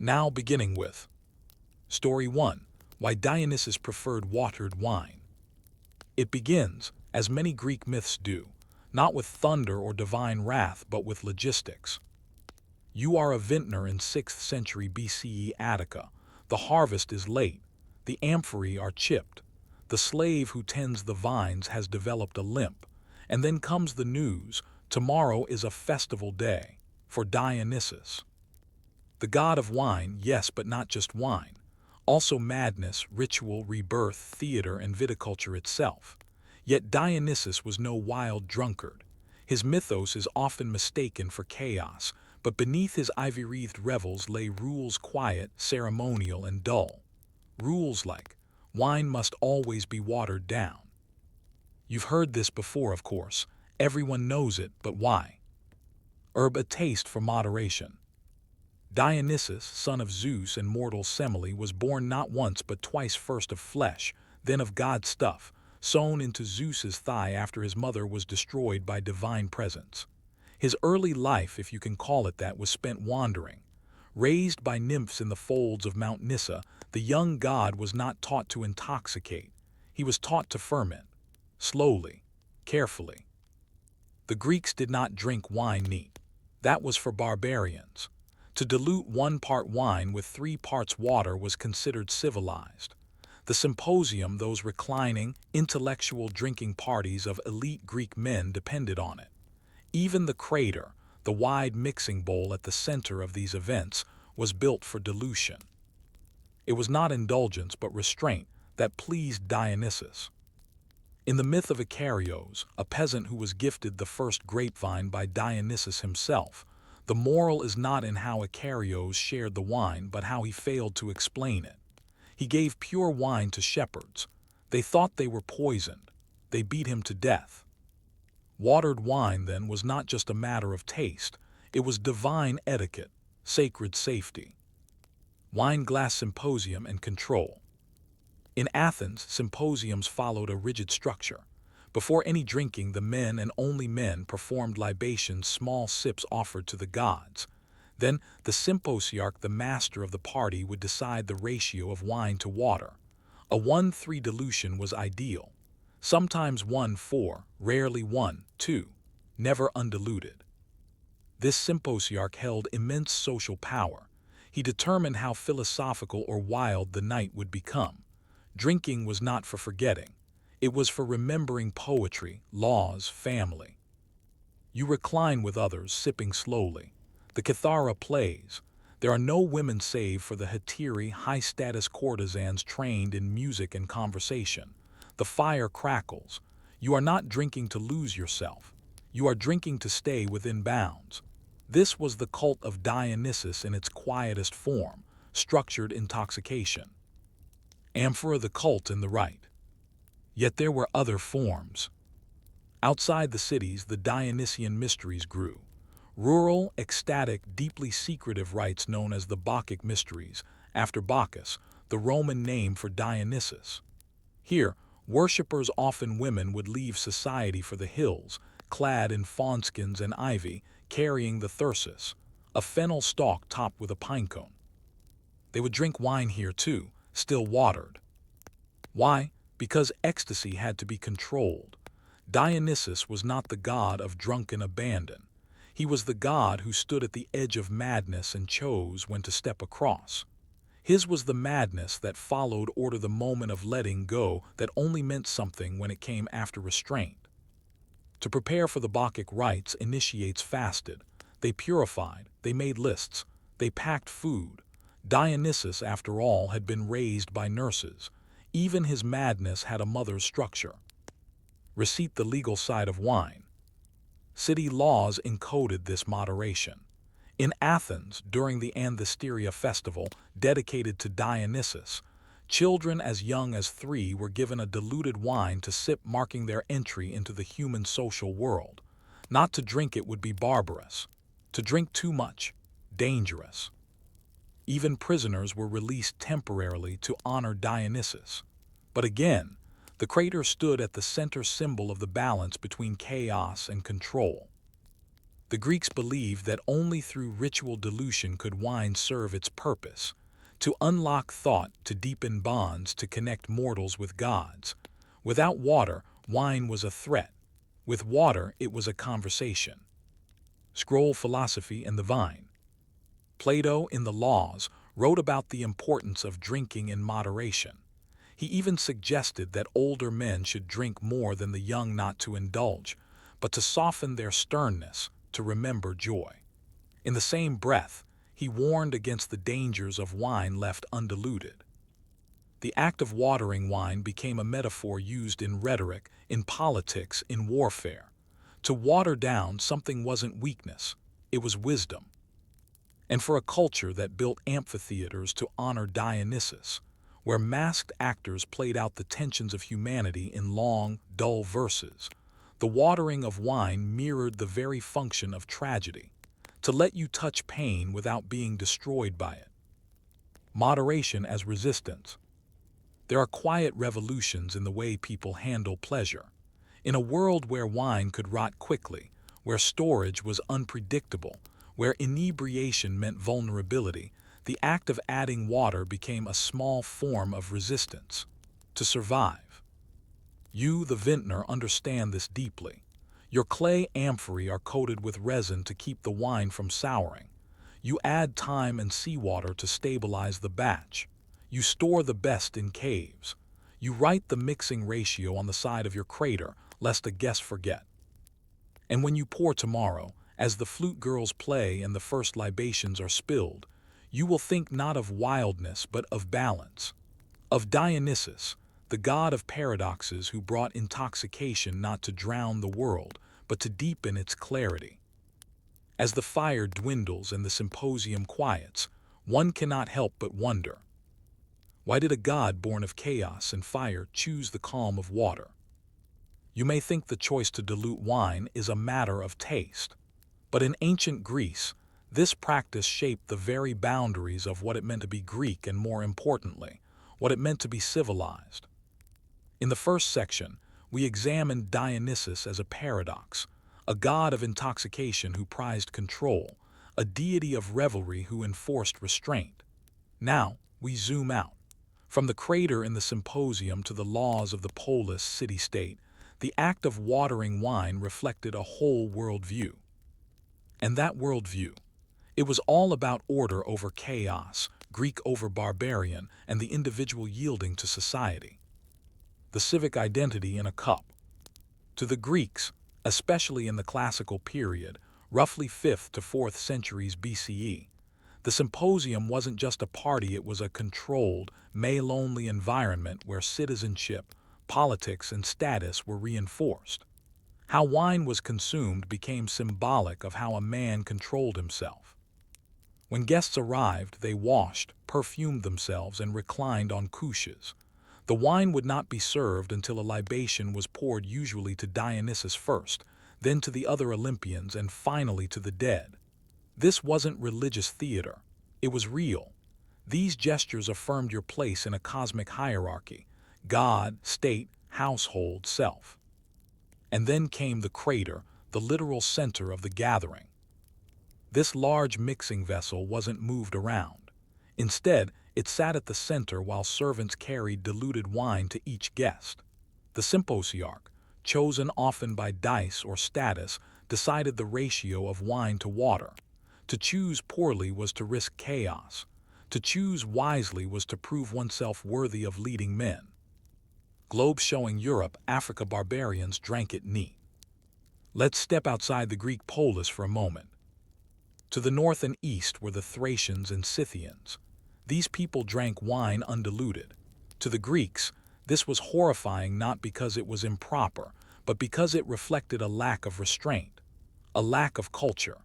Now beginning with Story 1. Why Dionysus preferred watered wine. It begins, as many Greek myths do, not with thunder or divine wrath but with logistics. You are a vintner in 6th century BCE Attica. The harvest is late. The amphorae are chipped. The slave who tends the vines has developed a limp. And then comes the news, tomorrow is a festival day for Dionysus. The god of wine, yes, but not just wine. Also madness, ritual, rebirth, theater, and viticulture itself. Yet Dionysus was no wild drunkard. His mythos is often mistaken for chaos, but beneath his ivy-wreathed revels lay rules quiet, ceremonial, and dull. Rules like, wine must always be watered down. You've heard this before, of course. Everyone knows it, but why? A taste for moderation. Dionysus, son of Zeus and mortal Semele, was born not once but twice, first of flesh, then of God's stuff, sewn into Zeus's thigh after his mother was destroyed by divine presence. His early life, if you can call it that, was spent wandering. Raised by nymphs in the folds of Mount Nysa, the young god was not taught to intoxicate. He was taught to ferment, slowly, carefully. The Greeks did not drink wine neat. That was for barbarians. To dilute 1 part wine with 3 parts water was considered civilized. The symposium, those reclining, intellectual drinking parties of elite Greek men, depended on it. Even the crater, the wide mixing bowl at the center of these events, was built for dilution. It was not indulgence but restraint that pleased Dionysus. In the myth of Icarios, a peasant who was gifted the first grapevine by Dionysus himself, the moral is not in how Icarios shared the wine but how he failed to explain it. He gave pure wine to shepherds. They thought they were poisoned. They beat him to death. Watered wine, then, was not just a matter of taste. It was divine etiquette, sacred safety. Wine glass symposium and control. In Athens, symposiums followed a rigid structure. Before any drinking, the men and only men performed libations, small sips offered to the gods. Then, the symposiarch, the master of the party, would decide the ratio of wine to water. A 1:3 dilution was ideal. Sometimes 1:4, rarely 1:2, never undiluted. This symposiarch held immense social power. He determined how philosophical or wild the night would become. Drinking was not for forgetting. It was for remembering poetry, laws, family. You recline with others, sipping slowly. The Kithara plays. There are no women save for the hetairai, high-status courtesans trained in music and conversation. The fire crackles. You are not drinking to lose yourself. You are drinking to stay within bounds. This was the cult of Dionysus in its quietest form, structured intoxication. Amphora, the cult in the right. Yet there were other forms. Outside the cities, the Dionysian mysteries grew. Rural, ecstatic, deeply secretive rites known as the Bacchic mysteries, after Bacchus, the Roman name for Dionysus. Here, worshippers, often women, would leave society for the hills, clad in fawnskins and ivy, carrying the thyrsus, a fennel stalk topped with a pinecone. They would drink wine here too, still watered. Why? Because ecstasy had to be controlled. Dionysus was not the god of drunken abandon. He was the god who stood at the edge of madness and chose when to step across. His was the madness that followed order, the moment of letting go that only meant something when it came after restraint. To prepare for the Bacchic rites, initiates fasted. They purified, they made lists, they packed food. Dionysus, after all, had been raised by nurses. Even his madness had a mother's structure. Receipt, the legal side of wine. City laws encoded this moderation. In Athens, during the Anthesteria festival, dedicated to Dionysus, children as young as 3 were given a diluted wine to sip, marking their entry into the human social world. Not to drink it would be barbarous. To drink too much, dangerous. Even prisoners were released temporarily to honor Dionysus. But again, the crater stood at the center, symbol of the balance between chaos and control. The Greeks believed that only through ritual dilution could wine serve its purpose, to unlock thought, to deepen bonds, to connect mortals with gods. Without water, wine was a threat. With water, it was a conversation. Scroll philosophy and the vine. Plato, in the Laws, wrote about the importance of drinking in moderation. He even suggested that older men should drink more than the young, not to indulge, but to soften their sternness, to remember joy. In the same breath, he warned against the dangers of wine left undiluted. The act of watering wine became a metaphor used in rhetoric, in politics, in warfare. To water down something wasn't weakness, it was wisdom. And for a culture that built amphitheaters to honor Dionysus, where masked actors played out the tensions of humanity in long, dull verses, the watering of wine mirrored the very function of tragedy, to let you touch pain without being destroyed by it. Moderation as resistance. There are quiet revolutions in the way people handle pleasure. In a world where wine could rot quickly, where storage was unpredictable, where inebriation meant vulnerability, the act of adding water became a small form of resistance. To survive. You, the vintner, understand this deeply. Your clay amphorae are coated with resin to keep the wine from souring. You add thyme and seawater to stabilize the batch. You store the best in caves. You write the mixing ratio on the side of your crater, lest a guest forget. And when you pour tomorrow, as the flute girls play and the first libations are spilled, you will think not of wildness but of balance. Of Dionysus, the god of paradoxes who brought intoxication not to drown the world, but to deepen its clarity. As the fire dwindles and the symposium quiets, one cannot help but wonder. Why did a god born of chaos and fire choose the calm of water? You may think the choice to dilute wine is a matter of taste, but in ancient Greece, this practice shaped the very boundaries of what it meant to be Greek and, more importantly, what it meant to be civilized. In the first section, we examined Dionysus as a paradox, a god of intoxication who prized control, a deity of revelry who enforced restraint. Now, we zoom out. From the crater in the symposium to the laws of the polis city-state, the act of watering wine reflected a whole worldview. And that worldview, it was all about order over chaos, Greek over barbarian, and the individual yielding to society. The civic identity in a cup. To the Greeks, especially in the classical period, roughly 5th to 4th centuries BCE, the symposium wasn't just a party, it was a controlled, male-only environment where citizenship, politics, and status were reinforced. How wine was consumed became symbolic of how a man controlled himself. When guests arrived, they washed, perfumed themselves, and reclined on couches. The wine would not be served until a libation was poured, usually to Dionysus first, then to the other Olympians, and finally to the dead. This wasn't religious theater. It was real. These gestures affirmed your place in a cosmic hierarchy: God, state, household, self. And then came the crater, the literal center of the gathering. This large mixing vessel wasn't moved around. Instead, it sat at the center while servants carried diluted wine to each guest. The symposiarch, chosen often by dice or status, decided the ratio of wine to water. To choose poorly was to risk chaos. To choose wisely was to prove oneself worthy of leading men. Globe showing Europe, Africa barbarians drank it neat. Let's step outside the Greek polis for a moment. To the north and east were the Thracians and Scythians. These people drank wine undiluted. To the Greeks, this was horrifying, not because it was improper, but because it reflected a lack of restraint, a lack of culture.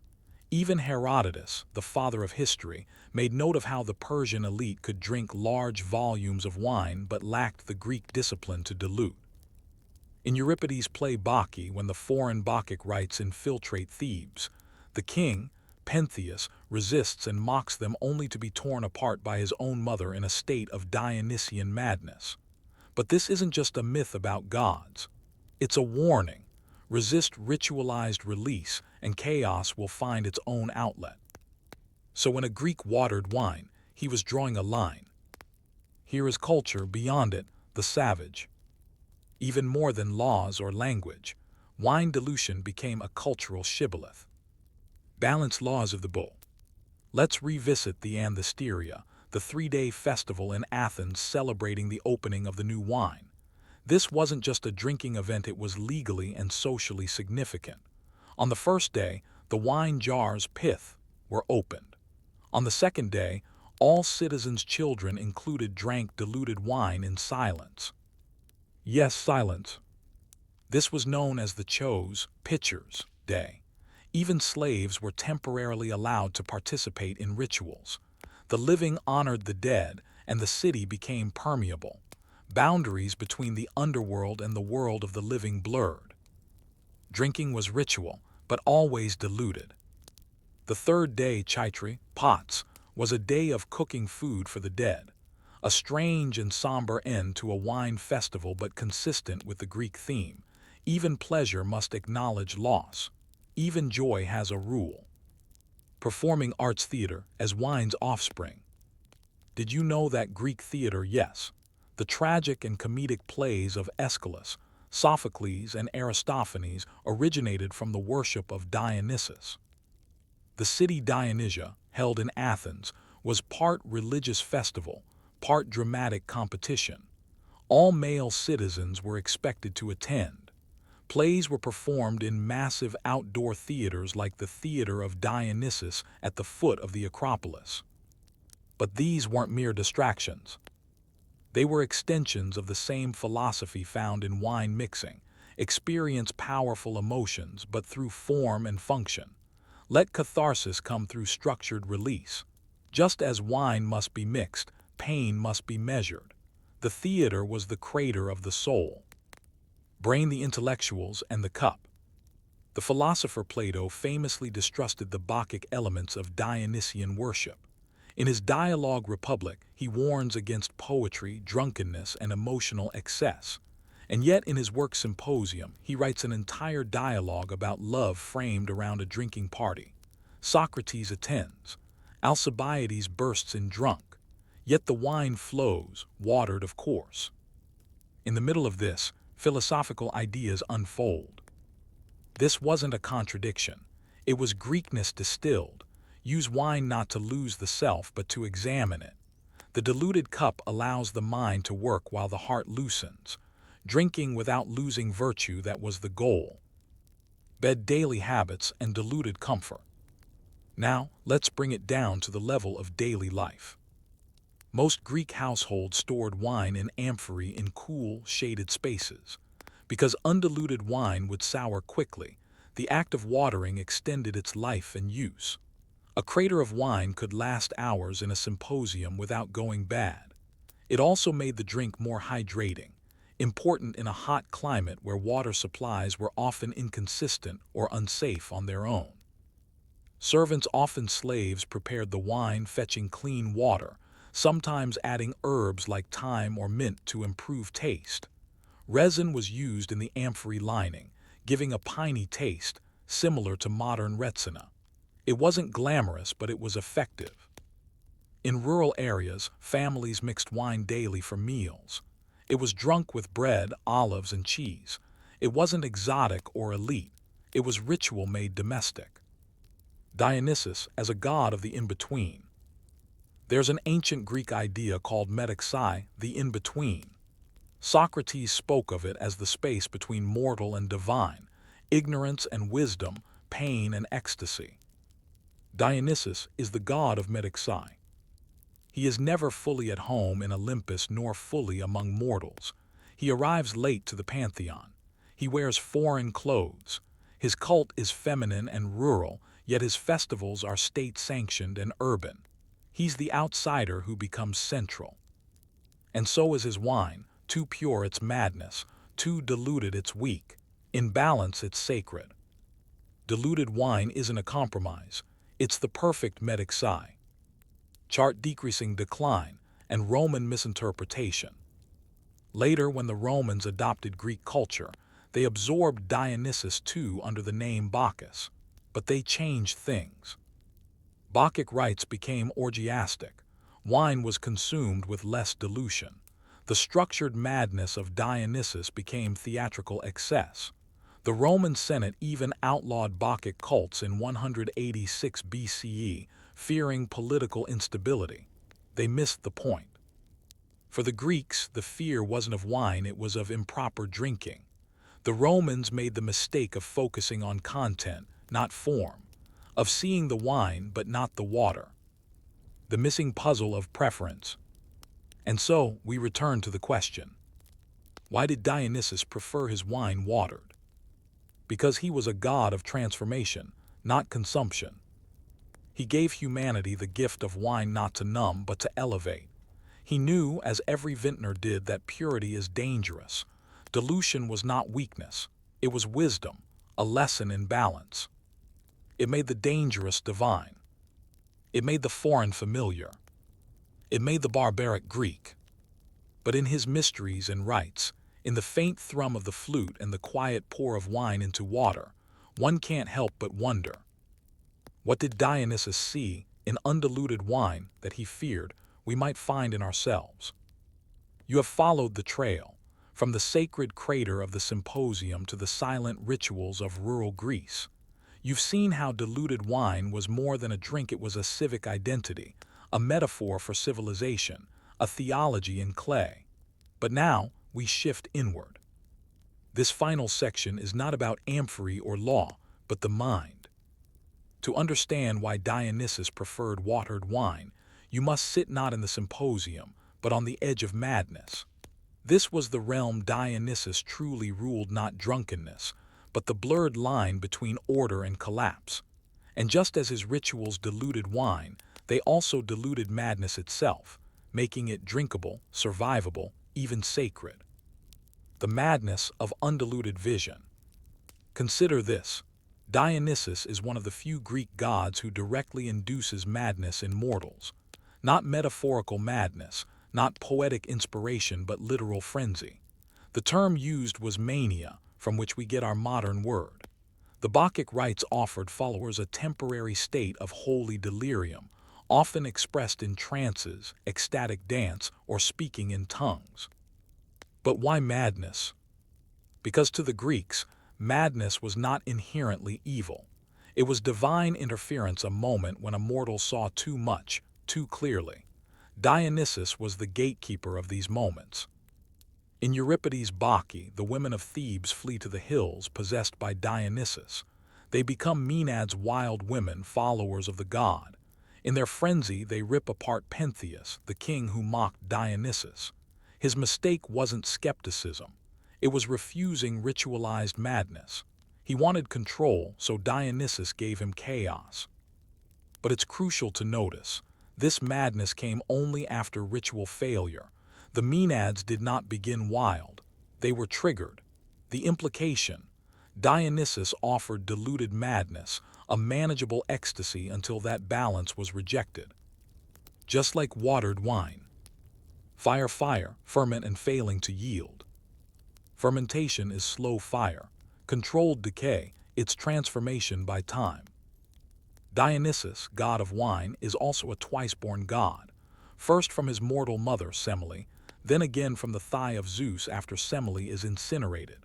Even Herodotus, the father of history, made note of how the Persian elite could drink large volumes of wine but lacked the Greek discipline to dilute. In Euripides' play Bacchae, when the foreign Bacchic rites infiltrate Thebes, the king, Pentheus, resists and mocks them, only to be torn apart by his own mother in a state of Dionysian madness. But this isn't just a myth about gods. It's a warning. Resist ritualized release, and chaos will find its own outlet. So when a Greek watered wine, he was drawing a line. Here is culture, beyond it, the savage. Even more than laws or language, wine dilution became a cultural shibboleth. Balanced laws of the bull. Let's revisit the Anthesteria, the 3-day festival in Athens celebrating the opening of the new wine. This wasn't just a drinking event, it was legally and socially significant. On the first day, the wine jars pith were opened. On the second day, all citizens' children included drank diluted wine in silence. Yes, silence. This was known as the Chose Pitchers Day. Even slaves were temporarily allowed to participate in rituals. The living honored the dead, and the city became permeable. Boundaries between the underworld and the world of the living blurred. Drinking was ritual, but always diluted. The third day, Chaitri, pots, was a day of cooking food for the dead. A strange and somber end to a wine festival, but consistent with the Greek theme. Even pleasure must acknowledge loss. Even joy has a rule. Performing arts theater as wine's offspring. Did you know that Greek theater, yes, the tragic and comedic plays of Aeschylus, Sophocles, and Aristophanes originated from the worship of Dionysus? The city Dionysia, held in Athens, was part religious festival, part dramatic competition. All male citizens were expected to attend. Plays were performed in massive outdoor theaters like the Theater of Dionysus at the foot of the Acropolis. But these weren't mere distractions. They were extensions of the same philosophy found in wine mixing. Experience powerful emotions, but through form and function. Let catharsis come through structured release. Just as wine must be mixed, pain must be measured. The theater was the crater of the soul. Brain, the intellectuals, and the cup. The philosopher Plato famously distrusted the Bacchic elements of Dionysian worship. In his dialogue Republic, he warns against poetry, drunkenness, and emotional excess. And yet in his work Symposium, he writes an entire dialogue about love framed around a drinking party. Socrates attends. Alcibiades bursts in drunk. Yet the wine flows, watered of course. In the middle of this, philosophical ideas unfold. This wasn't a contradiction. It was Greekness distilled. Use wine not to lose the self, but to examine it. The diluted cup allows the mind to work while the heart loosens. Drinking without losing virtue, that was the goal. Bed daily habits and diluted comfort. Now, let's bring it down to the level of daily life. Most Greek households stored wine in amphorae in cool, shaded spaces. Because undiluted wine would sour quickly, the act of watering extended its life and use. A crater of wine could last hours in a symposium without going bad. It also made the drink more hydrating, important in a hot climate where water supplies were often inconsistent or unsafe on their own. Servants, often slaves, prepared the wine, fetching clean water, sometimes adding herbs like thyme or mint to improve taste. Resin was used in the amphorae lining, giving a piney taste, similar to modern retsina. It wasn't glamorous, but it was effective. In rural areas, families mixed wine daily for meals. It was drunk with bread, olives, and cheese. It wasn't exotic or elite. It was ritual made domestic. Dionysus as a god of the in-between. There's an ancient Greek idea called metexai, the in-between. Socrates spoke of it as the space between mortal and divine, ignorance and wisdom, pain and ecstasy. Dionysus is the god of metexai. He is never fully at home in Olympus nor fully among mortals. He arrives late to the pantheon. He wears foreign clothes. His cult is feminine and rural, yet his festivals are state-sanctioned and urban. He's the outsider who becomes central. And so is his wine. Too pure, it's madness. Too diluted, it's weak. In balance, it's sacred. Diluted wine isn't a compromise. It's the perfect metexai. Chart decreasing decline and Roman misinterpretation. Later, when the Romans adopted Greek culture, They absorbed Dionysus too under the name Bacchus, but they changed things. Bacchic rites became orgiastic. Wine was consumed with less dilution. The structured madness of Dionysus became theatrical excess. The Roman Senate even outlawed Bacchic cults in 186 BCE, fearing political instability. They missed the point. For the Greeks, the fear wasn't of wine, it was of improper drinking. The Romans made the mistake of focusing on content, not form, of seeing the wine but not the water. The missing puzzle of preference. And so we return to the question. Why did Dionysus prefer his wine watered? Because he was a god of transformation, not consumption. He gave humanity the gift of wine not to numb but to elevate. He knew, as every vintner did, that purity is dangerous. Dilution was not weakness, it was wisdom, a lesson in balance. It made the dangerous divine. It made the foreign familiar. It made the barbaric Greek. But in his mysteries and rites, in the faint thrum of the flute and the quiet pour of wine into water, one can't help but wonder. What did Dionysus see in undiluted wine that he feared we might find in ourselves? You have followed the trail, from the sacred crater of the symposium to the silent rituals of rural Greece. You've seen how diluted wine was more than a drink, it was a civic identity, a metaphor for civilization, a theology in clay. But now we shift inward. This final section is not about amphory or law, but the mind. To understand why Dionysus preferred watered wine, you must sit not in the symposium, but on the edge of madness. This was the realm Dionysus truly ruled, not drunkenness, but the blurred line between order and collapse. And just as his rituals diluted wine, they also diluted madness itself, making it drinkable, survivable, even sacred. The madness of undiluted vision. Consider this. Dionysus is one of the few Greek gods who directly induces madness in mortals. Not metaphorical madness, not poetic inspiration, but literal frenzy. The term used was mania, from which we get our modern word. The Bacchic rites offered followers a temporary state of holy delirium, often expressed in trances, ecstatic dance, or speaking in tongues. But why madness? Because to the Greeks, madness was not inherently evil. It was divine interference, a moment when a mortal saw too much, too clearly. Dionysus was the gatekeeper of these moments. In Euripides' Bacchae, the women of Thebes flee to the hills, possessed by Dionysus. They become Maenads, wild women, followers of the god. In their frenzy, they rip apart Pentheus, the king who mocked Dionysus. His mistake wasn't skepticism. It was refusing ritualized madness. He wanted control, so Dionysus gave him chaos. But it's crucial to notice, this madness came only after ritual failure. The Maenads did not begin wild. They were triggered. The implication: Dionysus offered diluted madness, a manageable ecstasy, until that balance was rejected. Just like watered wine. Fire, ferment and failing to yield. Fermentation is slow fire, controlled decay, its transformation by time. Dionysus, god of wine, is also a twice-born god, first from his mortal mother Semele, then again from the thigh of Zeus after Semele is incinerated.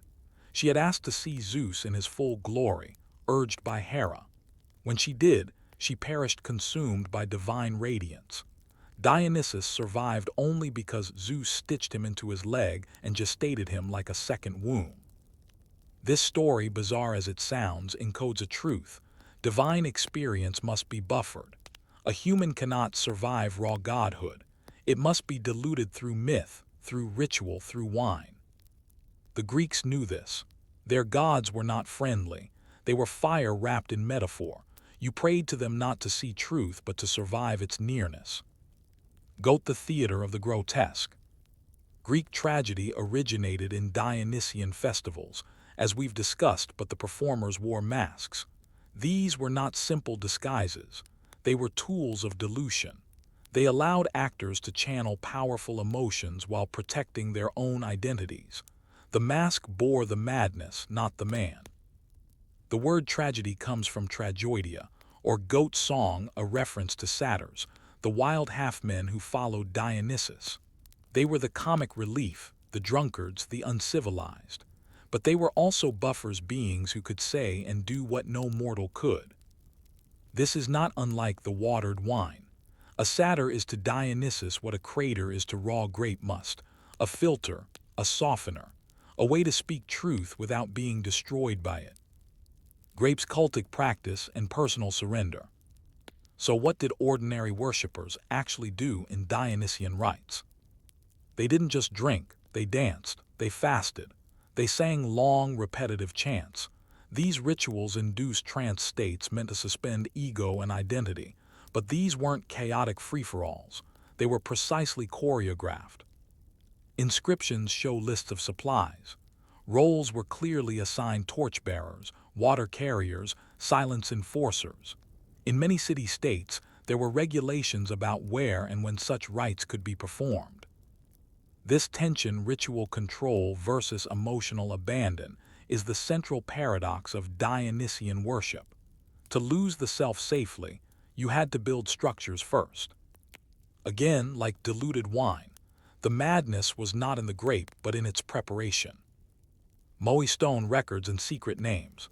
She had asked to see Zeus in his full glory, urged by Hera. When she did, she perished consumed by divine radiance. Dionysus survived only because Zeus stitched him into his leg and gestated him like a second womb. This story, bizarre as it sounds, encodes a truth. Divine experience must be buffered. A human cannot survive raw godhood. It must be diluted through myth, through ritual, through wine. The Greeks knew this. Their gods were not friendly. They were fire wrapped in metaphor. You prayed to them not to see truth, but to survive its nearness. Goat, the theater of the grotesque. Greek tragedy originated in Dionysian festivals, as we've discussed, but the performers wore masks. These were not simple disguises. They were tools of dilution. They allowed actors to channel powerful emotions while protecting their own identities. The mask bore the madness, not the man. The word tragedy comes from tragoidia, or goat song, a reference to satyrs, the wild half-men who followed Dionysus. They were the comic relief, the drunkards, the uncivilized. But they were also buffers, beings who could say and do what no mortal could. This is not unlike the watered wine. A satyr is to Dionysus what a crater is to raw grape must, a filter, a softener, a way to speak truth without being destroyed by it. Grape's cultic practice and personal surrender. So what did ordinary worshippers actually do in Dionysian rites? They didn't just drink, they danced, they fasted, they sang long, repetitive chants. These rituals induced trance states meant to suspend ego and identity, but these weren't chaotic free-for-alls. They were precisely choreographed. Inscriptions show lists of supplies. Roles were clearly assigned torchbearers, water carriers, silence enforcers. In many city-states, there were regulations about where and when such rites could be performed. This tension, ritual control versus emotional abandon, is the central paradox of Dionysian worship. To lose the self safely, you had to build structures first. Again, like diluted wine, the madness was not in the grape but in its preparation. Moe stone records and secret names.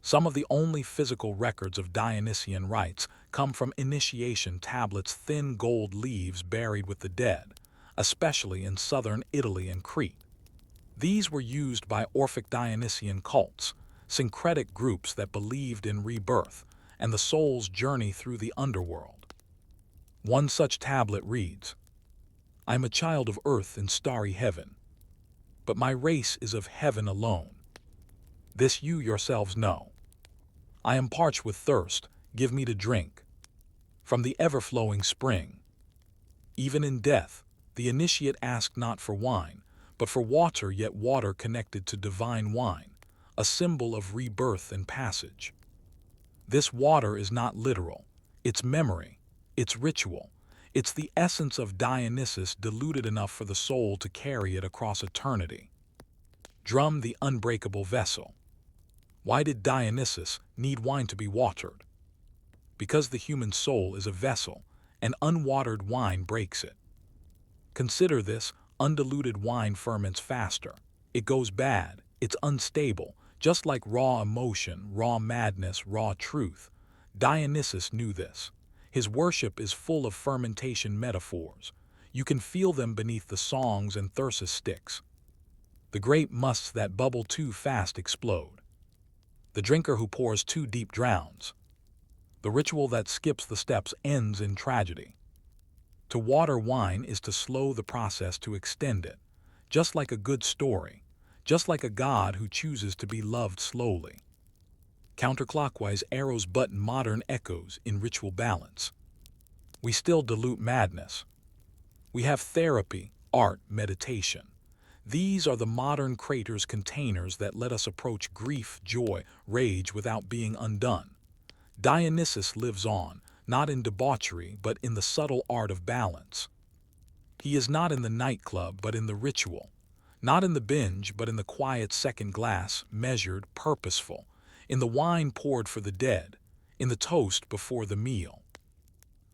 Some of the only physical records of Dionysian rites come from initiation tablets, thin gold leaves buried with the dead, especially in southern Italy and Crete. These were used by Orphic Dionysian cults, syncretic groups that believed in rebirth and the soul's journey through the underworld. One such tablet reads, "I am a child of earth in starry heaven, but my race is of heaven alone. This you yourselves know. I am parched with thirst, give me to drink from the ever-flowing spring. Even in death, the initiate asked not for wine, but for water, yet water connected to divine wine, a symbol of rebirth and passage. This water is not literal, it's memory, it's ritual, it's the essence of Dionysus diluted enough for the soul to carry it across eternity." Drum, the unbreakable vessel. Why did Dionysus need wine to be watered? Because the human soul is a vessel, and unwatered wine breaks it. Consider this: undiluted wine ferments faster. It goes bad, it's unstable, just like raw emotion, raw madness, raw truth. Dionysus knew this. His worship is full of fermentation metaphors. You can feel them beneath the songs and thyrsus sticks. The grape musts that bubble too fast explode. The drinker who pours too deep drowns. The ritual that skips the steps ends in tragedy. To water wine is to slow the process, to extend it, just like a good story, just like a god who chooses to be loved slowly. Counterclockwise arrows but modern echoes in ritual balance. We still dilute madness. We have therapy, art, meditation. These are the modern craters, containers that let us approach grief, joy, rage without being undone. Dionysus lives on, not in debauchery, but in the subtle art of balance. He is not in the nightclub, but in the ritual. Not in the binge, but in the quiet second glass, measured, purposeful. In the wine poured for the dead. In the toast before the meal.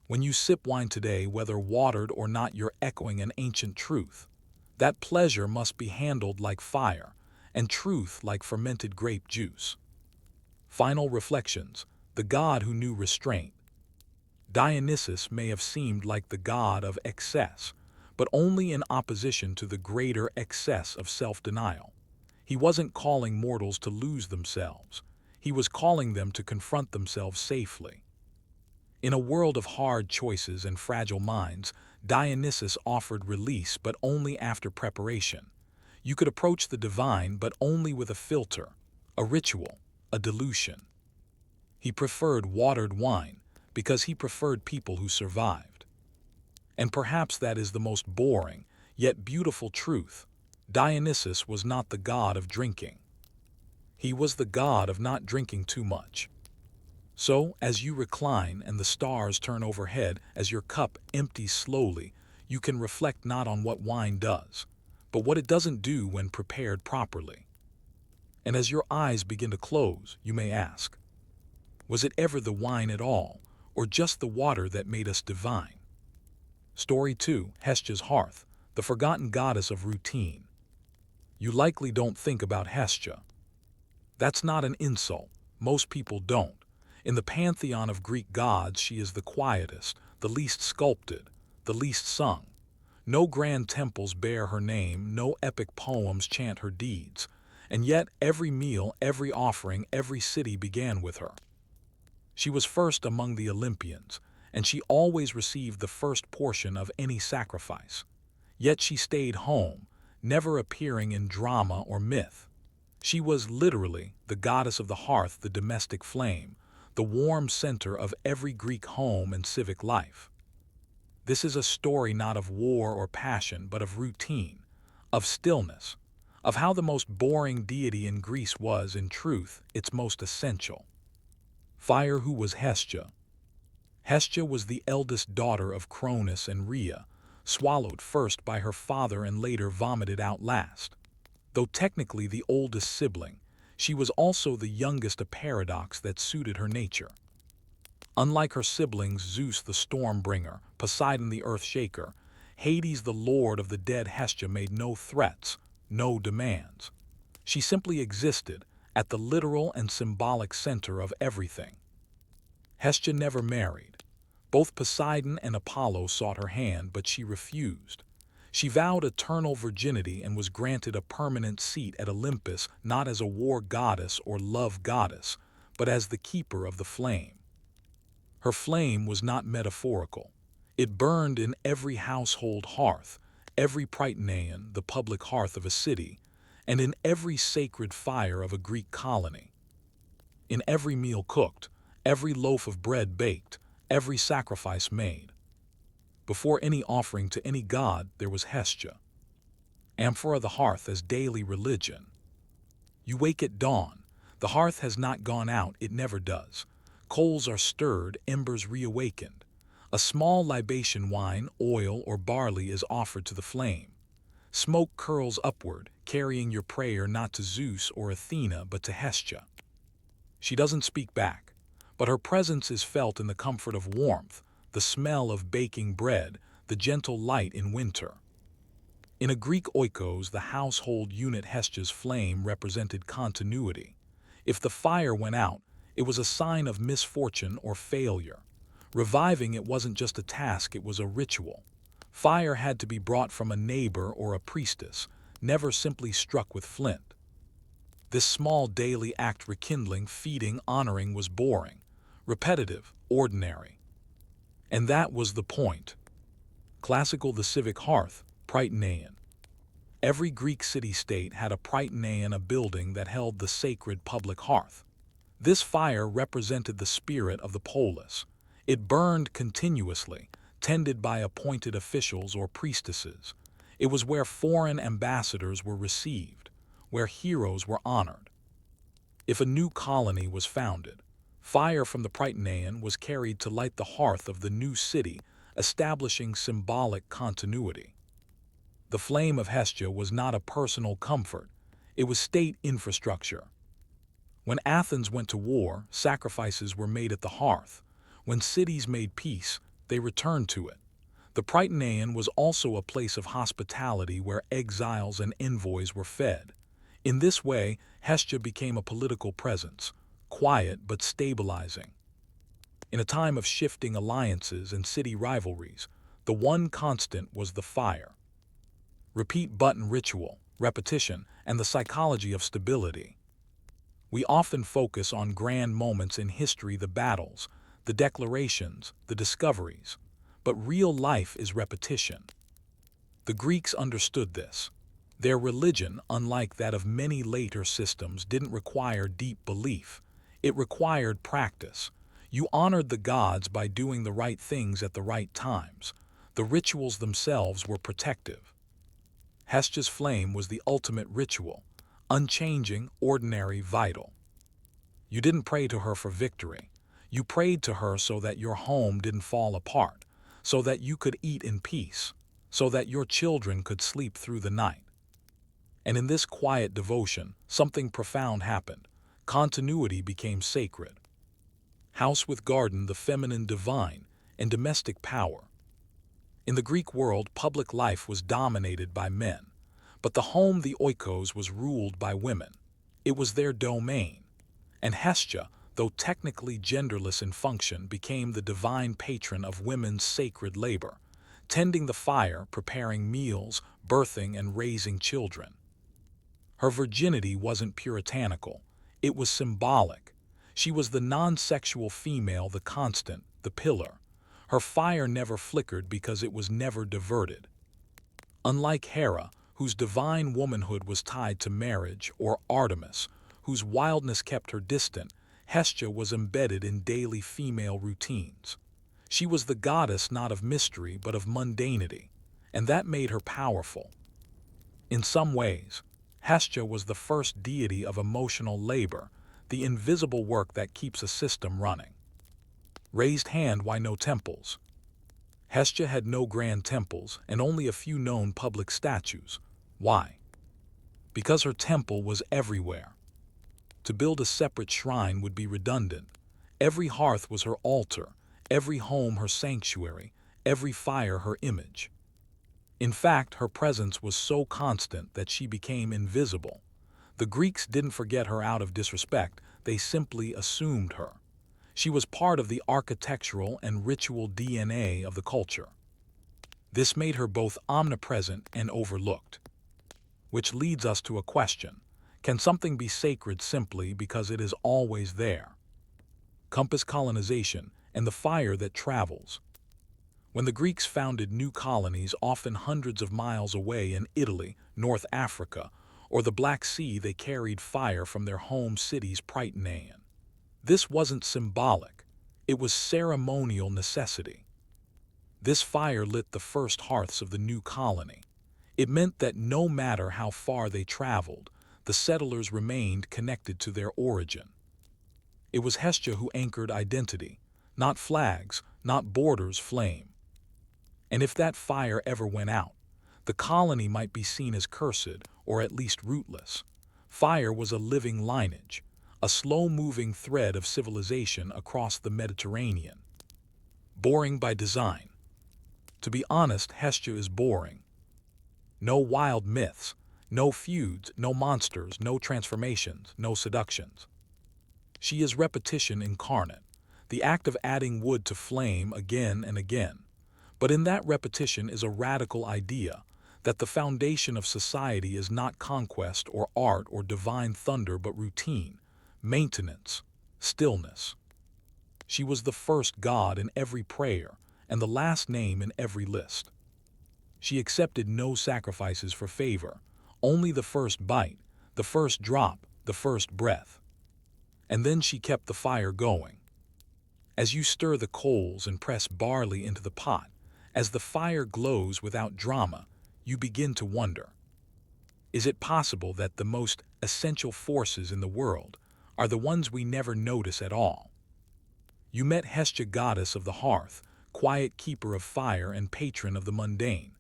When you sip wine today, whether watered or not, you're echoing an ancient truth. That pleasure must be handled like fire, and truth like fermented grape juice. Final reflections: the god who knew restraint. Dionysus may have seemed like the god of excess, but only in opposition to the greater excess of self-denial. He wasn't calling mortals to lose themselves. He was calling them to confront themselves safely. In a world of hard choices and fragile minds, Dionysus offered release, but only after preparation. You could approach the divine, but only with a filter, a ritual, a dilution. He preferred watered wine because he preferred people who survived. And perhaps that is the most boring, yet beautiful truth. Dionysus was not the god of drinking. He was the god of not drinking too much. So, as you recline and the stars turn overhead, as your cup empties slowly, you can reflect not on what wine does, but what it doesn't do when prepared properly. And as your eyes begin to close, you may ask, was it ever the wine at all, or just the water that made us divine? Story 2, Hestia's Hearth, the forgotten goddess of routine. You likely don't think about Hestia. That's not an insult. Most people don't. In the pantheon of Greek gods, she is the quietest, the least sculpted, the least sung. No grand temples bear her name, no epic poems chant her deeds. And yet every meal, every offering, every city began with her. She was first among the Olympians, and she always received the first portion of any sacrifice. Yet she stayed home, never appearing in drama or myth. She was literally the goddess of the hearth, the domestic flame, the warm center of every Greek home and civic life. This is a story not of war or passion, but of routine, of stillness, of how the most boring deity in Greece was, in truth, its most essential. Fire. Who was Hestia? Hestia was the eldest daughter of Cronus and Rhea, swallowed first by her father and later vomited out last. Though technically the oldest sibling, she was also the youngest, a paradox that suited her nature. Unlike her siblings, Zeus the Stormbringer, Poseidon the Earthshaker, Hades the Lord of the Dead, Hestia made no threats, no demands. She simply existed, at the literal and symbolic center of everything. Hestia never married. Both Poseidon and Apollo sought her hand, but she refused. She vowed eternal virginity and was granted a permanent seat at Olympus, not as a war goddess or love goddess, but as the keeper of the flame. Her flame was not metaphorical. It burned in every household hearth, every prytaneion, the public hearth of a city, and in every sacred fire of a Greek colony. In every meal cooked, every loaf of bread baked, every sacrifice made. Before any offering to any god, there was Hestia. Amphora, the hearth as daily religion. You wake at dawn. The hearth has not gone out, it never does. Coals are stirred, embers reawakened. A small libation, wine, oil, or barley, is offered to the flame. Smoke curls upward, carrying your prayer not to Zeus or Athena, but to Hestia. She doesn't speak back, but her presence is felt in the comfort of warmth, the smell of baking bread, the gentle light in winter. In a Greek oikos, the household unit, Hestia's flame represented continuity. If the fire went out, it was a sign of misfortune or failure. Reviving it wasn't just a task, it was a ritual. Fire had to be brought from a neighbor or a priestess, never simply struck with flint. This small daily act, rekindling, feeding, honoring, was boring, repetitive, ordinary. And that was the point. Classical, the civic hearth, prytaneion. Every Greek city-state had a prytaneion, a building that held the sacred public hearth. This fire represented the spirit of the polis. It burned continuously, tended by appointed officials or priestesses. It was where foreign ambassadors were received, where heroes were honored. If a new colony was founded, fire from the prytaneion was carried to light the hearth of the new city, establishing symbolic continuity. The flame of Hestia was not a personal comfort, it was state infrastructure. When Athens went to war, sacrifices were made at the hearth. When cities made peace, they returned to it. The prytaneion was also a place of hospitality where exiles and envoys were fed. In this way, Hestia became a political presence, quiet but stabilizing. In a time of shifting alliances and city rivalries, the one constant was the fire. Repeat button ritual, repetition, and the psychology of stability. We often focus on grand moments in history, the battles, the declarations, the discoveries, but real life is repetition. The Greeks understood this. Their religion, unlike that of many later systems, didn't require deep belief. It required practice. You honored the gods by doing the right things at the right times. The rituals themselves were protective. Hestia's flame was the ultimate ritual, unchanging, ordinary, vital. You didn't pray to her for victory. You prayed to her so that your home didn't fall apart, so that you could eat in peace, so that your children could sleep through the night. And in this quiet devotion, something profound happened. Continuity became sacred. House with garden, the feminine divine, and domestic power. In the Greek world, public life was dominated by men, but the home, the oikos, was ruled by women. It was their domain. And Hestia, though technically genderless in function, became the divine patron of women's sacred labor, tending the fire, preparing meals, birthing and raising children. Her virginity wasn't puritanical, it was symbolic. She was the non-sexual female, the constant, the pillar. Her fire never flickered because it was never diverted. Unlike Hera, whose divine womanhood was tied to marriage, or Artemis, whose wildness kept her distant, Hestia was embedded in daily female routines. She was the goddess not of mystery but of mundanity, and that made her powerful. In some ways, Hestia was the first deity of emotional labor, the invisible work that keeps a system running. Raised hand, why no temples? Hestia had no grand temples and only a few known public statues. Why? Because her temple was everywhere. To build a separate shrine would be redundant. Every hearth was her altar, every home her sanctuary, every fire her image. In fact, her presence was so constant that she became invisible. The Greeks didn't forget her out of disrespect, they simply assumed her. She was part of the architectural and ritual DNA of the culture. This made her both omnipresent and overlooked. Which leads us to a question. Can something be sacred simply because it is always there? Compass colonization and the fire that travels. When the Greeks founded new colonies, often hundreds of miles away in Italy, North Africa, or the Black Sea, they carried fire from their home cities Prytanean. This wasn't symbolic, it was ceremonial necessity. This fire lit the first hearths of the new colony. It meant that no matter how far they traveled, the settlers remained connected to their origin. It was Hestia who anchored identity, not flags, not borders, flame. And if that fire ever went out, the colony might be seen as cursed or at least rootless. Fire was a living lineage, a slow-moving thread of civilization across the Mediterranean. Boring by design. To be honest, Hestia is boring. No wild myths, no feuds, no monsters, no transformations, no seductions. She is repetition incarnate, the act of adding wood to flame again and again. But in that repetition is a radical idea, that the foundation of society is not conquest or art or divine thunder but routine, maintenance, stillness. She was the first god in every prayer and the last name in every list. She accepted no sacrifices for favor, only the first bite, the first drop, the first breath. And then she kept the fire going. As you stir the coals and press barley into the pot, as the fire glows without drama, you begin to wonder. Is it possible that the most essential forces in the world are the ones we never notice at all? You met Hestia, goddess of the hearth, quiet keeper of fire and patron of the mundane.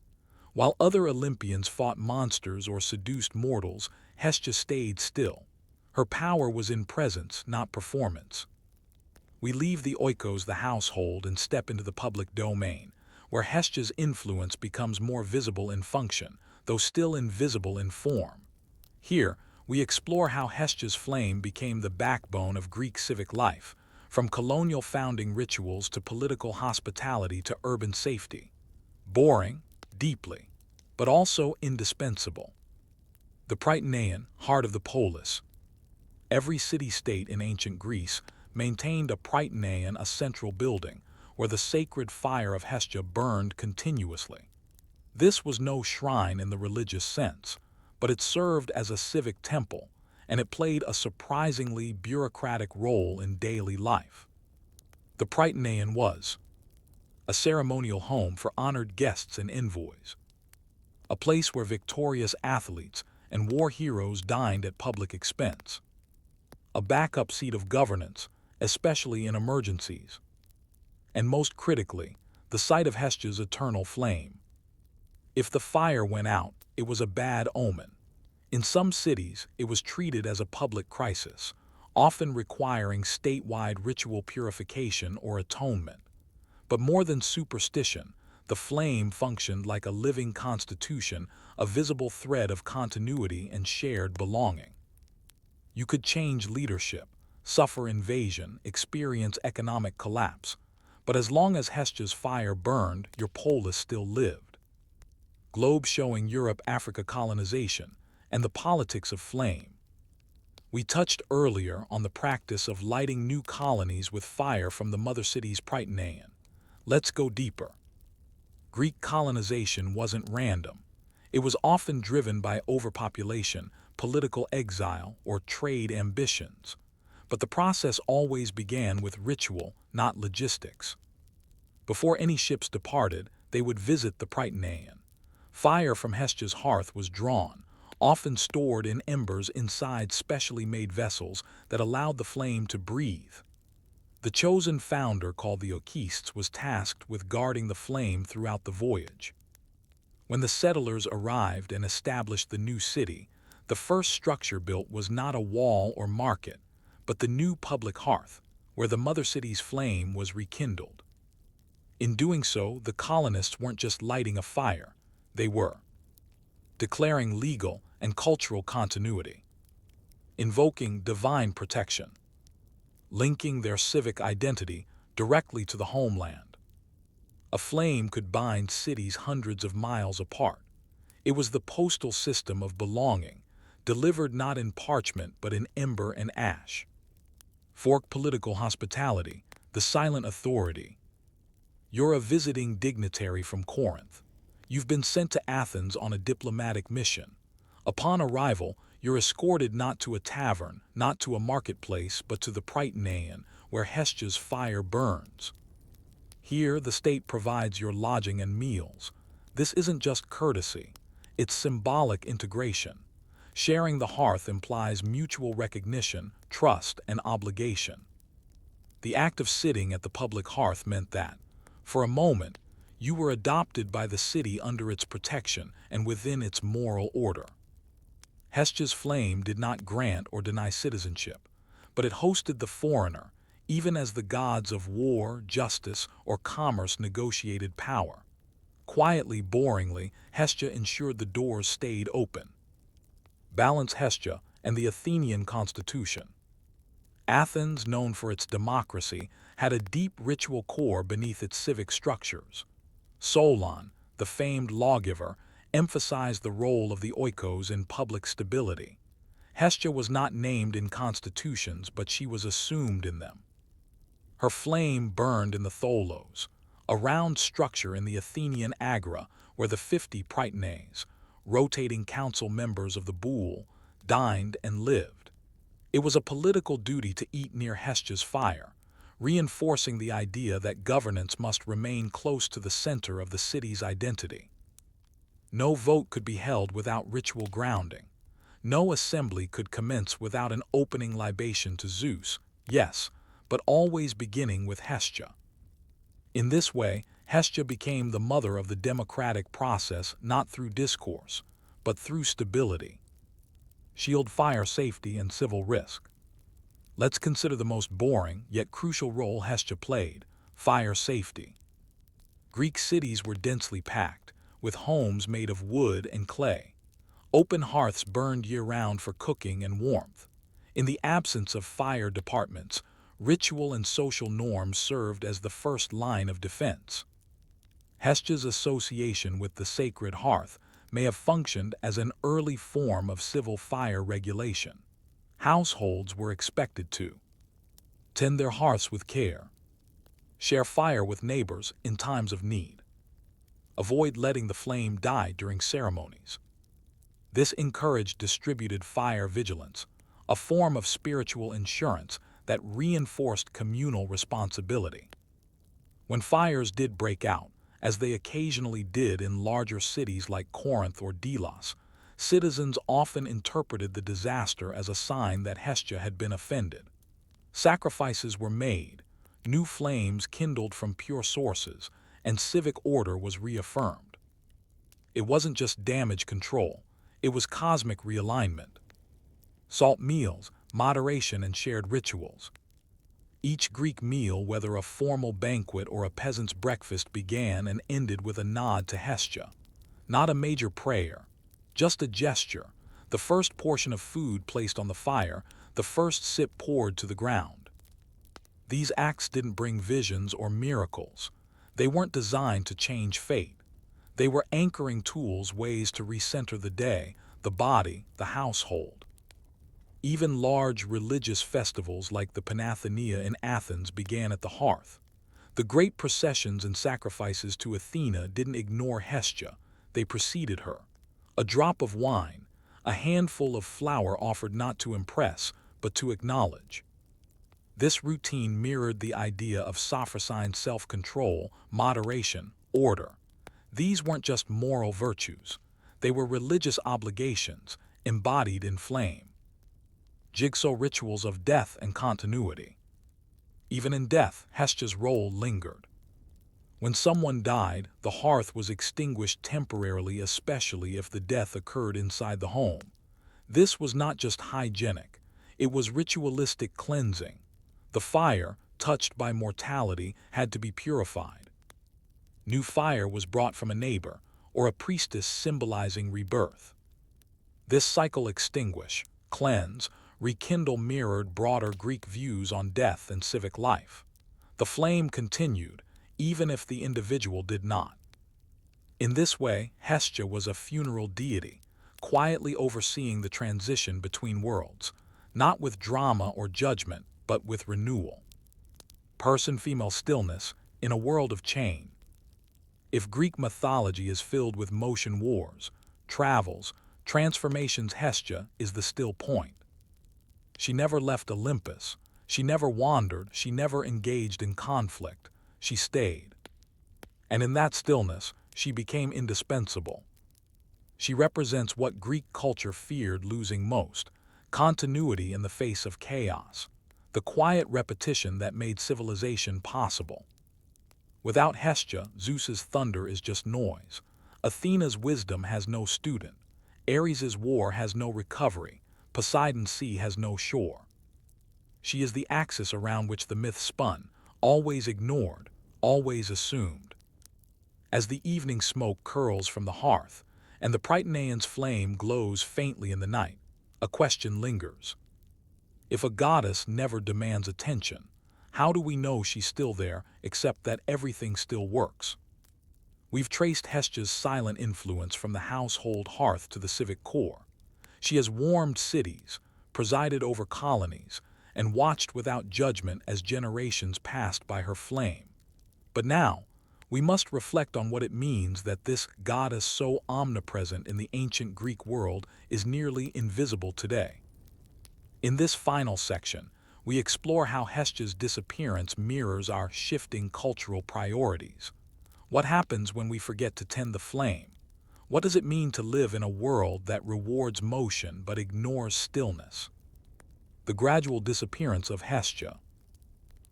While other Olympians fought monsters or seduced mortals, Hestia stayed still. Her power was in presence, not performance. We leave the oikos, the household, and step into the public domain, where Hestia's influence becomes more visible in function, though still invisible in form. Here, we explore how Hestia's flame became the backbone of Greek civic life, from colonial founding rituals to political hospitality to urban safety. Boring, deeply, but also indispensable. The Prytanean, heart of the polis. Every city-state in ancient Greece maintained a Prytanean, a central building, where the sacred fire of Hestia burned continuously. This was no shrine in the religious sense, but it served as a civic temple, and it played a surprisingly bureaucratic role in daily life. The Prytanean was a ceremonial home for honored guests and envoys, a place where victorious athletes and war heroes dined at public expense, a backup seat of governance, especially in emergencies, and most critically, the site of Hestia's eternal flame. If the fire went out, it was a bad omen. In some cities, it was treated as a public crisis, often requiring statewide ritual purification or atonement. But more than superstition, the flame functioned like a living constitution, a visible thread of continuity and shared belonging. You could change leadership, suffer invasion, experience economic collapse, but as long as Hestia's fire burned, your polis still lived. Globe showing Europe-Africa colonization and the politics of flame. We touched earlier on the practice of lighting new colonies with fire from the mother city's Prytaneion. Let's go deeper. Greek colonization wasn't random. It was often driven by overpopulation, political exile, or trade ambitions. But the process always began with ritual, not logistics. Before any ships departed, they would visit the Prytaneion. Fire from Hestia's hearth was drawn, often stored in embers inside specially made vessels that allowed the flame to breathe. The chosen founder, called the Ochistes, was tasked with guarding the flame throughout the voyage. When the settlers arrived and established the new city, the first structure built was not a wall or market, but the new public hearth, where the mother city's flame was rekindled. In doing so, the colonists weren't just lighting a fire, they were declaring legal and cultural continuity, invoking divine protection, linking their civic identity directly to the homeland. A flame could bind cities hundreds of miles apart. It was the postal system of belonging, delivered not in parchment but in ember and ash. Fork political hospitality, the silent authority. You're a visiting dignitary from Corinth. You've been sent to Athens on a diplomatic mission. Upon arrival, you're escorted not to a tavern, not to a marketplace, but to the Prytaneion, where Hestia's fire burns. Here, the state provides your lodging and meals. This isn't just courtesy, it's symbolic integration. Sharing the hearth implies mutual recognition, trust, and obligation. The act of sitting at the public hearth meant that, for a moment, you were adopted by the city under its protection and within its moral order. Hestia's flame did not grant or deny citizenship, but it hosted the foreigner, even as the gods of war, justice, or commerce negotiated power. Quietly, boringly, Hestia ensured the doors stayed open. Balance Hestia and the Athenian constitution. Athens, known for its democracy, had a deep ritual core beneath its civic structures. Solon, the famed lawgiver, emphasized the role of the oikos in public stability. Hestia was not named in constitutions, but she was assumed in them. Her flame burned in the tholos, a round structure in the Athenian agora where the 50 prytanes, rotating council members of the boule, dined and lived. It was a political duty to eat near Hestia's fire, reinforcing the idea that governance must remain close to the center of the city's identity. No vote could be held without ritual grounding. No assembly could commence without an opening libation to Zeus, yes, but always beginning with Hestia. In this way, Hestia became the mother of the democratic process not through discourse, but through stability. Shield fire safety and civil risk. Let's consider the most boring yet crucial role Hestia played: fire safety. Greek cities were densely packed, with homes made of wood and clay. Open hearths burned year-round for cooking and warmth. In the absence of fire departments, ritual and social norms served as the first line of defense. Hestia's association with the sacred hearth may have functioned as an early form of civil fire regulation. Households were expected to tend their hearths with care, share fire with neighbors in times of need, avoid letting the flame die during ceremonies. This encouraged distributed fire vigilance, a form of spiritual insurance that reinforced communal responsibility. When fires did break out, as they occasionally did in larger cities like Corinth or Delos, citizens often interpreted the disaster as a sign that Hestia had been offended. Sacrifices were made, new flames kindled from pure sources, and civic order was reaffirmed. It wasn't just damage control, It was cosmic realignment. Salt meals, moderation, and shared rituals. Each Greek meal, whether a formal banquet or a peasant's breakfast, began and ended with a nod to Hestia. Not a major prayer, just a gesture, the first portion of food placed on the fire, the first sip poured to the ground. These acts didn't bring visions or miracles. They weren't designed to change fate. They were anchoring tools, ways to recenter the day, the body, the household. Even large religious festivals like the Panathenea in Athens began at the hearth. The great processions and sacrifices to Athena didn't ignore Hestia, they preceded her. A drop of wine, a handful of flour offered not to impress, but to acknowledge. This routine mirrored the idea of Sophrosyne's self-control, moderation, order. These weren't just moral virtues. They were religious obligations, embodied in flame. Jigsaw rituals of death and continuity. Even in death, Hestia's role lingered. When someone died, the hearth was extinguished temporarily, especially if the death occurred inside the home. This was not just hygienic, it was ritualistic cleansing. The fire, touched by mortality, had to be purified. New fire was brought from a neighbor, or a priestess symbolizing rebirth. This cycle extinguish, cleanse, rekindle mirrored broader Greek views on death and civic life. The flame continued, even if the individual did not. In this way, Hestia was a funeral deity, quietly overseeing the transition between worlds, not with drama or judgment, but with renewal. Person-female stillness in a world of change. If Greek mythology is filled with motion wars, travels, transformations, Hestia is the still point. She never left Olympus, she never wandered, she never engaged in conflict, she stayed. And in that stillness, she became indispensable. She represents what Greek culture feared losing most: continuity in the face of chaos, the quiet repetition that made civilization possible. Without Hestia, Zeus's thunder is just noise. Athena's wisdom has no student. Ares's war has no recovery. Poseidon's sea has no shore. She is the axis around which the myth spun, always ignored, always assumed. As the evening smoke curls from the hearth, and the Prytanean's flame glows faintly in the night, a question lingers. If a goddess never demands attention, how do we know she's still there, except that everything still works? We've traced Hestia's silent influence from the household hearth to the civic core. She has warmed cities, presided over colonies, and watched without judgment as generations passed by her flame. But now, we must reflect on what it means that this goddess, so omnipresent in the ancient Greek world, is nearly invisible today. In this final section, we explore how Hestia's disappearance mirrors our shifting cultural priorities. What happens when we forget to tend the flame? What does it mean to live in a world that rewards motion but ignores stillness? The gradual disappearance of Hestia.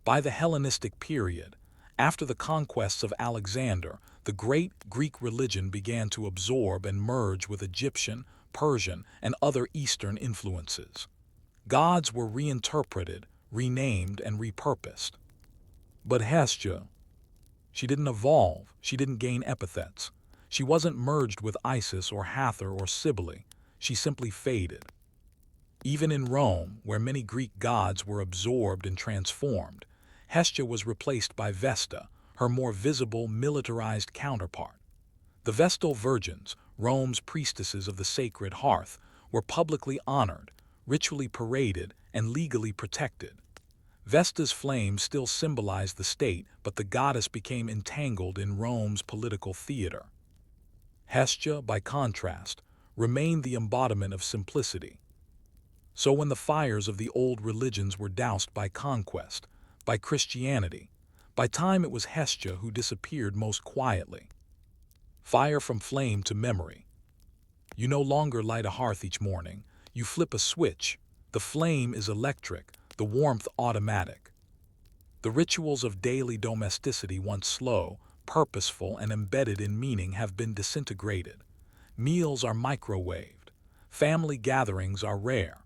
By the Hellenistic period, after the conquests of Alexander, the great Greek religion began to absorb and merge with Egyptian, Persian, and other Eastern influences. Gods were reinterpreted, renamed, and repurposed. But Hestia, she didn't evolve, she didn't gain epithets. She wasn't merged with Isis or Hathor or Cybele, she simply faded. Even in Rome, where many Greek gods were absorbed and transformed, Hestia was replaced by Vesta, her more visible, militarized counterpart. The Vestal Virgins, Rome's priestesses of the sacred hearth, were publicly honored, ritually paraded, and legally protected. Vesta's flame still symbolized the state, but the goddess became entangled in Rome's political theater. Hestia, by contrast, remained the embodiment of simplicity. So when the fires of the old religions were doused by conquest, by Christianity, by time it was Hestia who disappeared most quietly. Fire from flame to memory. You no longer light a hearth each morning, you flip a switch. The flame is electric, the warmth automatic. The rituals of daily domesticity, once slow, purposeful, and embedded in meaning, have been disintegrated. Meals are microwaved. family gatherings are rare.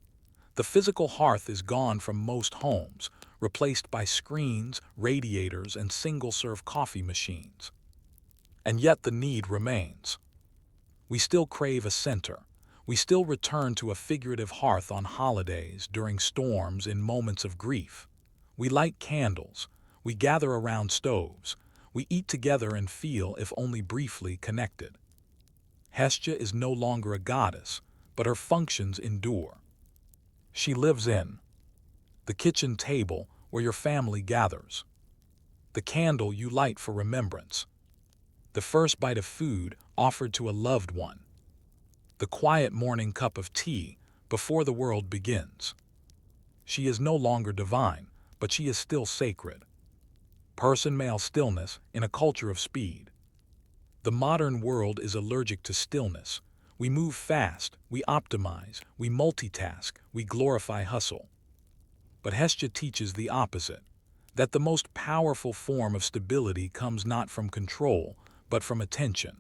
The physical hearth is gone from most homes, replaced by screens, radiators, and single-serve coffee machines. And yet the need remains. We still crave a center. We still return to a figurative hearth on holidays, during storms, in moments of grief. We light candles. We gather around stoves. We eat together and feel, if only briefly, connected. Hestia is no longer a goddess, but her functions endure. She lives in the kitchen table where your family gathers, the candle you light for remembrance, the first bite of food offered to a loved one, the quiet morning cup of tea before the world begins. She is no longer divine, but she is still sacred. Person-male stillness in a culture of speed. The modern world is allergic to stillness. We move fast, we optimize, we multitask, we glorify hustle. But Hestia teaches the opposite, that the most powerful form of stability comes not from control, but from attention.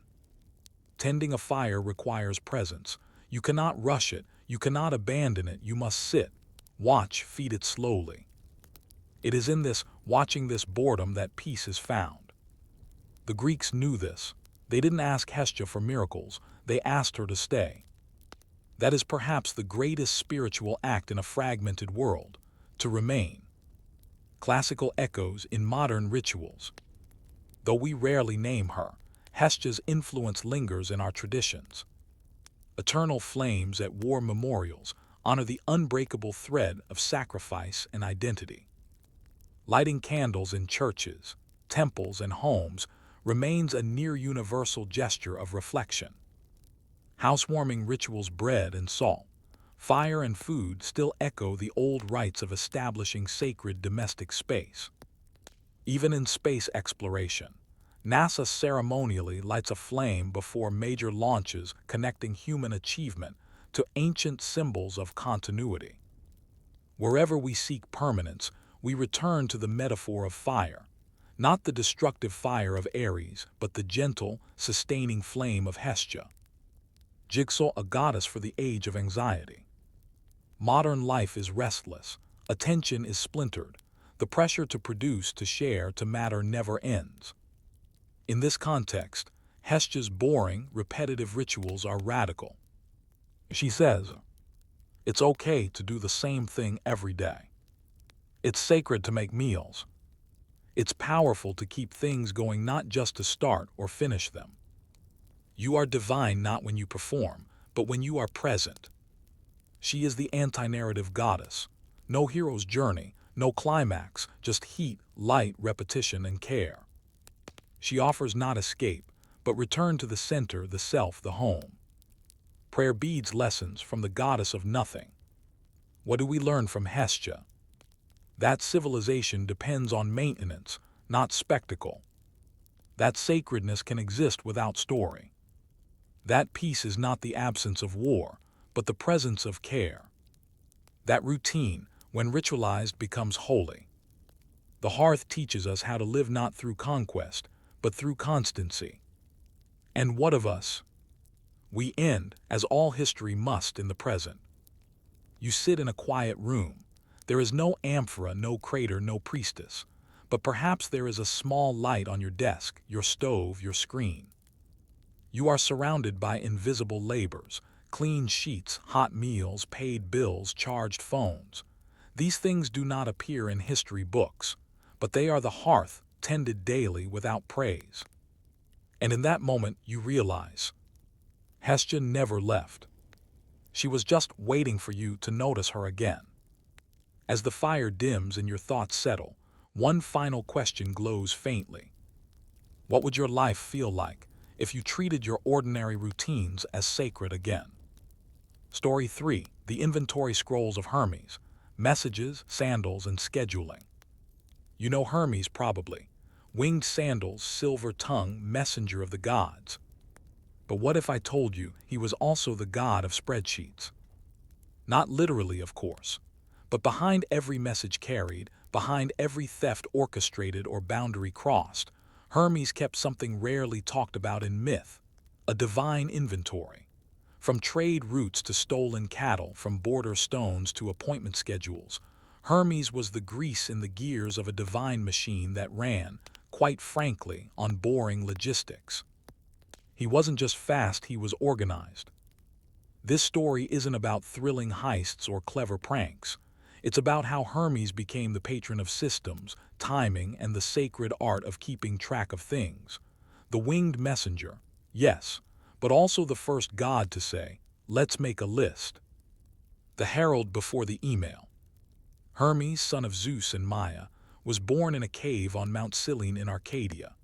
Tending a fire requires presence. You cannot rush it, you cannot abandon it, you must sit, watch, feed it slowly. It is in this watching, this boredom, that peace is found. The Greeks knew this. They didn't ask Hestia for miracles, they asked her to stay. That is perhaps the greatest spiritual act in a fragmented world, to remain. Classical echoes in modern rituals. Though we rarely name her, Hestia's influence lingers in our traditions. Eternal flames at war memorials honor the unbreakable thread of sacrifice and identity. Lighting candles in churches, temples, and homes remains a near-universal gesture of reflection. Housewarming rituals, bread and salt, fire and food still echo the old rites of establishing sacred domestic space. Even in space exploration, NASA ceremonially lights a flame before major launches, connecting human achievement to ancient symbols of continuity. Wherever we seek permanence, we return to the metaphor of fire, not the destructive fire of Ares, but the gentle, sustaining flame of Hestia. Jigsaw, a goddess for the age of anxiety. Modern life is restless, attention is splintered, the pressure to produce, to share, to matter never ends. In this context, Hestia's boring, repetitive rituals are radical. She says, it's okay to do the same thing every day. It's sacred to make meals. It's powerful to keep things going, not just to start or finish them. You are divine not when you perform, but when you are present. She is the anti-narrative goddess. No hero's journey, no climax, just heat, light, repetition, and care. She offers not escape, but return to the center, the self, the home. Prayer beads lessons from the goddess of nothing. What do we learn from Hestia? That civilization depends on maintenance, not spectacle. That sacredness can exist without story. That peace is not the absence of war, but the presence of care. That routine, when ritualized, becomes holy. The hearth teaches us how to live not through conquest, but through constancy. And what of us? We end, as all history must, in the present. You sit in a quiet room. There is no amphora, no crater, no priestess. But perhaps there is a small light on your desk, your stove, your screen. You are surrounded by invisible labors, clean sheets, hot meals, paid bills, charged phones. These things do not appear in history books, but they are the hearth, tended daily without praise. And in that moment you realize, Hestia never left. She was just waiting for you to notice her again. As the fire dims and your thoughts settle, one final question glows faintly. What would your life feel like if you treated your ordinary routines as sacred again? Story 3. The Inventory Scrolls of Hermes. Messages, Sandals, and Scheduling. You know Hermes probably. Winged sandals, silver tongue, messenger of the gods. But what if I told you he was also the god of spreadsheets? Not literally, of course, but behind every message carried, behind every theft orchestrated or boundary crossed, Hermes kept something rarely talked about in myth, a divine inventory. From trade routes to stolen cattle, from border stones to appointment schedules, Hermes was the grease in the gears of a divine machine that ran, quite frankly, on boring logistics. He wasn't just fast, he was organized. This story isn't about thrilling heists or clever pranks. It's about how Hermes became the patron of systems, timing, and the sacred art of keeping track of things. The winged messenger, yes, but also the first god to say, "Let's make a list." The herald before the email. Hermes, son of Zeus and Maia, was born in a cave on Mount Cyllene in Arcadia.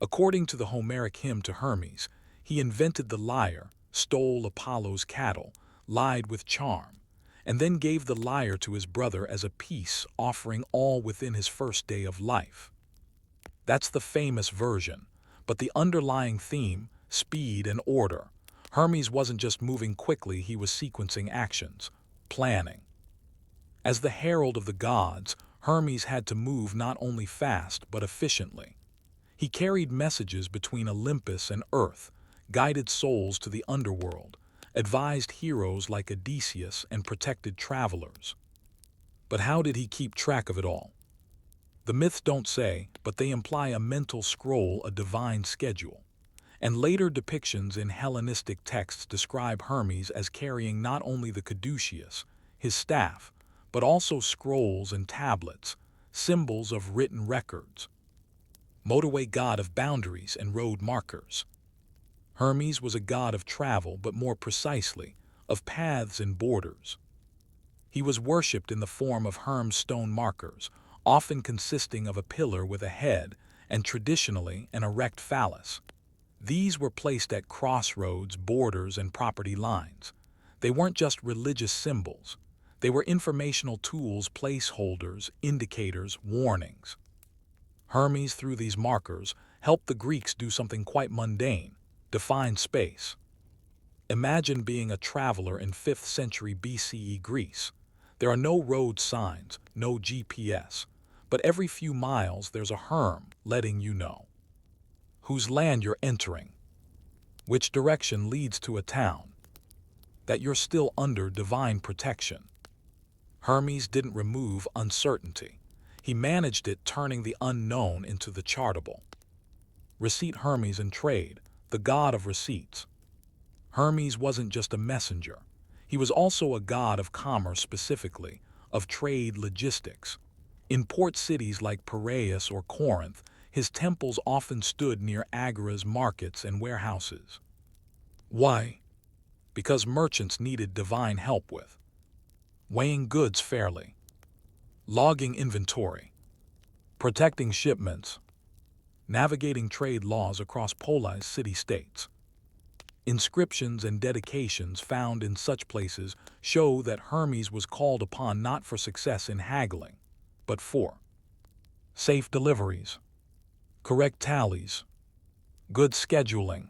According to the Homeric hymn to Hermes, he invented the lyre, stole Apollo's cattle, lied with charm, and then gave the lyre to his brother as a peace offering, all within his first day of life. That's the famous version, but the underlying theme, speed and order. Hermes wasn't just moving quickly, he was sequencing actions, planning. As the herald of the gods, Hermes had to move not only fast but efficiently. He carried messages between Olympus and Earth, guided souls to the underworld, advised heroes like Odysseus, and protected travelers. But how did he keep track of it all? The myths don't say, but they imply a mental scroll, a divine schedule. And later depictions in Hellenistic texts describe Hermes as carrying not only the caduceus, his staff, but also scrolls and tablets, symbols of written records. Motorway god of boundaries and road markers. Hermes was a god of travel, but more precisely, of paths and borders. He was worshipped in the form of Herm's stone markers, often consisting of a pillar with a head and traditionally an erect phallus. These were placed at crossroads, borders, and property lines. They weren't just religious symbols. They were informational tools, placeholders, indicators, warnings. Hermes, through these markers, helped the Greeks do something quite mundane: define space. Imagine being a traveler in 5th century BCE Greece. There are no road signs, no GPS, but every few miles there's a Herm letting you know whose land you're entering, which direction leads to a town, that you're still under divine protection. Hermes didn't remove uncertainty. He managed it, turning the unknown into the chartable. Receipt. Hermes and trade, the god of receipts. Hermes wasn't just a messenger. He was also a god of commerce, specifically, of trade logistics. In port cities like Piraeus or Corinth, his temples often stood near agoras, markets, and warehouses. Why? Because merchants needed divine help with weighing goods fairly, logging inventory, protecting shipments, navigating trade laws across polarized city-states. Inscriptions and dedications found in such places show that Hermes was called upon not for success in haggling, but for safe deliveries, correct tallies, good scheduling.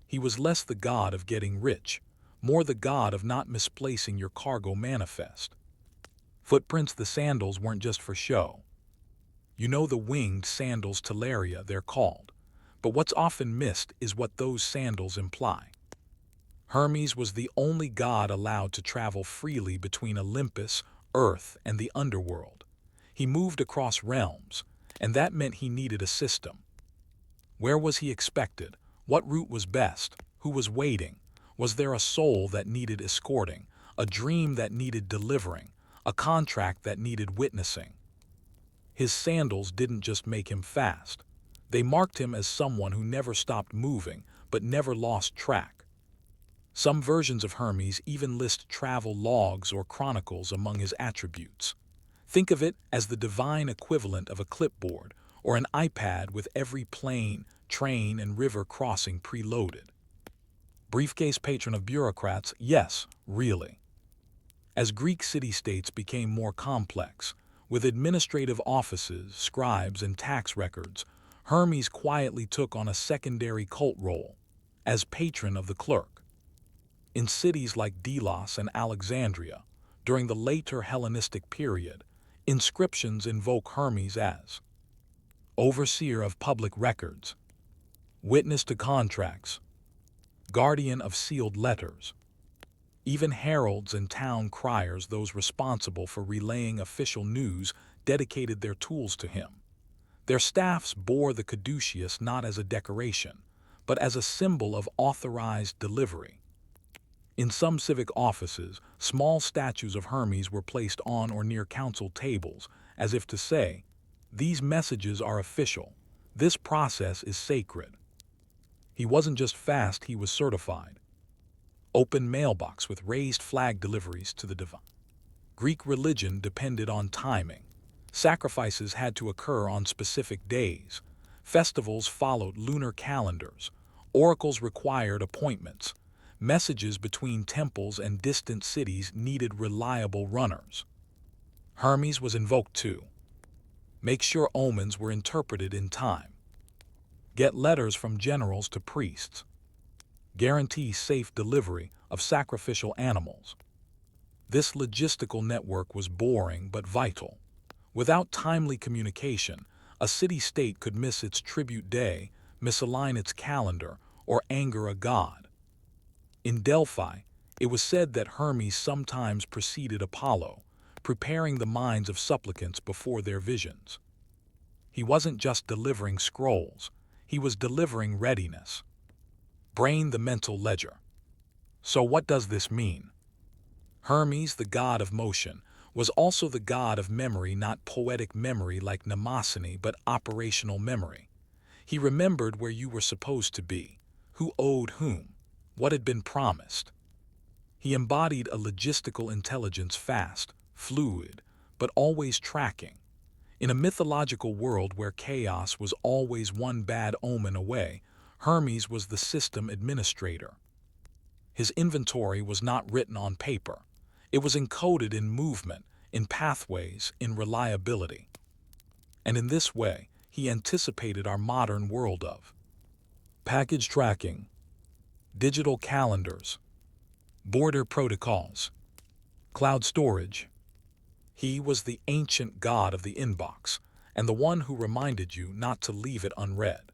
He was less the god of getting rich, more the god of not misplacing your cargo manifest. Footprints. The sandals weren't just for show. You know, the winged sandals, talaria they're called. But what's often missed is what those sandals imply. Hermes was the only god allowed to travel freely between Olympus, Earth, and the underworld. He moved across realms, and that meant he needed a system. Where was he expected? What route was best? Who was waiting? Was there a soul that needed escorting, a dream that needed delivering, a contract that needed witnessing? His sandals didn't just make him fast. They marked him as someone who never stopped moving, but never lost track. Some versions of Hermes even list travel logs or chronicles among his attributes. Think of it as the divine equivalent of a clipboard or an iPad, with every plane, train, and river crossing preloaded. Briefcase. Patron of bureaucrats. Yes, really. As Greek city-states became more complex, with administrative offices, scribes, and tax records, Hermes quietly took on a secondary cult role as patron of the clerk. In cities like Delos and Alexandria, during the later Hellenistic period, inscriptions invoke Hermes as overseer of public records, witness to contracts, guardian of sealed letters. Even heralds and town criers, those responsible for relaying official news, dedicated their tools to him. Their staffs bore the caduceus not as a decoration, but as a symbol of authorized delivery. In some civic offices, small statues of Hermes were placed on or near council tables, as if to say, "These messages are official. This process is sacred." He wasn't just fast, he was certified. Open mailbox with raised flag deliveries to the divine. Greek religion depended on timing. Sacrifices had to occur on specific days. Festivals followed lunar calendars. Oracles required appointments. Messages between temples and distant cities needed reliable runners. Hermes was invoked too. Make sure omens were interpreted in time. Get letters from generals to priests. Guarantee safe delivery of sacrificial animals. This logistical network was boring but vital. Without timely communication, a city-state could miss its tribute day, misalign its calendar, or anger a god. In Delphi, it was said that Hermes sometimes preceded Apollo, preparing the minds of supplicants before their visions. He wasn't just delivering scrolls, he was delivering readiness. Brain the mental ledger. So what does this mean? Hermes, the god of motion, was also the god of memory, not poetic memory like mnemosyne, but operational memory. He remembered where you were supposed to be, who owed whom, what had been promised. He embodied a logistical intelligence, fast, fluid, but always tracking. In a mythological world where chaos was always one bad omen away, Hermes was the system administrator. His inventory was not written on paper. It was encoded in movement, in pathways, in reliability. And in this way, he anticipated our modern world of package tracking, digital calendars, border protocols, cloud storage. He was the ancient god of the inbox, and the one who reminded you not to leave it unread.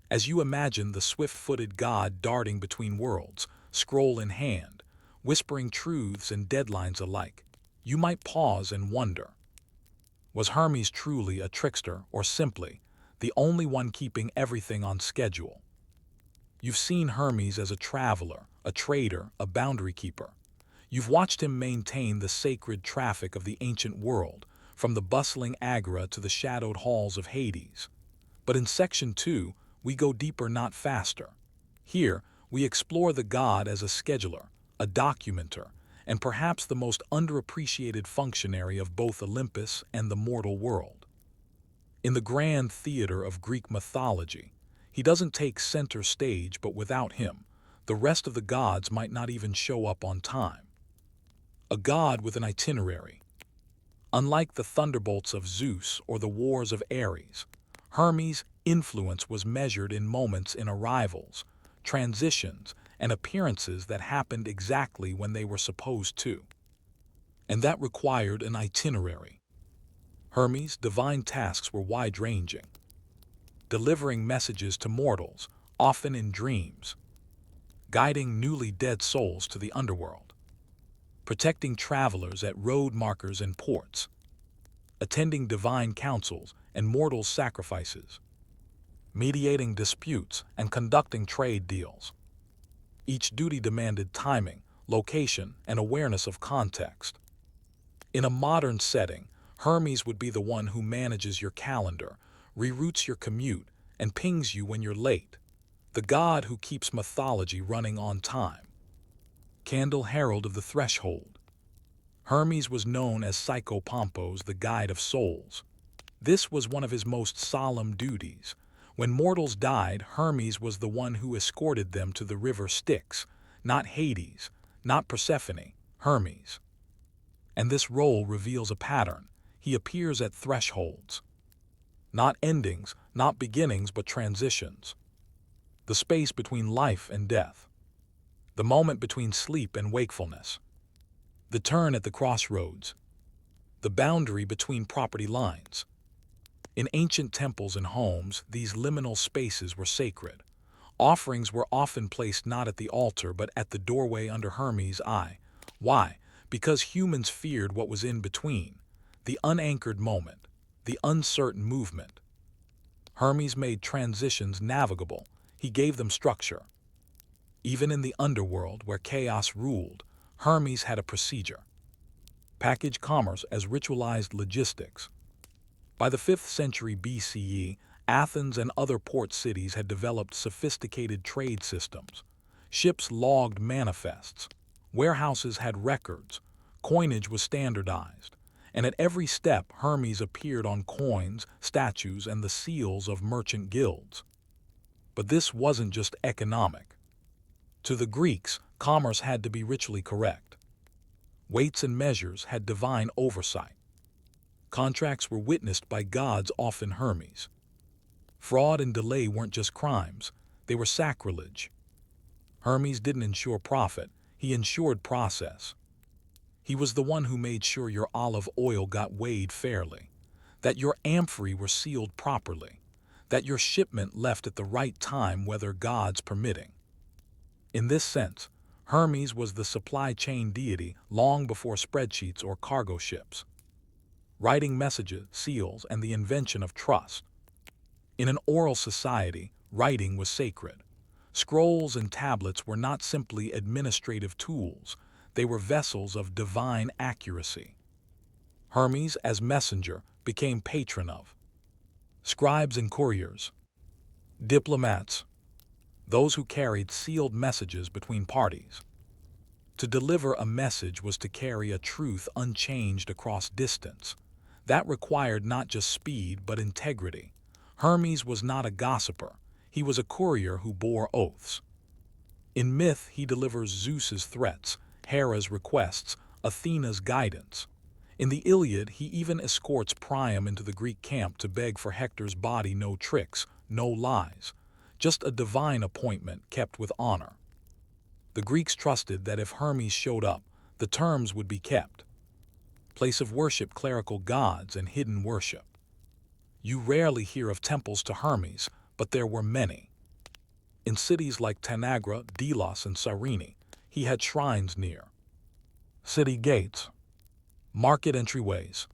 As you imagine the swift-footed god darting between worlds, scroll in hand, whispering truths and deadlines alike, you might pause and wonder, was Hermes truly a trickster or simply the only one keeping everything on schedule? You've seen Hermes as a traveler, a trader, a boundary keeper. You've watched him maintain the sacred traffic of the ancient world, from the bustling agora to the shadowed halls of Hades. But in Section 2, we go deeper, not faster. Here, we explore the god as a scheduler, a documenter, and perhaps the most underappreciated functionary of both Olympus and the mortal world. In the grand theater of Greek mythology, he doesn't take center stage, but without him, the rest of the gods might not even show up on time. A god with an itinerary. Unlike the thunderbolts of Zeus or the wars of Ares, Hermes' influence was measured in moments, in arrivals, transitions, and appearances that happened exactly when they were supposed to. And that required an itinerary. Hermes' divine tasks were wide-ranging, delivering messages to mortals, often in dreams, guiding newly dead souls to the underworld, protecting travelers at road markers and ports, attending divine councils and mortal sacrifices, mediating disputes and conducting trade deals. Each duty demanded timing, location, and awareness of context. In a modern setting, Hermes would be the one who manages your calendar, reroutes your commute, and pings you when you're late. The god who keeps mythology running on time. Candle herald of the threshold. Hermes was known as Psychopompos, the guide of souls. This was one of his most solemn duties. When mortals died, Hermes was the one who escorted them to the river Styx, not Hades, not Persephone, Hermes. And this role reveals a pattern. He appears at thresholds. Not endings, not beginnings, but transitions. The space between life and death. The moment between sleep and wakefulness. The turn at the crossroads. The boundary between property lines. In ancient temples and homes, these liminal spaces were sacred. Offerings were often placed not at the altar but at the doorway under Hermes' eye. Why? Because humans feared what was in between, the unanchored moment, the uncertain movement. Hermes made transitions navigable. He gave them structure. Even in the underworld where chaos ruled, Hermes had a procedure. Package commerce as ritualized logistics. By the 5th century BCE, Athens and other port cities had developed sophisticated trade systems. Ships logged manifests. Warehouses had records. Coinage was standardized. And at every step, Hermes appeared on coins, statues, and the seals of merchant guilds. But this wasn't just economic. To the Greeks, commerce had to be ritually correct. Weights and measures had divine oversight. Contracts were witnessed by gods, often Hermes. Fraud and delay weren't just crimes, they were sacrilege. Hermes didn't ensure profit, he ensured process. He was the one who made sure your olive oil got weighed fairly, that your amphorae were sealed properly, that your shipment left at the right time, weather gods permitting. In this sense, Hermes was the supply chain deity long before spreadsheets or cargo ships. Writing messages, seals, and the invention of trust. In an oral society, writing was sacred. Scrolls and tablets were not simply administrative tools, they were vessels of divine accuracy. Hermes, as messenger, became patron of scribes and couriers, diplomats, those who carried sealed messages between parties. To deliver a message was to carry a truth unchanged across distance. That required not just speed but integrity. Hermes was not a gossiper, he was a courier who bore oaths. In myth, he delivers Zeus's threats, Hera's requests, Athena's guidance. In the Iliad, he even escorts Priam into the Greek camp to beg for Hector's body. No tricks, no lies, just a divine appointment kept with honor. The Greeks trusted that if Hermes showed up, the terms would be kept. Place of worship, clerical gods, and hidden worship. You rarely hear of temples to Hermes, but there were many. In cities like Tanagra, Delos, and Cyrene, he had shrines near city gates, market entryways,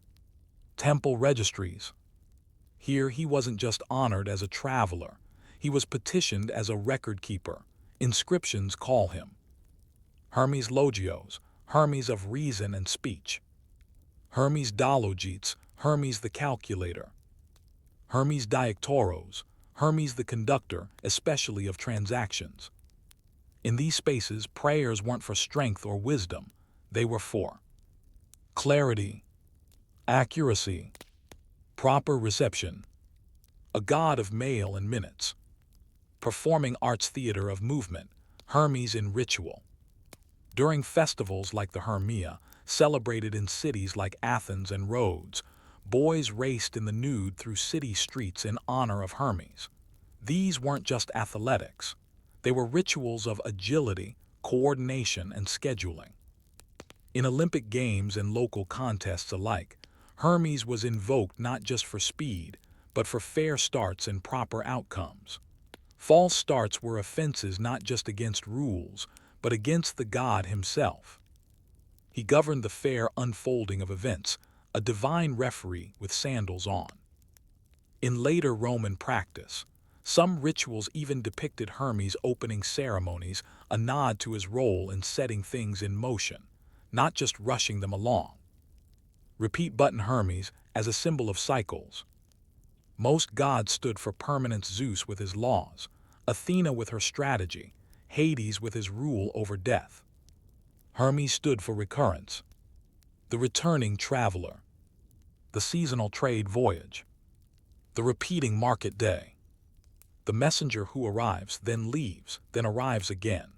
temple registries. Here he wasn't just honored as a traveler, he was petitioned as a record keeper. Inscriptions call him Hermes Logios, Hermes of reason and speech, Hermes Dologetes, Hermes the calculator, Hermes Diactoros, Hermes the conductor, especially of transactions. In these spaces, prayers weren't for strength or wisdom, they were for clarity, accuracy, proper reception. A god of mail and minutes. Performing arts, theater of movement, Hermes in ritual. During festivals like the Hermia, celebrated in cities like Athens and Rhodes, boys raced in the nude through city streets in honor of Hermes. These weren't just athletics. They were rituals of agility, coordination, and scheduling. In Olympic Games and local contests alike, Hermes was invoked not just for speed, but for fair starts and proper outcomes. False starts were offenses not just against rules, but against the god himself. He governed the fair unfolding of events, a divine referee with sandals on. In later Roman practice, some rituals even depicted Hermes opening ceremonies, a nod to his role in setting things in motion, not just rushing them along. Repeat button Hermes as a symbol of cycles. Most gods stood for permanence: Zeus with his laws, Athena with her strategy, Hades with his rule over death. Hermes stood for recurrence, the returning traveler, the seasonal trade voyage, the repeating market day, the messenger who arrives, then leaves, then arrives again.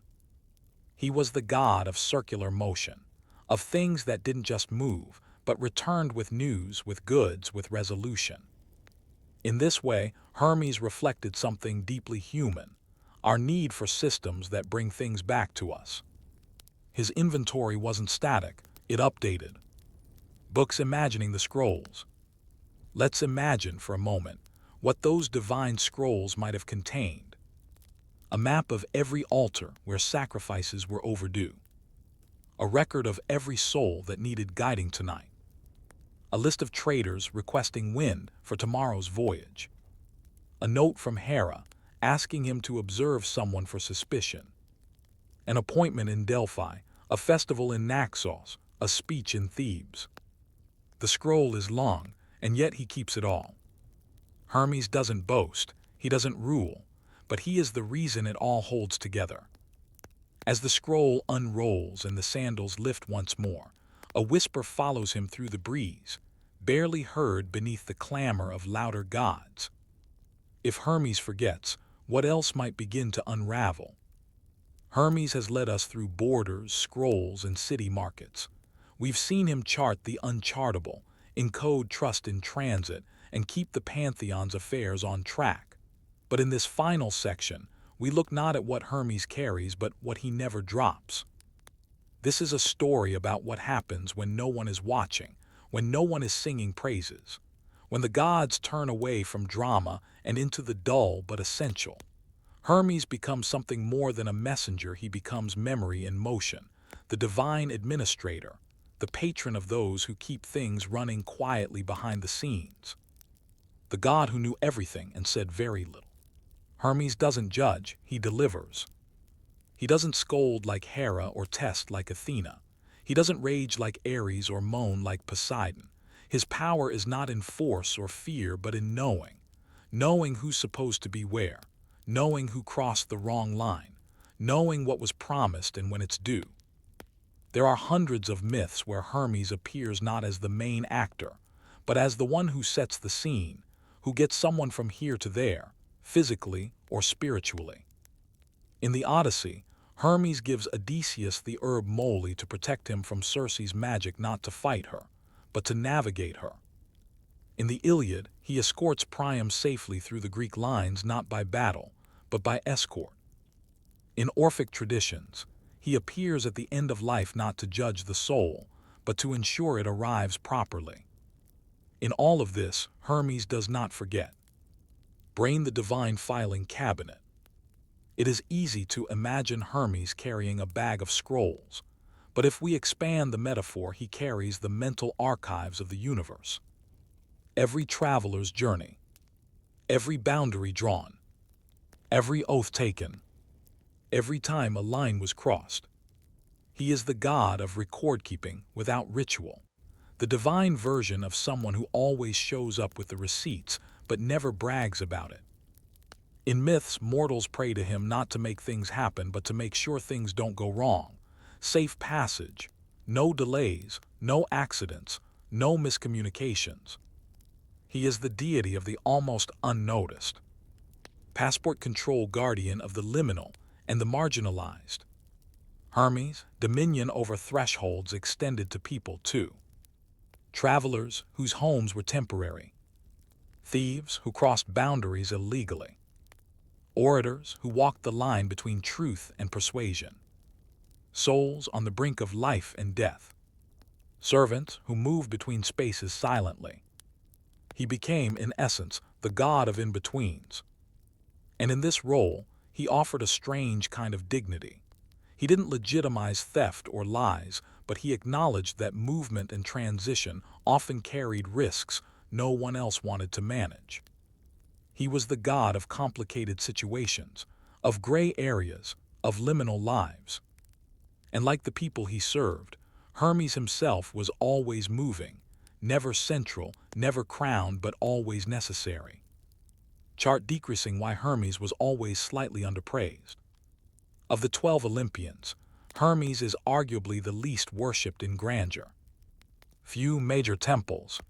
He was the god of circular motion, of things that didn't just move, but returned with news, with goods, with resolution. In this way, Hermes reflected something deeply human, our need for systems that bring things back to us. His inventory wasn't static, it updated. Books imagining the scrolls. Let's imagine for a moment what those divine scrolls might have contained. A map of every altar where sacrifices were overdue. A record of every soul that needed guiding tonight. A list of traders requesting wind for tomorrow's voyage. A note from Hera asking him to observe someone for suspicion. An appointment in Delphi, a festival in Naxos, a speech in Thebes. The scroll is long, and yet he keeps it all. Hermes doesn't boast, he doesn't rule, but he is the reason it all holds together. As the scroll unrolls and the sandals lift once more, a whisper follows him through the breeze, barely heard beneath the clamor of louder gods. If Hermes forgets, what else might begin to unravel? Hermes has led us through borders, scrolls, and city markets. We've seen him chart the unchartable, encode trust in transit, and keep the pantheon's affairs on track. But in this final section, we look not at what Hermes carries, but what he never drops. This is a story about what happens when no one is watching, when no one is singing praises, when the gods turn away from drama and into the dull but essential. Hermes becomes something more than a messenger. He becomes memory in motion, the divine administrator, the patron of those who keep things running quietly behind the scenes. The god who knew everything and said very little. Hermes doesn't judge, he delivers. He doesn't scold like Hera or test like Athena. He doesn't rage like Ares or moan like Poseidon. His power is not in force or fear, but in knowing. Knowing who's supposed to be where. Knowing who crossed the wrong line. Knowing what was promised and when it's due. There are hundreds of myths where Hermes appears not as the main actor, but as the one who sets the scene, who gets someone from here to there, physically or spiritually. In the Odyssey, Hermes gives Odysseus the herb moly to protect him from Circe's magic, not to fight her, but to navigate her. In the Iliad, he escorts Priam safely through the Greek lines not by battle, but by escort. In Orphic traditions, he appears at the end of life not to judge the soul, but to ensure it arrives properly. In all of this, Hermes does not forget. Brain the divine filing cabinet. It is easy to imagine Hermes carrying a bag of scrolls, but if we expand the metaphor, he carries the mental archives of the universe. Every traveler's journey, every boundary drawn, every oath taken, every time a line was crossed. He is the god of record-keeping without ritual, the divine version of someone who always shows up with the receipts but never brags about it. In myths, mortals pray to him not to make things happen, but to make sure things don't go wrong. Safe passage, no delays, no accidents, no miscommunications. He is the deity of the almost unnoticed. Passport control guardian of the liminal and the marginalized. Hermes, dominion over thresholds extended to people too. Travelers whose homes were temporary. Thieves who crossed boundaries illegally. Orators who walked the line between truth and persuasion. Souls on the brink of life and death. Servants who moved between spaces silently. He became, in essence, the god of in-betweens. And in this role, he offered a strange kind of dignity. He didn't legitimize theft or lies, but he acknowledged that movement and transition often carried risks no one else wanted to manage. He was the god of complicated situations, of gray areas, of liminal lives. And like the people he served, Hermes himself was always moving, never central, never crowned, but always necessary. Chart decreasing why Hermes was always slightly underpraised. Of the 12 Olympians, Hermes is arguably the least worshipped in grandeur. Few major temples.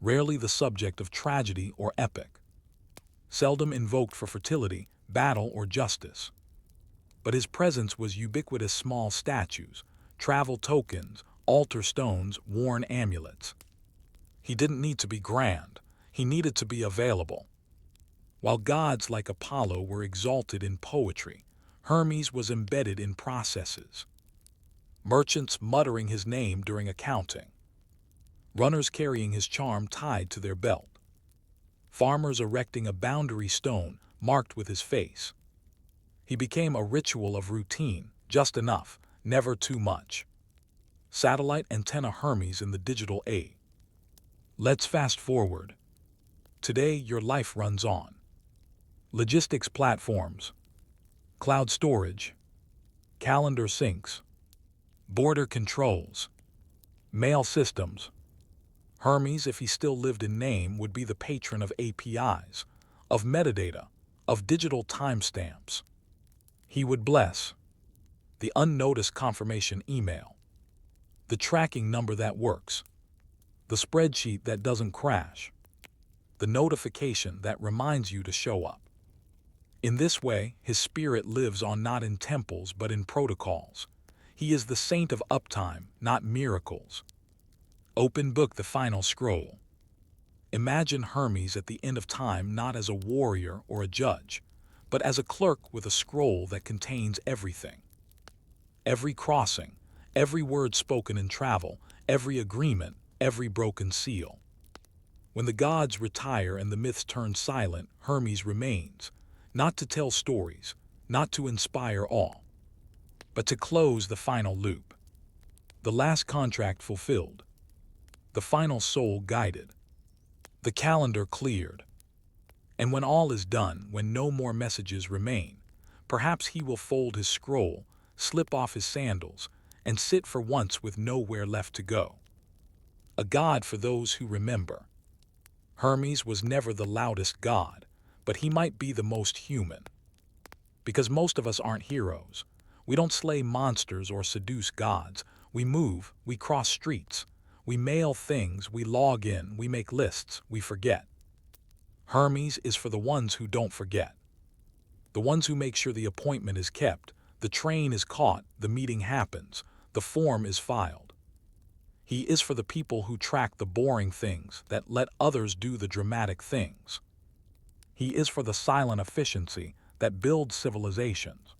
Rarely the subject of tragedy or epic. Seldom invoked for fertility, battle, or justice. But his presence was ubiquitous: small statues, travel tokens, altar stones, worn amulets. He didn't need to be grand, he needed to be available. While gods like Apollo were exalted in poetry, Hermes was embedded in processes. Merchants muttering his name during accounting. Runners carrying his charm tied to their belt. Farmers erecting a boundary stone marked with his face. He became a ritual of routine, just enough, never too much. Satellite antenna Hermes in the digital age. Let's fast forward. Today, your life runs on. Logistics platforms, cloud storage, calendar syncs, border controls, mail systems. Hermes, if he still lived in name, would be the patron of APIs, of metadata, of digital timestamps. He would bless the unnoticed confirmation email, the tracking number that works, the spreadsheet that doesn't crash, the notification that reminds you to show up. In this way, his spirit lives on not in temples but in protocols. He is the saint of uptime, not miracles. Open book the final scroll. Imagine Hermes at the end of time not as a warrior or a judge, but as a clerk with a scroll that contains everything. Every crossing, every word spoken in travel, every agreement, every broken seal. When the gods retire and the myths turn silent, Hermes remains, not to tell stories, not to inspire awe, but to close the final loop. The last contract fulfilled, the final soul guided, the calendar cleared. And when all is done, when no more messages remain, perhaps he will fold his scroll, slip off his sandals, and sit for once with nowhere left to go. A god for those who remember. Hermes was never the loudest god, but he might be the most human. Because most of us aren't heroes. We don't slay monsters or seduce gods. We move, we cross streets, we mail things, we log in, we make lists, we forget. Hermes is for the ones who don't forget. The ones who make sure the appointment is kept, the train is caught, the meeting happens, the form is filed. He is for the people who track the boring things that let others do the dramatic things. He is for the silent efficiency that builds civilizations.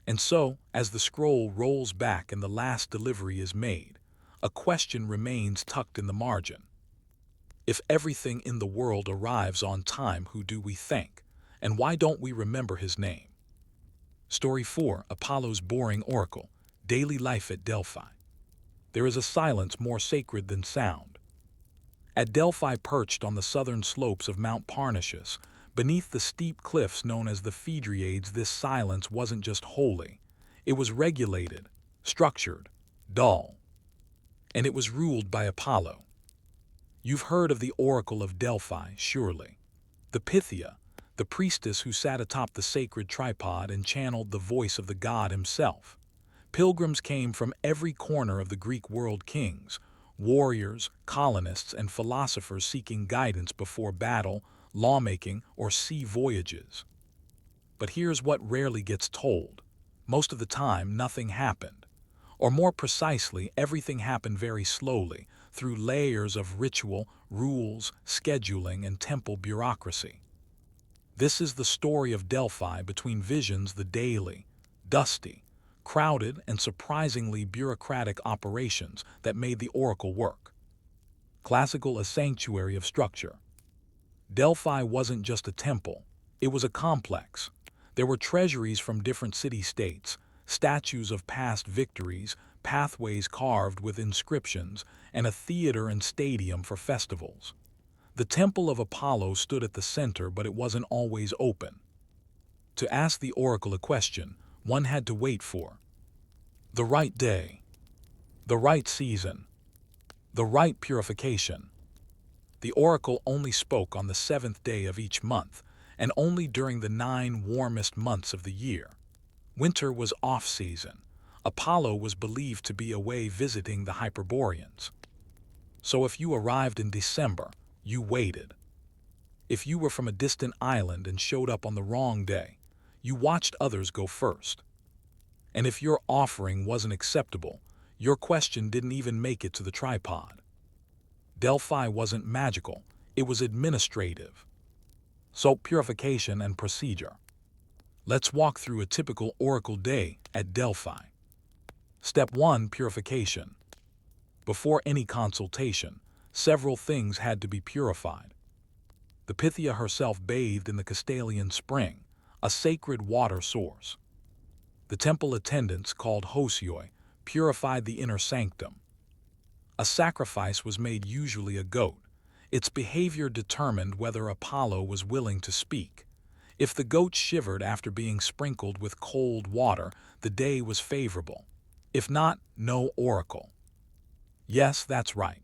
And so, as the scroll rolls back and the last delivery is made, a question remains tucked in the margin. If everything in the world arrives on time, who do we thank? And why don't we remember his name? Story 4, Apollo's Boring Oracle, Daily Life at Delphi. There is a silence more sacred than sound. At Delphi, perched on the southern slopes of Mount Parnassus, beneath the steep cliffs known as the Phaedriades, this silence wasn't just holy. It was regulated, structured, dull. And it was ruled by Apollo. You've heard of the Oracle of Delphi, surely. The Pythia, the priestess who sat atop the sacred tripod and channeled the voice of the god himself. Pilgrims came from every corner of the Greek world, kings, warriors, colonists, and philosophers seeking guidance before battle, lawmaking, or sea voyages. But here's what rarely gets told. Most of the time, nothing happened. Or more precisely, everything happened very slowly, through layers of ritual, rules, scheduling, and temple bureaucracy. This is the story of Delphi between visions, the daily, dusty, crowded, and surprisingly bureaucratic operations that made the oracle work. Classical, a sanctuary of structure. Delphi wasn't just a temple, it was a complex. There were treasuries from different city-states, statues of past victories, pathways carved with inscriptions, and a theater and stadium for festivals. The temple of Apollo stood at the center, but it wasn't always open. To ask the oracle a question, one had to wait for the right day, the right season, the right purification. The oracle only spoke on the 7th day of each month, and only during the 9 warmest months of the year. Winter was off-season. Apollo was believed to be away visiting the Hyperboreans. So if you arrived in December, you waited. If you were from a distant island and showed up on the wrong day, you watched others go first. And if your offering wasn't acceptable, your question didn't even make it to the tripod. Delphi wasn't magical, it was administrative. So purification and procedure. Let's walk through a typical oracle day at Delphi. Step 1, purification. Before any consultation, several things had to be purified. The Pythia herself bathed in the Castalian spring, a sacred water source. The temple attendants, called hosioi, purified the inner sanctum. A sacrifice was made, usually a goat. Its behavior determined whether Apollo was willing to speak. If the goat shivered after being sprinkled with cold water, the day was favorable. If not, no oracle. Yes, that's right.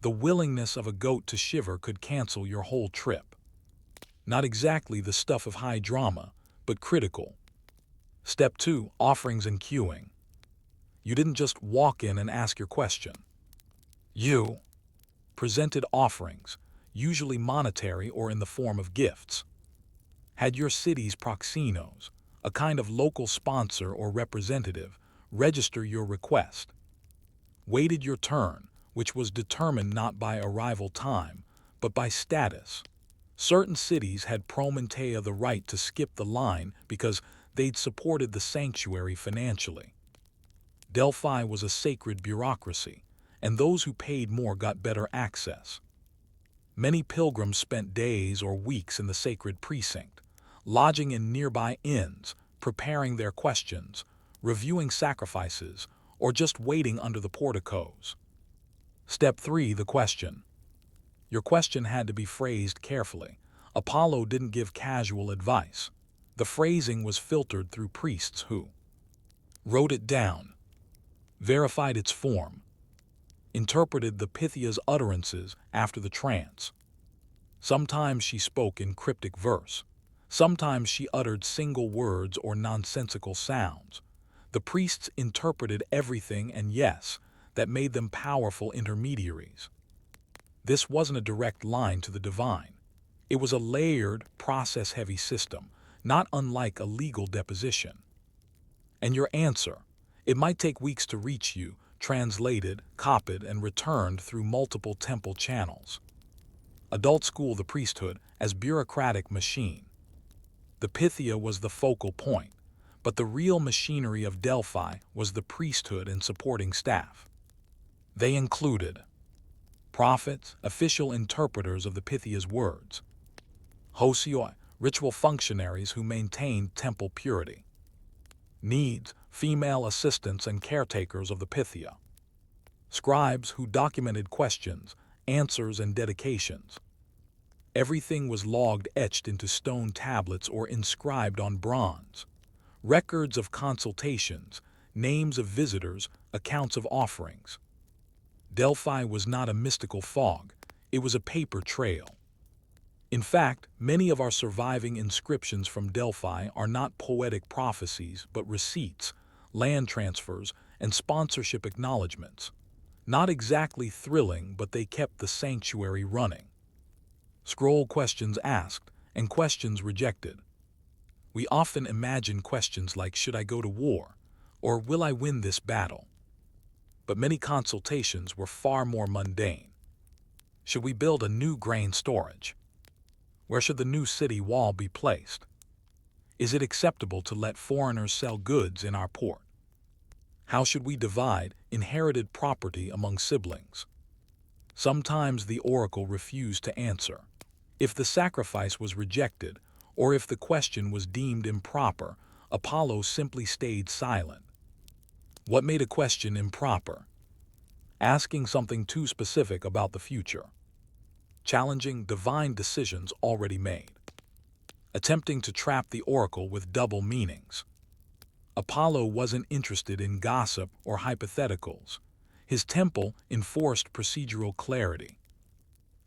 The willingness of a goat to shiver could cancel your whole trip. Not exactly the stuff of high drama, but critical. Step 2. Offerings and queuing. You didn't just walk in and ask your question. You presented offerings, usually monetary or in the form of gifts. Had your city's proxenos, a kind of local sponsor or representative, register your request. Waited your turn, which was determined not by arrival time, but by status. Certain cities had promentea the right to skip the line because they'd supported the sanctuary financially. Delphi was a sacred bureaucracy, and those who paid more got better access. Many pilgrims spent days or weeks in the sacred precinct, lodging in nearby inns, preparing their questions, reviewing sacrifices, or just waiting under the porticos. Step 3. The question. Your question had to be phrased carefully. Apollo didn't give casual advice. The phrasing was filtered through priests who wrote it down, verified its form, interpreted the Pythia's utterances after the trance. Sometimes she spoke in cryptic verse. Sometimes she uttered single words or nonsensical sounds. The priests interpreted everything, and yes, that made them powerful intermediaries. This wasn't a direct line to the divine. It was a layered, process-heavy system, not unlike a legal deposition. And your answer, it might take weeks to reach you, translated, copied, and returned through multiple temple channels. Adults school the priesthood as bureaucratic machine. The Pythia was the focal point, but the real machinery of Delphi was the priesthood and supporting staff. They included prophets, official interpreters of the Pythia's words; hosioi, ritual functionaries who maintained temple purity; needs, female assistants and caretakers of the Pythia; scribes who documented questions, answers, and dedications. Everything was logged, etched into stone tablets or inscribed on bronze. Records of consultations, names of visitors, accounts of offerings. Delphi was not a mystical fog, it was a paper trail. In fact, many of our surviving inscriptions from Delphi are not poetic prophecies but receipts, land transfers, and sponsorship acknowledgments. Not exactly thrilling, but they kept the sanctuary running. Scroll questions asked and questions rejected. We often imagine questions like, should I go to war? Or will I win this battle? But many consultations were far more mundane. Should we build a new grain storage? Where should the new city wall be placed? Is it acceptable to let foreigners sell goods in our port? How should we divide inherited property among siblings? Sometimes the oracle refused to answer. If the sacrifice was rejected, or if the question was deemed improper, Apollo simply stayed silent. What made a question improper? Asking something too specific about the future. Challenging divine decisions already made. Attempting to trap the oracle with double meanings. Apollo wasn't interested in gossip or hypotheticals. His temple enforced procedural clarity,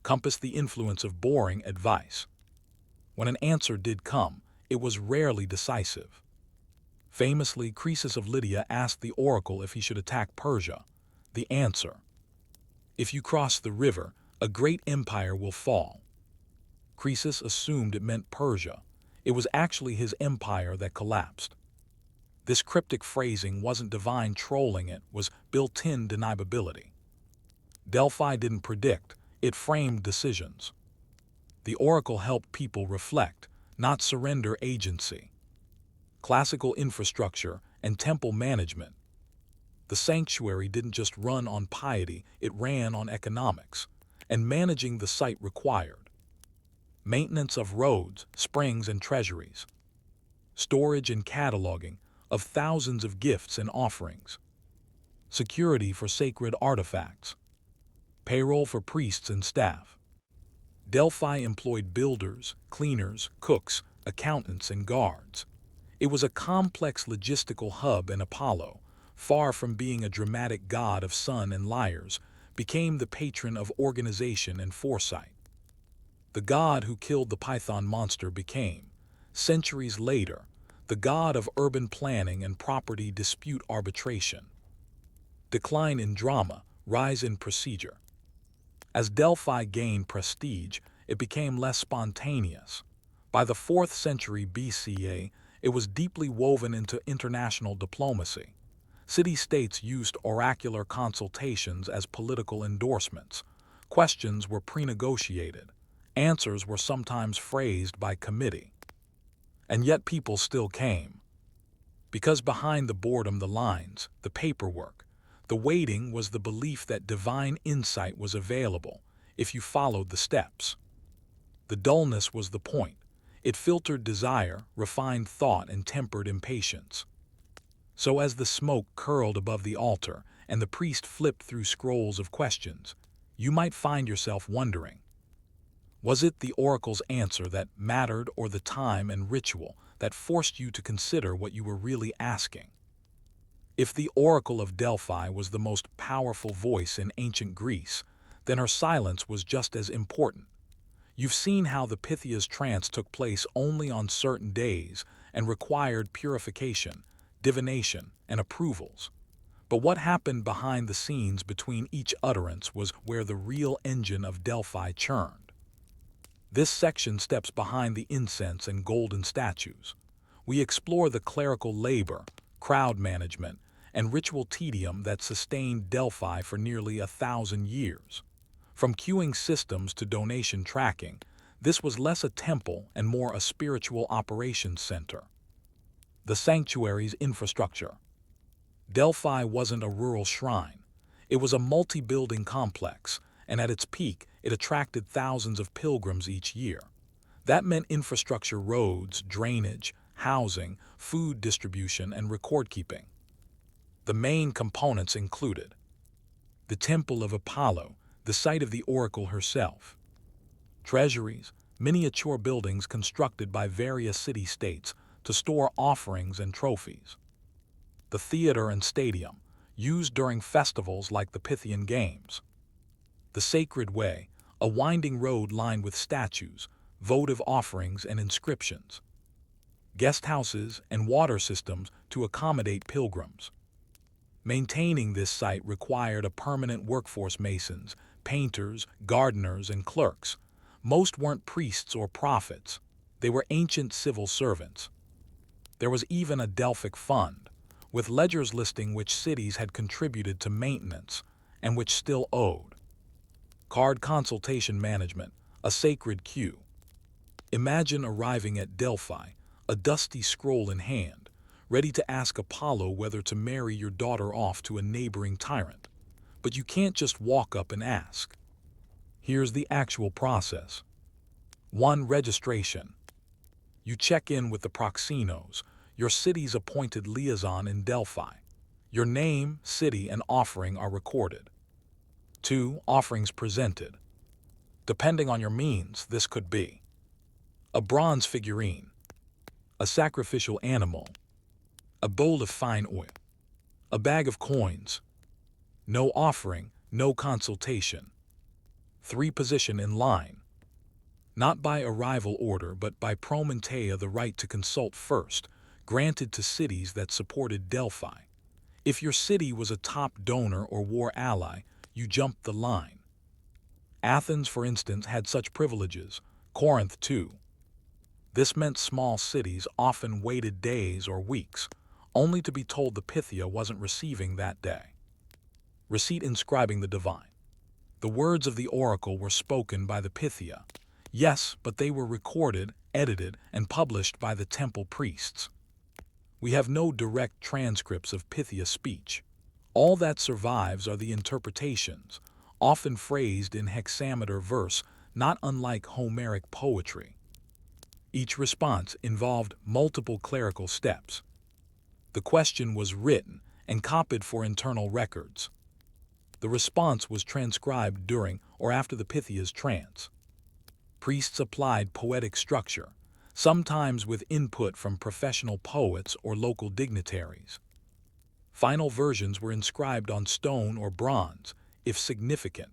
compassed the influence of boring advice. When an answer did come, it was rarely decisive. Famously, Croesus of Lydia asked the oracle if he should attack Persia. The answer: if you cross the river, a great empire will fall. Croesus assumed it meant Persia. It was actually his empire that collapsed. This cryptic phrasing wasn't divine trolling, it was built-in deniability. Delphi didn't predict, it framed decisions. The oracle helped people reflect, not surrender agency. Classical infrastructure and temple management. The sanctuary didn't just run on piety, it ran on economics, and managing the site required maintenance of roads, springs, and treasuries. storage and cataloging of thousands of gifts and offerings, security for sacred artifacts, payroll for priests and staff. Delphi employed builders, cleaners, cooks, accountants, and guards. It was a complex logistical hub, and Apollo, far from being a dramatic god of sun and lyres, became the patron of organization and foresight. The god who killed the python monster became, centuries later, the god of urban planning and property dispute arbitration. Decline in drama, rise in procedure. As Delphi gained prestige, it became less spontaneous. By the 4th century BCE, it was deeply woven into international diplomacy. City-states used oracular consultations as political endorsements. Questions were pre-negotiated. Answers were sometimes phrased by committee. And yet people still came. Because behind the boredom, the lines, the paperwork, the waiting was the belief that divine insight was available if you followed the steps. The dullness was the point. It filtered desire, refined thought, and tempered impatience. So as the smoke curled above the altar and the priest flipped through scrolls of questions, you might find yourself wondering, was it the oracle's answer that mattered, or the time and ritual that forced you to consider what you were really asking? If the oracle of Delphi was the most powerful voice in ancient Greece, then her silence was just as important. You've seen how the Pythia's trance took place only on certain days and required purification, divination, and approvals. But what happened behind the scenes between each utterance was where the real engine of Delphi churned. This section steps behind the incense and golden statues. We explore the clerical labor, crowd management, and ritual tedium that sustained Delphi for nearly 1,000 years. From queuing systems to donation tracking, this was less a temple and more a spiritual operations center. The sanctuary's infrastructure. Delphi wasn't a rural shrine. It was a multi-building complex, and at its peak, it attracted thousands of pilgrims each year. That meant infrastructure: roads, drainage, housing, food distribution, and record-keeping. The main components included the Temple of Apollo, the site of the oracle herself; treasuries, miniature buildings constructed by various city-states to store offerings and trophies; the theater and stadium, used during festivals like the Pythian Games; the Sacred Way, a winding road lined with statues, votive offerings, and inscriptions; guest houses and water systems to accommodate pilgrims. Maintaining this site required a permanent workforce: masons, painters, gardeners, and clerks. Most weren't priests or prophets. They were ancient civil servants. There was even a Delphic fund, with ledgers listing which cities had contributed to maintenance and which still owed. Card consultation management, a sacred queue. Imagine arriving at Delphi, a dusty scroll in hand, ready to ask Apollo whether to marry your daughter off to a neighboring tyrant. But you can't just walk up and ask. Here's the actual process. 1. Registration. You check in with the proxenos, your city's appointed liaison in Delphi. Your name, city, and offering are recorded. 2. Offerings presented. Depending on your means, this could be a bronze figurine, a sacrificial animal, a bowl of fine oil, a bag of coins. No offering, no consultation. 3. Position in line. Not by arrival order, but by promentea, the right to consult first, granted to cities that supported Delphi. If your city was a top donor or war ally, you jumped the line. Athens, for instance, had such privileges, Corinth too. This meant small cities often waited days or weeks, only to be told the Pythia wasn't receiving that day. Receipt inscribing the divine. The words of the oracle were spoken by the Pythia, yes, but they were recorded, edited, and published by the temple priests. We have no direct transcripts of Pythia speech. All that survives are the interpretations, often phrased in hexameter verse, not unlike Homeric poetry. Each response involved multiple clerical steps. The question was written and copied for internal records. The response was transcribed during or after the Pythia's trance. Priests applied poetic structure, sometimes with input from professional poets or local dignitaries. Final versions were inscribed on stone or bronze, if significant.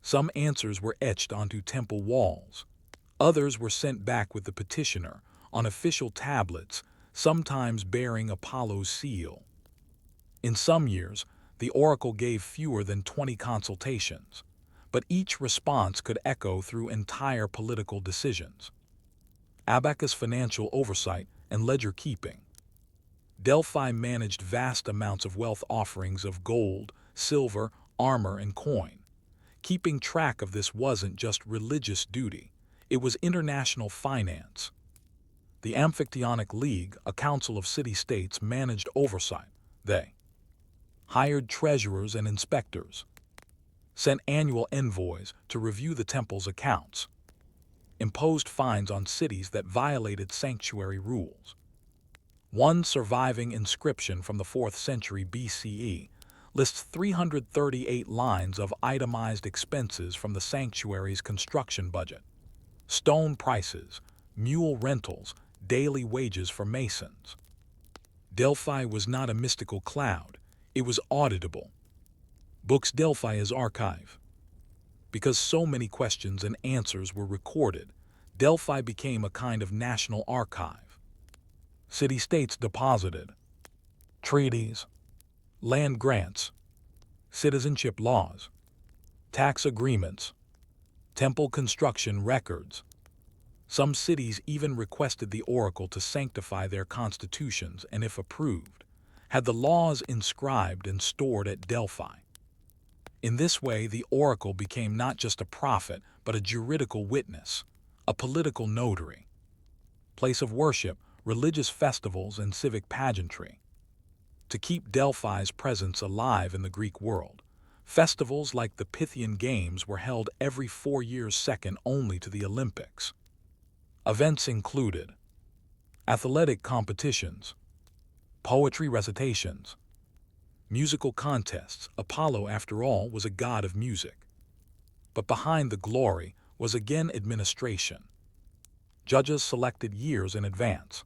Some answers were etched onto temple walls. Others were sent back with the petitioner on official tablets, sometimes bearing Apollo's seal. In some years, the oracle gave fewer than 20 consultations, but each response could echo through entire political decisions. Abacus financial oversight and ledger keeping. Delphi managed vast amounts of wealth offerings of gold, silver, armor, and coin. Keeping track of this wasn't just religious duty, it was international finance. The Amphictyonic League, a council of city-states, managed oversight. They hired treasurers and inspectors, sent annual envoys to review the temple's accounts, imposed fines on cities that violated sanctuary rules. One surviving inscription from the 4th century BCE lists 338 lines of itemized expenses from the sanctuary's construction budget. Stone prices, mule rentals, daily wages for masons. Delphi was not a mystical cloud, it was auditable. Books Delphi as archive. Because so many questions and answers were recorded, Delphi became a kind of national archive. City-states deposited treaties, land grants, citizenship laws, tax agreements, temple construction records. Some cities even requested the oracle to sanctify their constitutions and, if approved, had the laws inscribed and stored at Delphi. In this way, the oracle became not just a prophet, but a juridical witness, a political notary. Place of worship, religious festivals, and civic pageantry. To keep Delphi's presence alive in the Greek world, festivals like the Pythian Games were held every 4 years, second only to the Olympics. Events included athletic competitions, poetry recitations, musical contests. Apollo, after all, was a god of music. But behind the glory was again administration. Judges selected years in advance.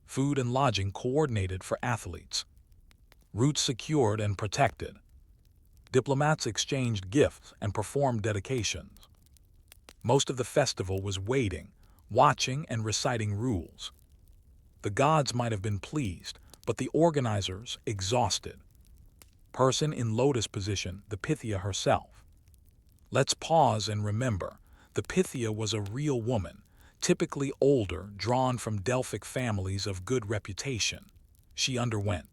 Food and lodging coordinated for athletes. Routes secured and protected. Diplomats exchanged gifts and performed dedications. Most of the festival was waiting, watching, and reciting rules. The gods might have been pleased, but the organizers exhausted. Person in lotus position, the Pythia herself. Let's pause and remember, the Pythia was a real woman, typically older, drawn from Delphic families of good reputation. She underwent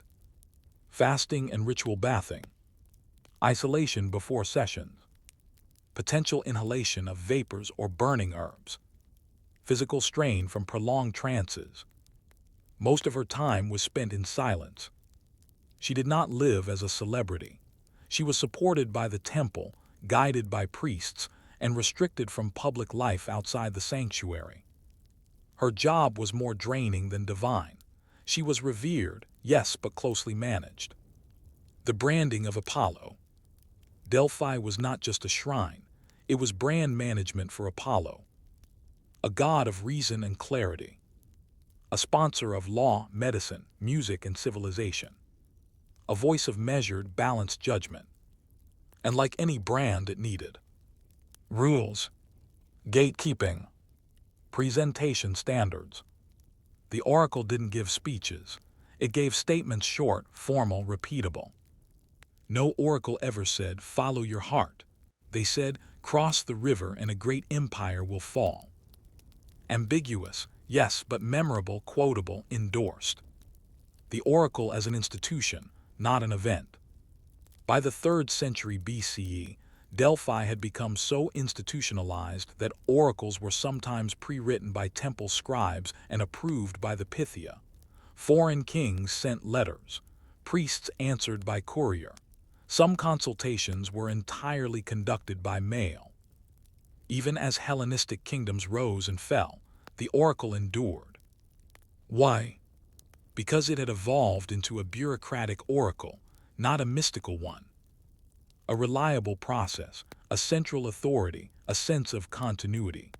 fasting and ritual bathing, isolation before sessions, potential inhalation of vapors or burning herbs, physical strain from prolonged trances. Most of her time was spent in silence. She did not live as a celebrity. She was supported by the temple, guided by priests, and restricted from public life outside the sanctuary. Her job was more draining than divine. She was revered, yes, but closely managed. The branding of Apollo. Delphi was not just a shrine, it was brand management for Apollo. A god of reason and clarity. A sponsor of law, medicine, music, and civilization. A voice of measured, balanced judgment. And like any brand, it needed rules, gatekeeping, presentation standards. The oracle didn't give speeches. It gave statements short, formal, repeatable. No oracle ever said, "Follow your heart." They said, "Cross the river and a great empire will fall." Ambiguous, yes, but memorable, quotable, endorsed. The oracle as an institution, not an event. By the 3rd century BCE, Delphi had become so institutionalized that oracles were sometimes pre-written by temple scribes and approved by the Pythia. Foreign kings sent letters. Priests answered by courier. Some consultations were entirely conducted by mail. Even as Hellenistic kingdoms rose and fell, the oracle endured. Why? Because it had evolved into a bureaucratic oracle, not a mystical one. A reliable process, a central authority, a sense of continuity.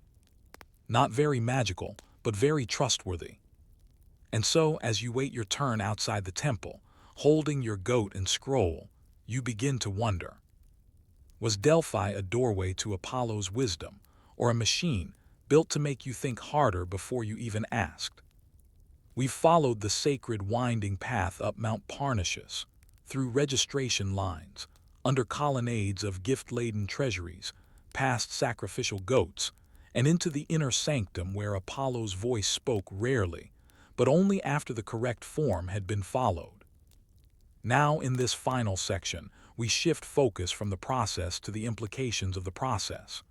Not very magical, but very trustworthy. And so, as you wait your turn outside the temple, holding your goat and scroll, you begin to wonder. Was Delphi a doorway to Apollo's wisdom, or a machine built to make you think harder before you even asked? We followed the sacred winding path up Mount Parnassus, through registration lines, under colonnades of gift-laden treasuries, past sacrificial goats, and into the inner sanctum where Apollo's voice spoke rarely, but only after the correct form had been followed. Now, in this final section, we shift focus from the process to the implications of the process.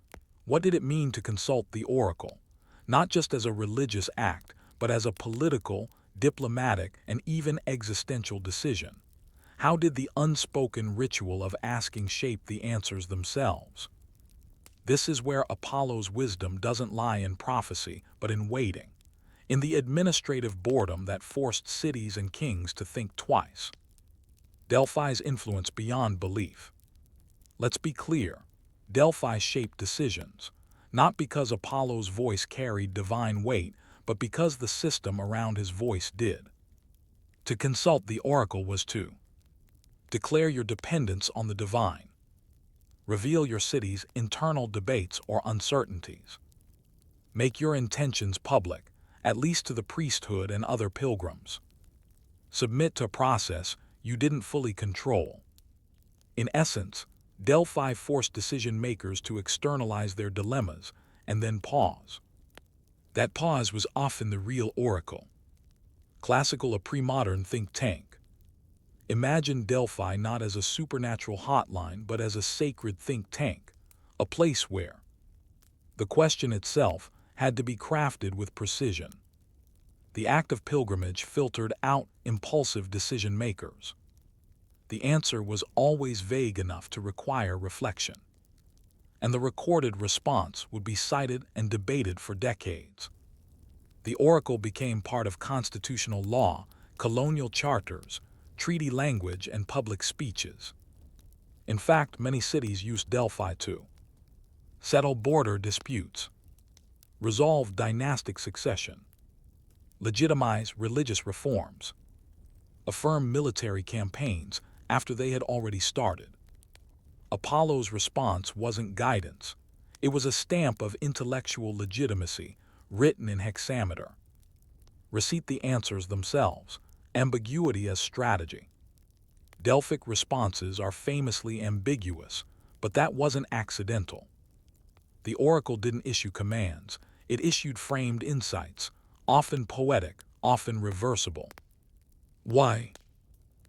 What did it mean to consult the oracle, not just as a religious act, but as a political, diplomatic, and even existential decision? How did the unspoken ritual of asking shape the answers themselves? This is where Apollo's wisdom doesn't lie in prophecy, but in waiting, in the administrative boredom that forced cities and kings to think twice. Delphi's influence beyond belief. Let's be clear, Delphi shaped decisions, not because Apollo's voice carried divine weight, but because the system around his voice did. To consult the oracle was to declare your dependence on the divine, reveal your city's internal debates or uncertainties, make your intentions public, at least to the priesthood and other pilgrims, submit to a process you didn't fully control. In essence, Delphi forced decision-makers to externalize their dilemmas and then pause. That pause was often the real oracle. Classical, a pre-modern think tank. Imagine Delphi not as a supernatural hotline, but as a sacred think tank, a place where the question itself had to be crafted with precision. The act of pilgrimage filtered out impulsive decision-makers. The answer was always vague enough to require reflection, and the recorded response would be cited and debated for decades. The oracle became part of constitutional law, colonial charters, treaty language, and public speeches. In fact, many cities used Delphi to settle border disputes, resolve dynastic succession, legitimize religious reforms, affirm military campaigns after they had already started. Apollo's response wasn't guidance. It was a stamp of intellectual legitimacy, written in hexameter. Recite the answers themselves, ambiguity as strategy. Delphic responses are famously ambiguous, but that wasn't accidental. The oracle didn't issue commands, it issued framed insights, often poetic, often reversible. Why?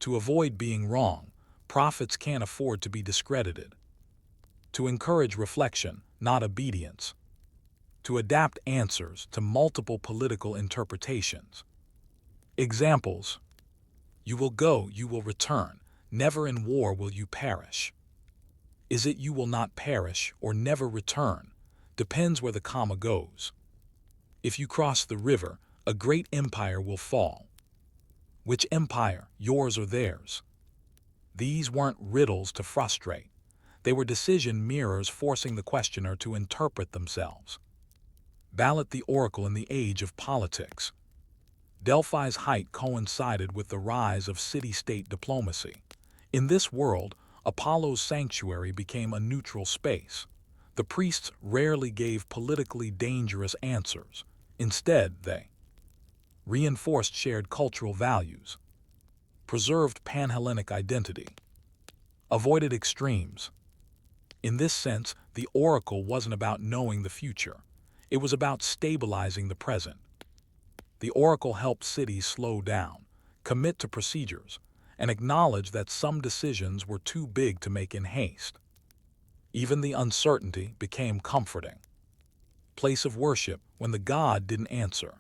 To avoid being wrong, prophets can't afford to be discredited. To encourage reflection, not obedience. To adapt answers to multiple political interpretations. Examples: you will go, you will return, never in war will you perish. Is it you will not perish or never return? Depends where the comma goes. If you cross the river, a great empire will fall. Which empire, yours or theirs? These weren't riddles to frustrate. They were decision mirrors forcing the questioner to interpret themselves. Ballot the oracle in the age of politics. Delphi's height coincided with the rise of city-state diplomacy. In this world, Apollo's sanctuary became a neutral space. The priests rarely gave politically dangerous answers. Instead, they reinforced shared cultural values, preserved Pan-Hellenic identity, avoided extremes. In this sense, the oracle wasn't about knowing the future. It was about stabilizing the present. The oracle helped cities slow down, commit to procedures, and acknowledge that some decisions were too big to make in haste. Even the uncertainty became comforting. Place of worship when the god didn't answer.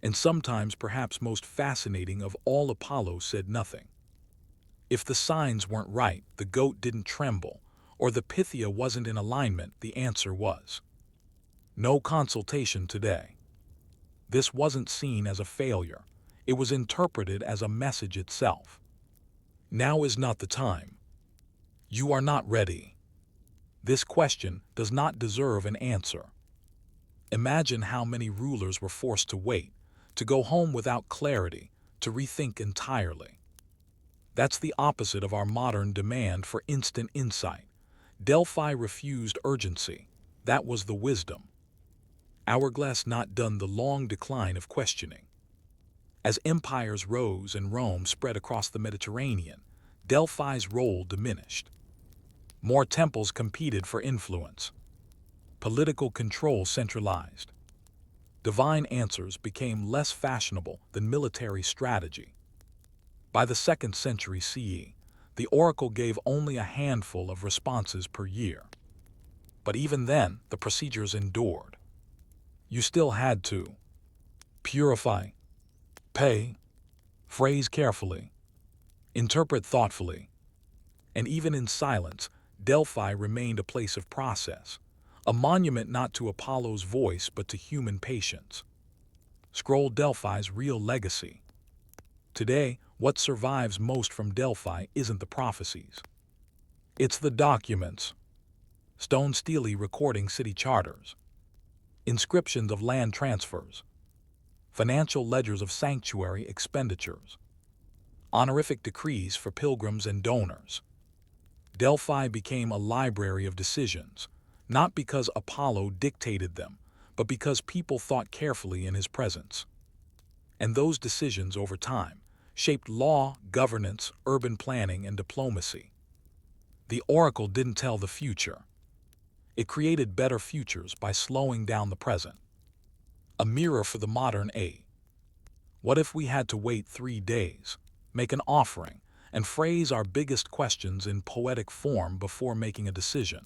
And sometimes, perhaps most fascinating of all, Apollo said nothing. If the signs weren't right, the goat didn't tremble, or the Pythia wasn't in alignment, the answer was no consultation today. This wasn't seen as a failure. It was interpreted as a message itself. Now is not the time. You are not ready. This question does not deserve an answer. Imagine how many rulers were forced to wait, to go home without clarity, to rethink entirely. That's the opposite of our modern demand for instant insight. Delphi refused urgency. That was the wisdom. Hourglass not done the long decline of questioning. As empires rose and Rome spread across the Mediterranean, Delphi's role diminished. More temples competed for influence. Political control centralized. Divine answers became less fashionable than military strategy. By the 2nd century CE, the oracle gave only a handful of responses per year. But even then, the procedures endured. You still had to purify, pay, phrase carefully, interpret thoughtfully, and even in silence, Delphi remained a place of process, a monument not to Apollo's voice but to human patience. Scroll Delphi's real legacy. Today, what survives most from Delphi isn't the prophecies. It's the documents. Stone stele recording city charters, inscriptions of land transfers, financial ledgers of sanctuary expenditures, honorific decrees for pilgrims and donors. Delphi became a library of decisions, not because Apollo dictated them, but because people thought carefully in his presence. And those decisions over time shaped law, governance, urban planning, and diplomacy. The oracle didn't tell the future. It created better futures by slowing down the present. A mirror for the modern age. What if we had to wait 3 days, make an offering, and phrase our biggest questions in poetic form before making a decision?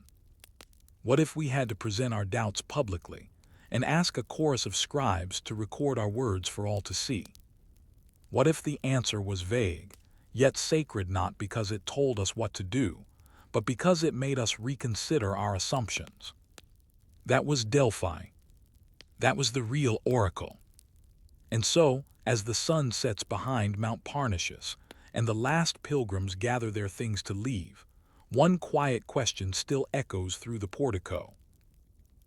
What if we had to present our doubts publicly and ask a chorus of scribes to record our words for all to see? What if the answer was vague, yet sacred, not because it told us what to do, but because it made us reconsider our assumptions? That was Delphi. That was the real oracle. And so, as the sun sets behind Mount Parnassus, and the last pilgrims gather their things to leave, one quiet question still echoes through the portico.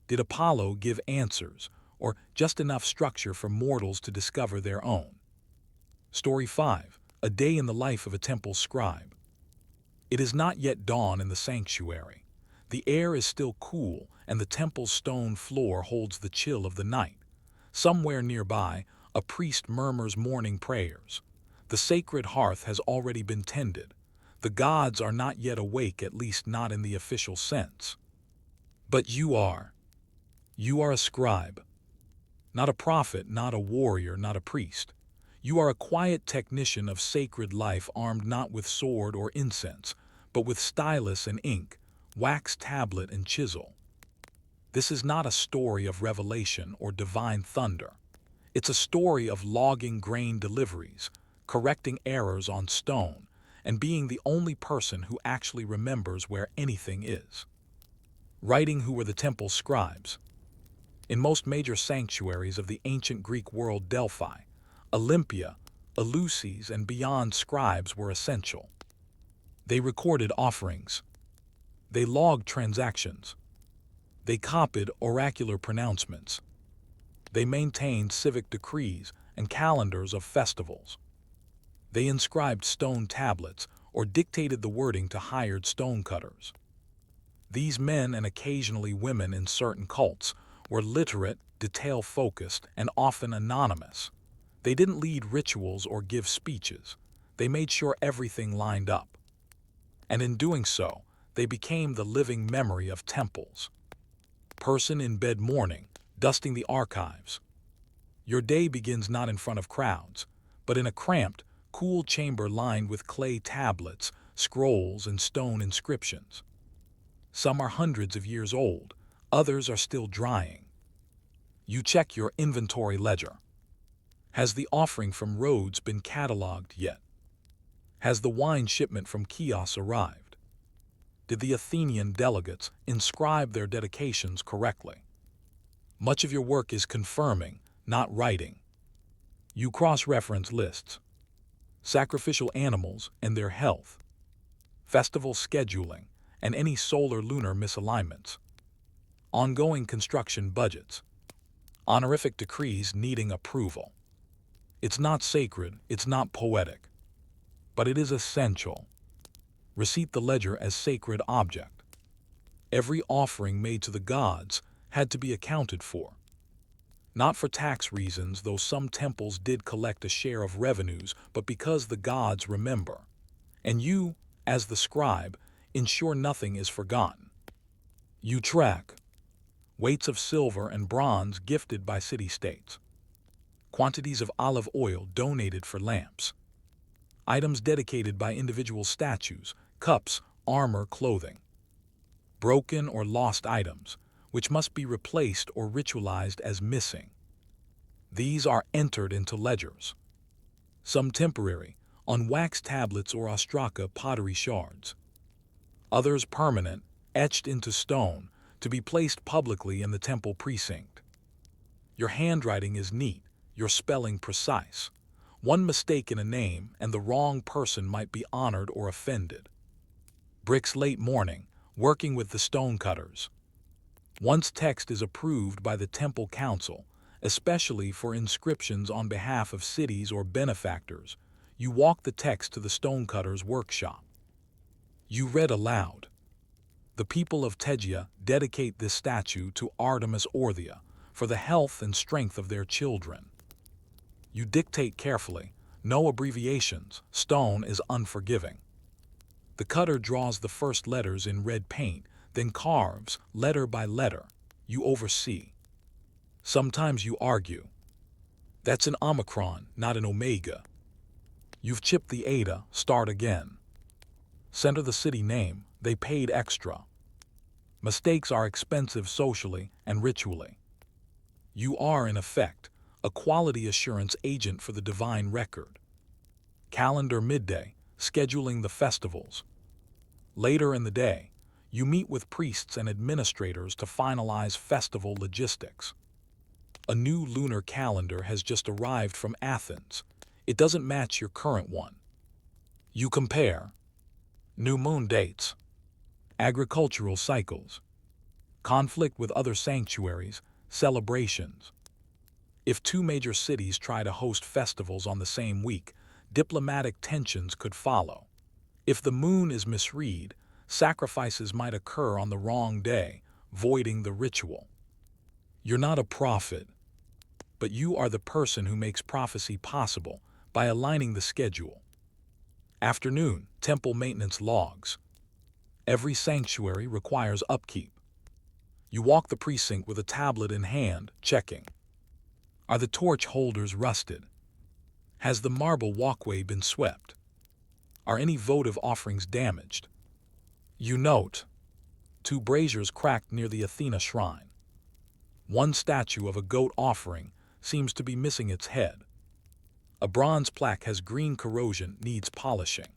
Did Apollo give answers, or just enough structure for mortals to discover their own? Story 5. A day in the life of a temple scribe. It is not yet dawn in the sanctuary. The air is still cool, and the temple's stone floor holds the chill of the night. Somewhere nearby, a priest murmurs morning prayers. The sacred hearth has already been tended. The gods are not yet awake, at least not in the official sense. But you are. You are a scribe. Not a prophet, not a warrior, not a priest. You are a quiet technician of sacred life, armed not with sword or incense, but with stylus and ink, wax tablet and chisel. This is not a story of revelation or divine thunder. It's a story of logging grain deliveries, correcting errors on stone, and being the only person who actually remembers where anything is. Writing who were the temple scribes. In most major sanctuaries of the ancient Greek world, Delphi, Olympia, Eleusis, and beyond, scribes were essential. They recorded offerings. They logged transactions. They copied oracular pronouncements. They maintained civic decrees and calendars of festivals. They inscribed stone tablets or dictated the wording to hired stonecutters. These men, and occasionally women in certain cults, were literate, detail-focused, and often anonymous. They didn't lead rituals or give speeches. They made sure everything lined up. And in doing so, they became the living memory of temples. Person in bed mourning, dusting the archives. Your day begins not in front of crowds, but in a cramped, cool chamber lined with clay tablets, scrolls, and stone inscriptions. Some are hundreds of years old, others are still drying. You check your inventory ledger. Has the offering from Rhodes been cataloged yet? Has the wine shipment from Chios arrived? Did the Athenian delegates inscribe their dedications correctly? Much of your work is confirming, not writing. You cross-reference lists, sacrificial animals and their health, festival scheduling, and any solar-lunar misalignments, ongoing construction budgets, honorific decrees needing approval. It's not sacred, it's not poetic, but it is essential. Receipt the ledger as sacred object. Every offering made to the gods had to be accounted for. Not for tax reasons, though some temples did collect a share of revenues, but because the gods remember. And you, as the scribe, ensure nothing is forgotten. You track weights of silver and bronze gifted by city-states, quantities of olive oil donated for lamps, items dedicated by individual statues, cups, armor, clothing, broken or lost items, which must be replaced or ritualized as missing. These are entered into ledgers, some temporary, on wax tablets or ostraka pottery shards, others permanent, etched into stone, to be placed publicly in the temple precinct. Your handwriting is neat, your spelling precise. One mistake in a name and the wrong person might be honored or offended. Bricks late morning, working with the stonecutters. Once text is approved by the temple council, especially for inscriptions on behalf of cities or benefactors, you walk the text to the stonecutter's workshop. You read aloud. The people of Tegea dedicate this statue to Artemis Orthia for the health and strength of their children. You dictate carefully, no abbreviations, stone is unforgiving. The cutter draws the first letters in red paint, then carves, letter by letter. You oversee. Sometimes you argue. That's an omicron, not an omega. You've chipped the eta, start again. Center the city name, they paid extra. Mistakes are expensive socially and ritually. You are, in effect, a quality assurance agent for the divine record. Calendar midday, scheduling the festivals. Later in the day, you meet with priests and administrators to finalize festival logistics. A new lunar calendar has just arrived from Athens. It doesn't match your current one. You compare. New moon dates, agricultural cycles, conflict with other sanctuaries, celebrations. If two major cities try to host festivals on the same week, diplomatic tensions could follow. If the moon is misread, sacrifices might occur on the wrong day, voiding the ritual. You're not a prophet, but you are the person who makes prophecy possible by aligning the schedule. Afternoon, temple maintenance logs. Every sanctuary requires upkeep. You walk the precinct with a tablet in hand, checking. Are the torch holders rusted? Has the marble walkway been swept? Are any votive offerings damaged? You note. 2 braziers cracked near the Athena shrine. One statue of a goat offering seems to be missing its head. A bronze plaque has green corrosion, needs polishing.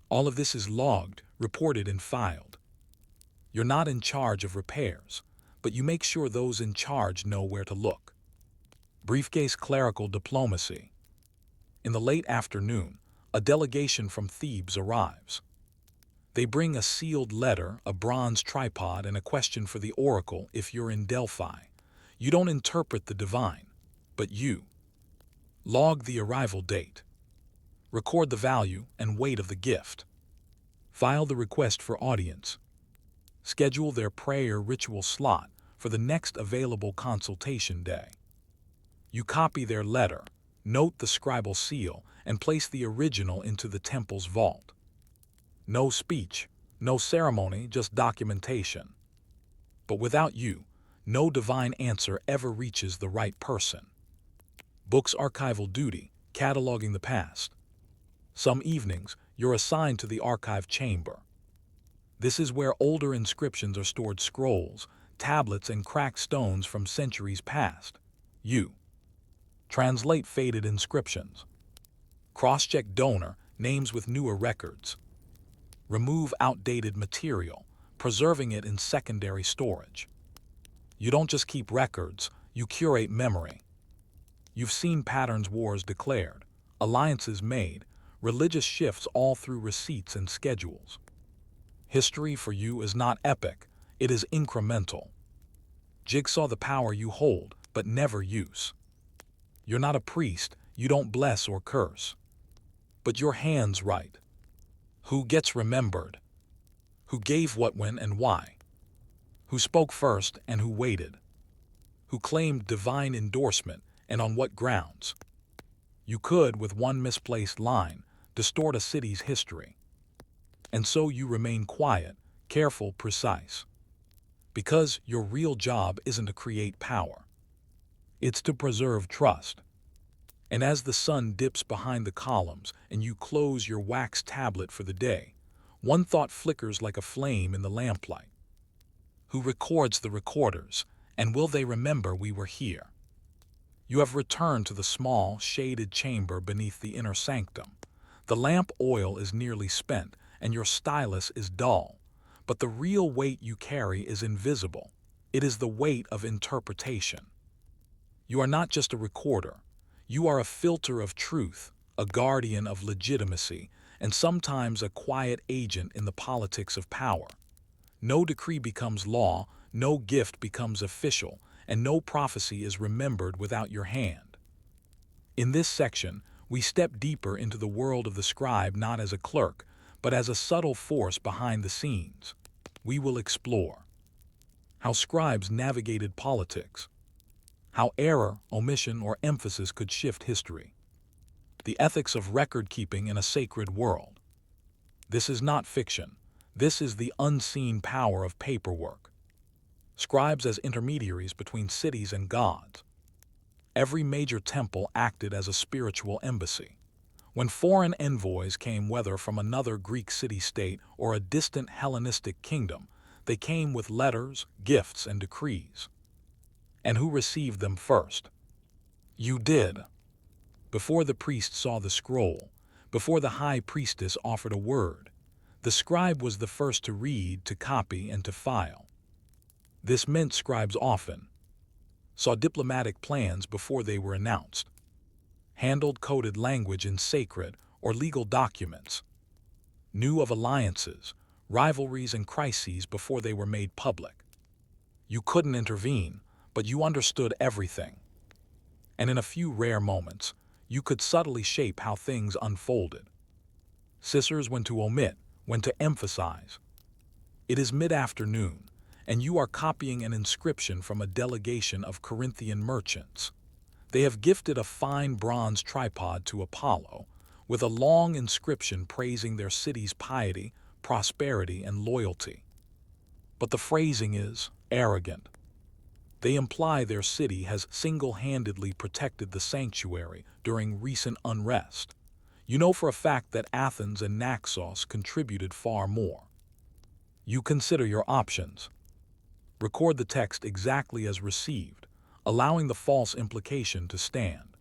All of this is logged, reported, and filed. You're not in charge of repairs, but you make sure those in charge know where to look. Briefcase clerical diplomacy. In the late afternoon, a delegation from Thebes arrives. They bring a sealed letter, a bronze tripod, and a question for the oracle if you're in Delphi. You don't interpret the divine, but you. Log the arrival date. Record the value and weight of the gift. File the request for audience. Schedule their prayer ritual slot for the next available consultation day. You copy their letter, note the scribal seal, and place the original into the temple's vault. No speech, no ceremony, just documentation. But without you, no divine answer ever reaches the right person. Book's archival duty, cataloging the past. Some evenings, you're assigned to the archive chamber. This is where older inscriptions are stored, scrolls, tablets, and cracked stones from centuries past. You translate faded inscriptions. Cross-check donor names with newer records. Remove outdated material, preserving it in secondary storage. You don't just keep records, you curate memory. You've seen patterns wars declared, alliances made, religious shifts all through receipts and schedules. History for you is not epic, it is incremental. Jigsaw the power you hold, but never use. You're not a priest, you don't bless or curse. But your hands write. Who gets remembered? Who gave what, when, and why? Who spoke first and who waited? Who claimed divine endorsement and on what grounds? You could, with one misplaced line, distort a city's history. And so you remain quiet, careful, precise. Because your real job isn't to create power. It's to preserve trust. And as the sun dips behind the columns and you close your wax tablet for the day, one thought flickers like a flame in the lamplight. Who records the recorders, and will they remember we were here? You have returned to the small, shaded chamber beneath the inner sanctum. The lamp oil is nearly spent, and your stylus is dull. But the real weight you carry is invisible. It is the weight of interpretation. You are not just a recorder. You are a filter of truth, a guardian of legitimacy, and sometimes a quiet agent in the politics of power. No decree becomes law, no gift becomes official, and no prophecy is remembered without your hand. In this section, we step deeper into the world of the scribe not as a clerk, but as a subtle force behind the scenes. We will explore how scribes navigated politics, how error, omission, or emphasis could shift history, the ethics of record-keeping in a sacred world. This is not fiction. This is the unseen power of paperwork. Scribes as intermediaries between cities and gods. Every major temple acted as a spiritual embassy. When foreign envoys came, whether from another Greek city-state or a distant Hellenistic kingdom, they came with letters, gifts, and decrees. And who received them first? You did. Before the priest saw the scroll, before the high priestess offered a word, the scribe was the first to read, to copy, and to file. This meant scribes often saw diplomatic plans before they were announced, handled coded language in sacred or legal documents, knew of alliances, rivalries, and crises before they were made public. You couldn't intervene, but you understood everything. And in a few rare moments, you could subtly shape how things unfolded. Scissors when to omit, when to emphasize. It is mid-afternoon, and you are copying an inscription from a delegation of Corinthian merchants. They have gifted a fine bronze tripod to Apollo, with a long inscription praising their city's piety, prosperity, and loyalty. But the phrasing is arrogant. They imply their city has single-handedly protected the sanctuary during recent unrest. You know for a fact that Athens and Naxos contributed far more. You consider your options. Record the text exactly as received, allowing the false implication to stand.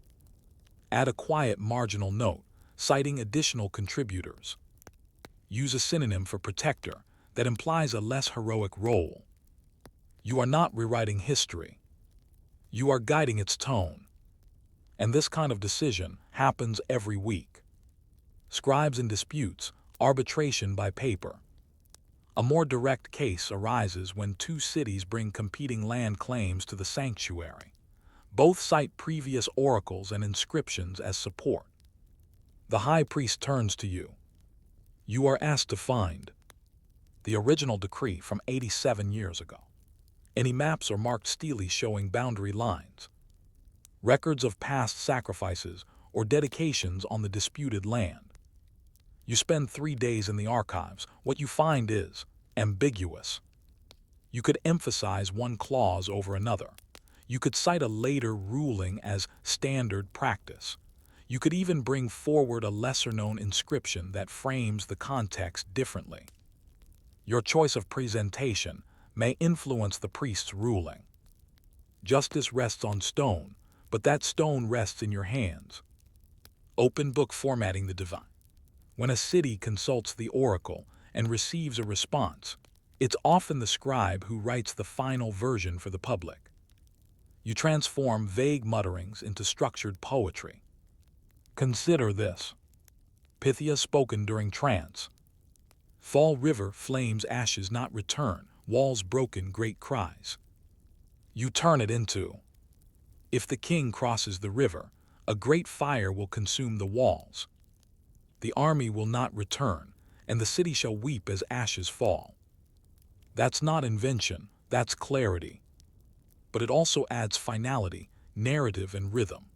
Add a quiet marginal note, citing additional contributors. Use a synonym for protector that implies a less heroic role. You are not rewriting history. You are guiding its tone. And this kind of decision happens every week. Scribes in disputes, arbitration by paper. A more direct case arises when two cities bring competing land claims to the sanctuary. Both cite previous oracles and inscriptions as support. The high priest turns to you. You are asked to find the original decree from 87 years ago. Any maps or marked steles showing boundary lines, records of past sacrifices or dedications on the disputed land. You spend 3 days in the archives. What you find is ambiguous. You could emphasize one clause over another. You could cite a later ruling as standard practice. You could even bring forward a lesser-known inscription that frames the context differently. Your choice of presentation may influence the priest's ruling. Justice rests on stone, but that stone rests in your hands. Open book formatting the divine. When a city consults the oracle and receives a response, it's often the scribe who writes the final version for the public. You transform vague mutterings into structured poetry. Consider this. Pythia spoken during trance. Fall river, flames, ashes not return, walls broken, great cries. You turn it into, if the king crosses the river, a great fire will consume the walls. The army will not return, and the city shall weep as ashes fall. That's not invention, that's clarity. But it also adds finality, narrative, and rhythm.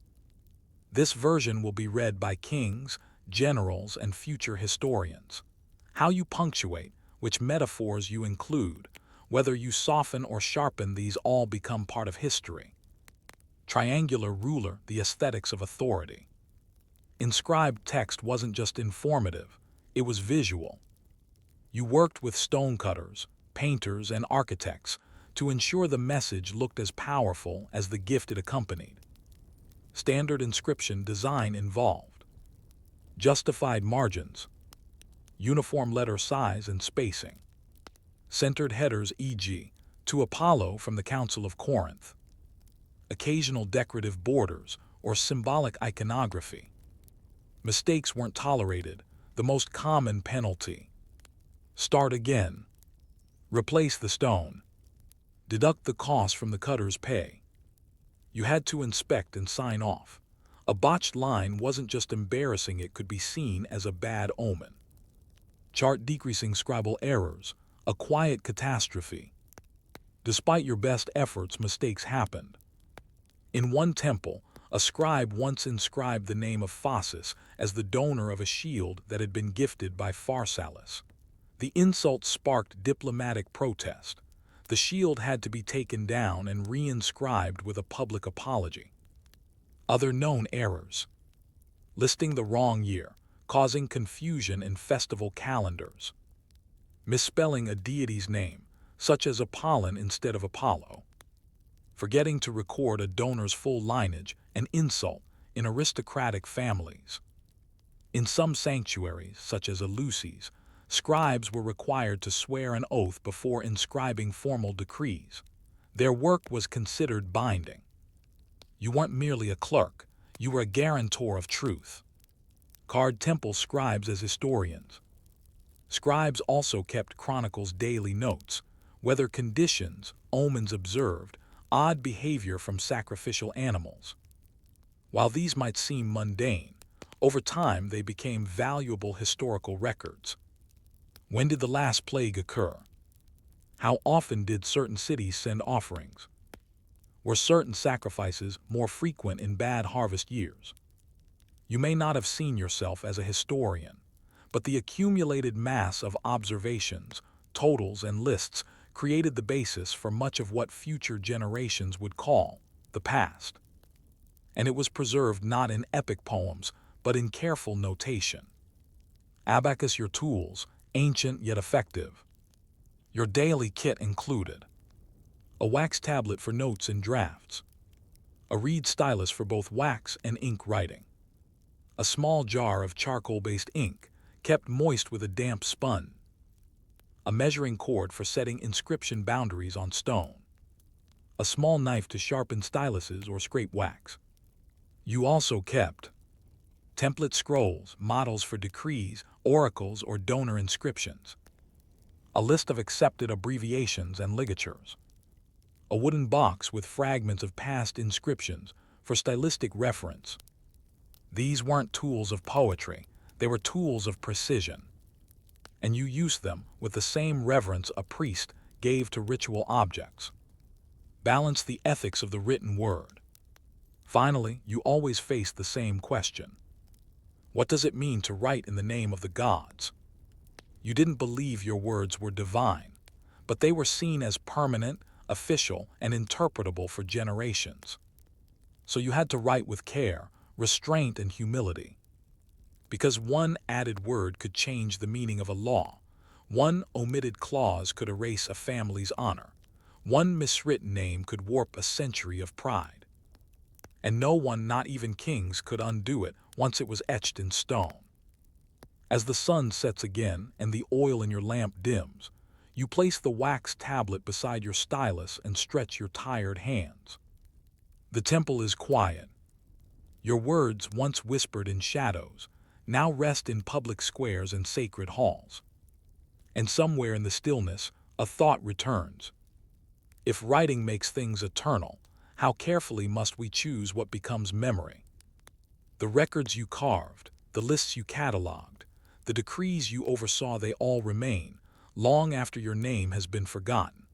This version will be read by kings, generals, and future historians. How you punctuate, which metaphors you include, whether you soften or sharpen, these all become part of history. Triangular ruler, the aesthetics of authority. Inscribed text wasn't just informative, it was visual. You worked with stonecutters, painters, and architects to ensure the message looked as powerful as the gift it accompanied. Standard inscription design involved. Justified margins. Uniform letter size and spacing. Centered headers, e.g., to Apollo from the Council of Corinth. Occasional decorative borders or symbolic iconography. Mistakes weren't tolerated, the most common penalty. Start again. Replace the stone. Deduct the cost from the cutter's pay. You had to inspect and sign off. A botched line wasn't just embarrassing, it could be seen as a bad omen. Chart decreasing scribal errors, a quiet catastrophe. Despite your best efforts, mistakes happened. In one temple, a scribe once inscribed the name of Phasis as the donor of a shield that had been gifted by Pharsalus. The insult sparked diplomatic protest. The shield had to be taken down and reinscribed with a public apology. Other known errors. Listing the wrong year, causing confusion in festival calendars. Misspelling a deity's name, such as Apollon instead of Apollo. Forgetting to record a donor's full lineage, an insult in aristocratic families. In some sanctuaries, such as Eleusis, scribes were required to swear an oath before inscribing formal decrees. Their work was considered binding. You weren't merely a clerk, you were a guarantor of truth. Card temple scribes as historians. Scribes also kept chronicles, daily notes, weather conditions, omens observed, odd behavior from sacrificial animals. While these might seem mundane, over time they became valuable historical records. When did the last plague occur? How often did certain cities send offerings? Were certain sacrifices more frequent in bad harvest years? You may not have seen yourself as a historian, but the accumulated mass of observations, totals, and lists created the basis for much of what future generations would call the past. And it was preserved not in epic poems, but in careful notation. Abacus, your tools, ancient yet effective. Your daily kit included a wax tablet for notes and drafts, a reed stylus for both wax and ink writing, a small jar of charcoal-based ink kept moist with a damp spun, a measuring cord for setting inscription boundaries on stone, a small knife to sharpen styluses or scrape wax. You also kept template scrolls, models for decrees, oracles, or donor inscriptions, a list of accepted abbreviations and ligatures, a wooden box with fragments of past inscriptions for stylistic reference. These weren't tools of poetry, they were tools of precision. And you used them with the same reverence a priest gave to ritual objects. Balance the ethics of the written word. Finally, you always faced the same question. What does it mean to write in the name of the gods? You didn't believe your words were divine, but they were seen as permanent, official, and interpretable for generations. So you had to write with care, restraint, and humility. Because one added word could change the meaning of a law, one omitted clause could erase a family's honor, one miswritten name could warp a century of pride. And no one, not even kings, could undo it once it was etched in stone. As the sun sets again and the oil in your lamp dims, you place the wax tablet beside your stylus and stretch your tired hands. The temple is quiet. Your words, once whispered in shadows, now rest in public squares and sacred halls. And somewhere in the stillness, a thought returns. If writing makes things eternal, how carefully must we choose what becomes memory? The records you carved, the lists you cataloged, the decrees you oversaw, they all remain, long after your name has been forgotten.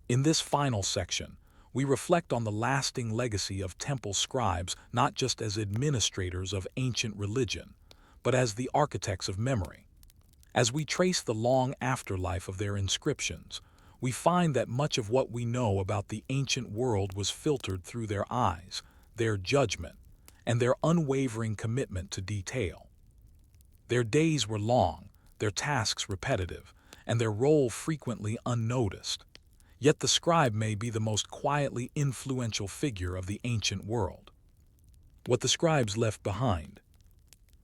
In this final section, we reflect on the lasting legacy of temple scribes, not just as administrators of ancient religion, but as the architects of memory. As we trace the long afterlife of their inscriptions, we find that much of what we know about the ancient world was filtered through their eyes, their judgment, and their unwavering commitment to detail. Their days were long, their tasks repetitive, and their role frequently unnoticed. Yet the scribe may be the most quietly influential figure of the ancient world. What the scribes left behind.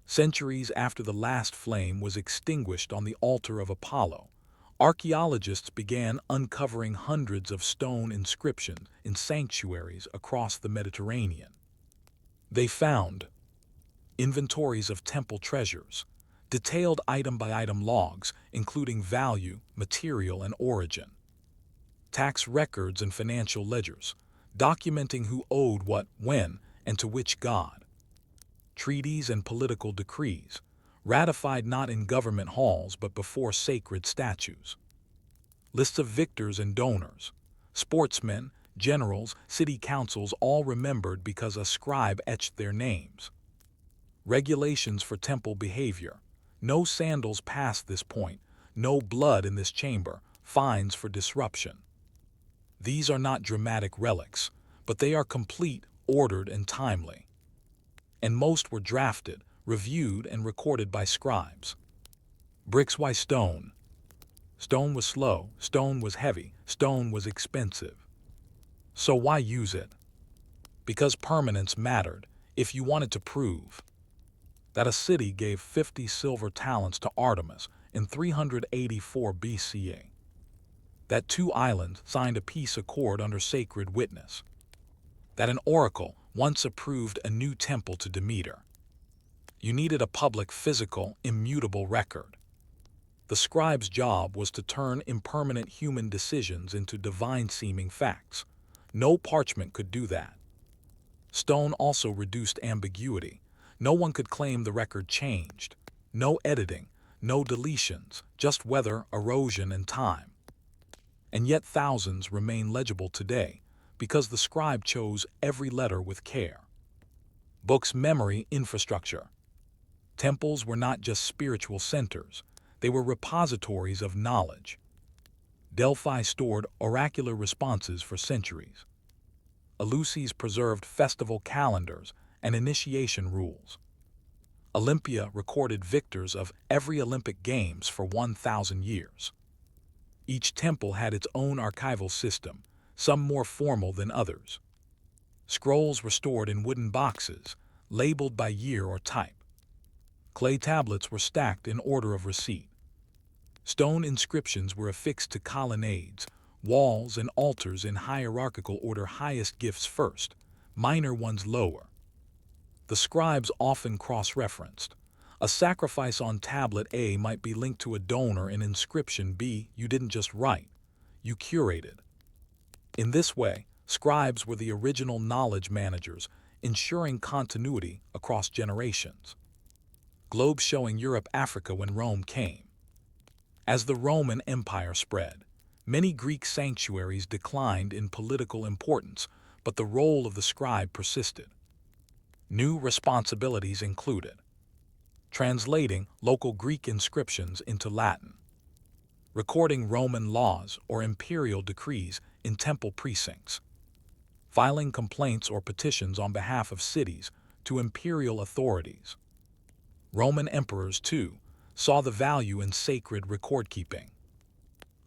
Centuries after the last flame was extinguished on the altar of Apollo, archaeologists began uncovering hundreds of stone inscriptions in sanctuaries across the Mediterranean. They found inventories of temple treasures, detailed item-by-item logs including value, material, and origin, tax records and financial ledgers, documenting who owed what, when, and to which god, treaties and political decrees, ratified not in government halls but before sacred statues, lists of victors and donors, sportsmen, generals, city councils, all remembered because a scribe etched their names. Regulations for temple behavior. No sandals past this point, no blood in this chamber, fines for disruption. These are not dramatic relics, but they are complete, ordered, and timely. And most were drafted, reviewed, and recorded by scribes. Bricks. Why stone? Stone was slow, stone was heavy, stone was expensive. So why use it? Because permanence mattered. If you wanted to prove that a city gave 50 silver talents to Artemis in 384 BCE, that 2 islands signed a peace accord under sacred witness, that an oracle once approved a new temple to Demeter, you needed a public, physical, immutable record. The scribe's job was to turn impermanent human decisions into divine-seeming facts. No parchment could do that. Stone also reduced ambiguity. No one could claim the record changed. No editing, no deletions, just weather, erosion, and time. And yet thousands remain legible today because the scribe chose every letter with care. Books. Memory infrastructure. Temples were not just spiritual centers, they were repositories of knowledge. Delphi stored oracular responses for centuries. Eleusis preserved festival calendars and initiation rules. Olympia recorded victors of every Olympic Games for 1,000 years. Each temple had its own archival system, some more formal than others. Scrolls were stored in wooden boxes, labeled by year or type. Clay tablets were stacked in order of receipt. Stone inscriptions were affixed to colonnades, walls, and altars in hierarchical order, highest gifts first, minor ones lower. The scribes often cross-referenced. A sacrifice on tablet A might be linked to a donor in inscription B. You didn't just write, you curated. In this way, scribes were the original knowledge managers, ensuring continuity across generations. Globes showing Europe, Africa when Rome came. As the Roman Empire spread, many Greek sanctuaries declined in political importance, but the role of the scribe persisted. New responsibilities included translating local Greek inscriptions into Latin, recording Roman laws or imperial decrees in temple precincts, filing complaints or petitions on behalf of cities to imperial authorities. Roman emperors, too, saw the value in sacred record-keeping.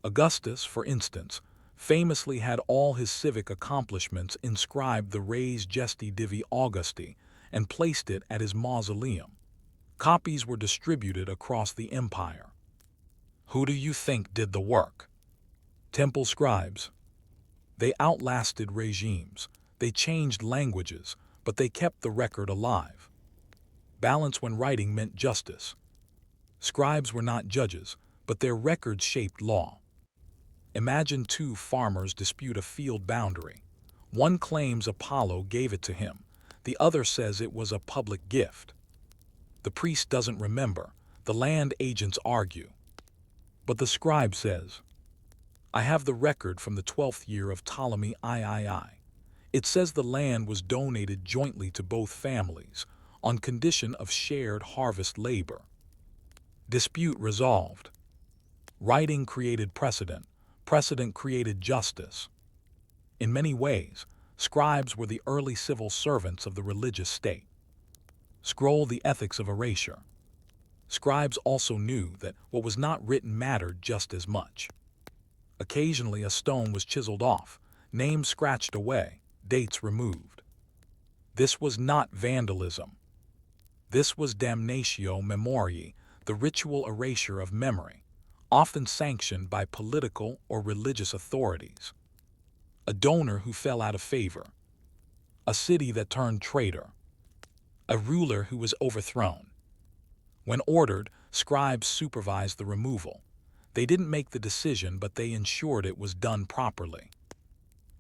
Augustus, for instance, famously had all his civic accomplishments inscribed the Res Gesti Divi Augusti and placed it at his mausoleum. Copies were distributed across the empire. Who do you think did the work? Temple scribes. They outlasted regimes. They changed languages, but they kept the record alive. Balance when writing meant justice. Scribes were not judges, but their records shaped law. Imagine two farmers dispute a field boundary. One claims Apollo gave it to him. The other says it was a public gift. The priest doesn't remember. The land agents argue. But the scribe says, I have the record from the 12th year of Ptolemy III. It says the land was donated jointly to both families on condition of shared harvest labor. Dispute resolved. Writing created precedent. Precedent created justice. In many ways, scribes were the early civil servants of the religious state. Scroll the ethics of erasure. Scribes also knew that what was not written mattered just as much. Occasionally a stone was chiseled off, names scratched away, dates removed. This was not vandalism. This was damnatio memoriae, the ritual erasure of memory, often sanctioned by political or religious authorities. A donor who fell out of favor. A city that turned traitor. A ruler who was overthrown. When ordered, scribes supervised the removal. They didn't make the decision, but they ensured it was done properly.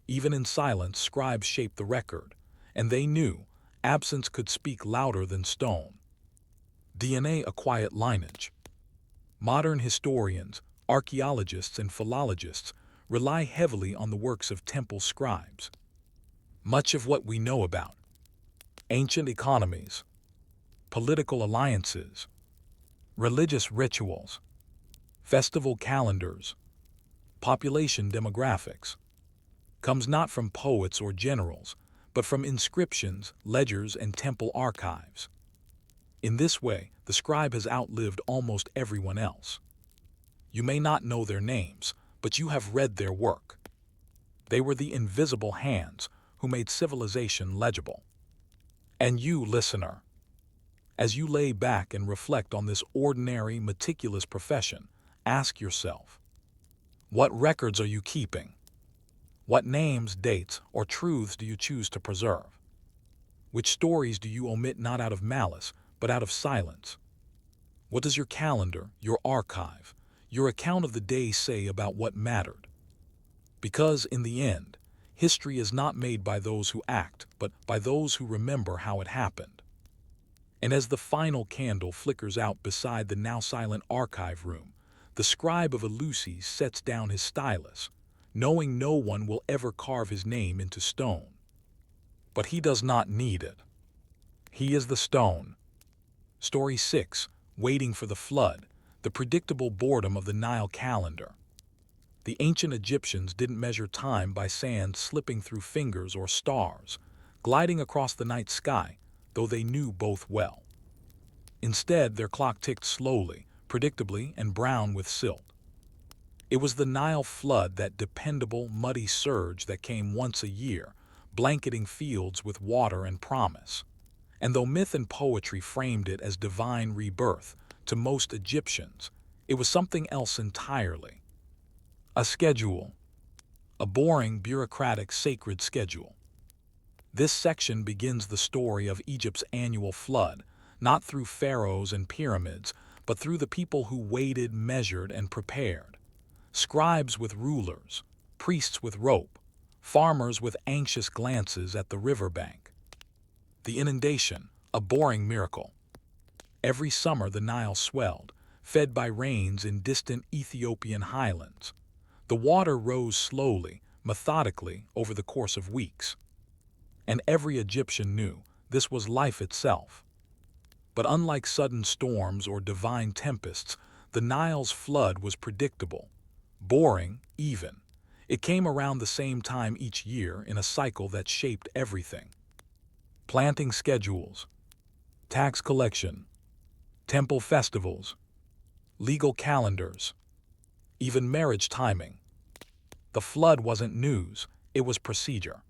Even in silence, scribes shaped the record, and they knew absence could speak louder than stone. DNA, a quiet lineage. Modern historians, archaeologists, and philologists rely heavily on the works of temple scribes. Much of what we know about ancient economies, political alliances, religious rituals, festival calendars, population demographics, comes not from poets or generals, but from inscriptions, ledgers, and temple archives. In this way, the scribe has outlived almost everyone else. You may not know their names, but you have read their work. They were the invisible hands who made civilization legible. And you, listener, as you lay back and reflect on this ordinary, meticulous profession, ask yourself, what records are you keeping? What names, dates, or truths do you choose to preserve? Which stories do you omit not out of malice, but out of silence? What does your calendar, your archive, your account of the day say about what mattered? Because, in the end, history is not made by those who act, but by those who remember how it happened. And as the final candle flickers out beside the now silent archive room, the scribe of Eleusis sets down his stylus, knowing no one will ever carve his name into stone. But he does not need it. He is the stone. Story 6, Waiting for the Flood, the predictable boredom of the Nile calendar. The ancient Egyptians didn't measure time by sand slipping through fingers or stars, gliding across the night sky, though they knew both well. Instead, their clock ticked slowly, predictably, and brown with silt. It was the Nile flood, that dependable, muddy surge that came once a year, blanketing fields with water and promise. And though myth and poetry framed it as divine rebirth, to most Egyptians, it was something else entirely. A schedule. A boring, bureaucratic, sacred schedule. This section begins the story of Egypt's annual flood, not through pharaohs and pyramids, but through the people who waited, measured, and prepared. Scribes with rulers, priests with rope, farmers with anxious glances at the riverbank. The inundation, a boring miracle. Every summer the Nile swelled, fed by rains in distant Ethiopian highlands. The water rose slowly, methodically, over the course of weeks. And every Egyptian knew this was life itself. But unlike sudden storms or divine tempests, the Nile's flood was predictable, boring, even. It came around the same time each year in a cycle that shaped everything. Planting schedules, tax collection, temple festivals, legal calendars, even marriage timing. The flood wasn't news, it was procedure.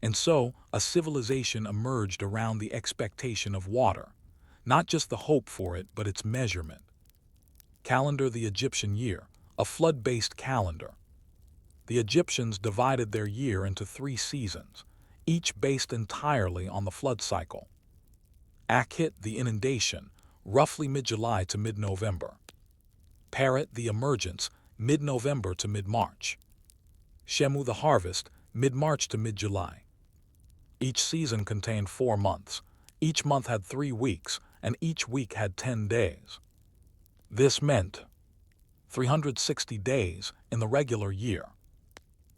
And so, a civilization emerged around the expectation of water, not just the hope for it, but its measurement. Calendar the Egyptian year, a flood-based calendar. The Egyptians divided their year into 3 seasons, each based entirely on the flood cycle. Akhit, the inundation, roughly mid-July to mid-November. Parat, the emergence, mid-November to mid-March. Shemu, the harvest, mid-March to mid-July. Each season contained 4 months. Each month had 3 weeks, and each week had 10 days. This meant 360 days in the regular year,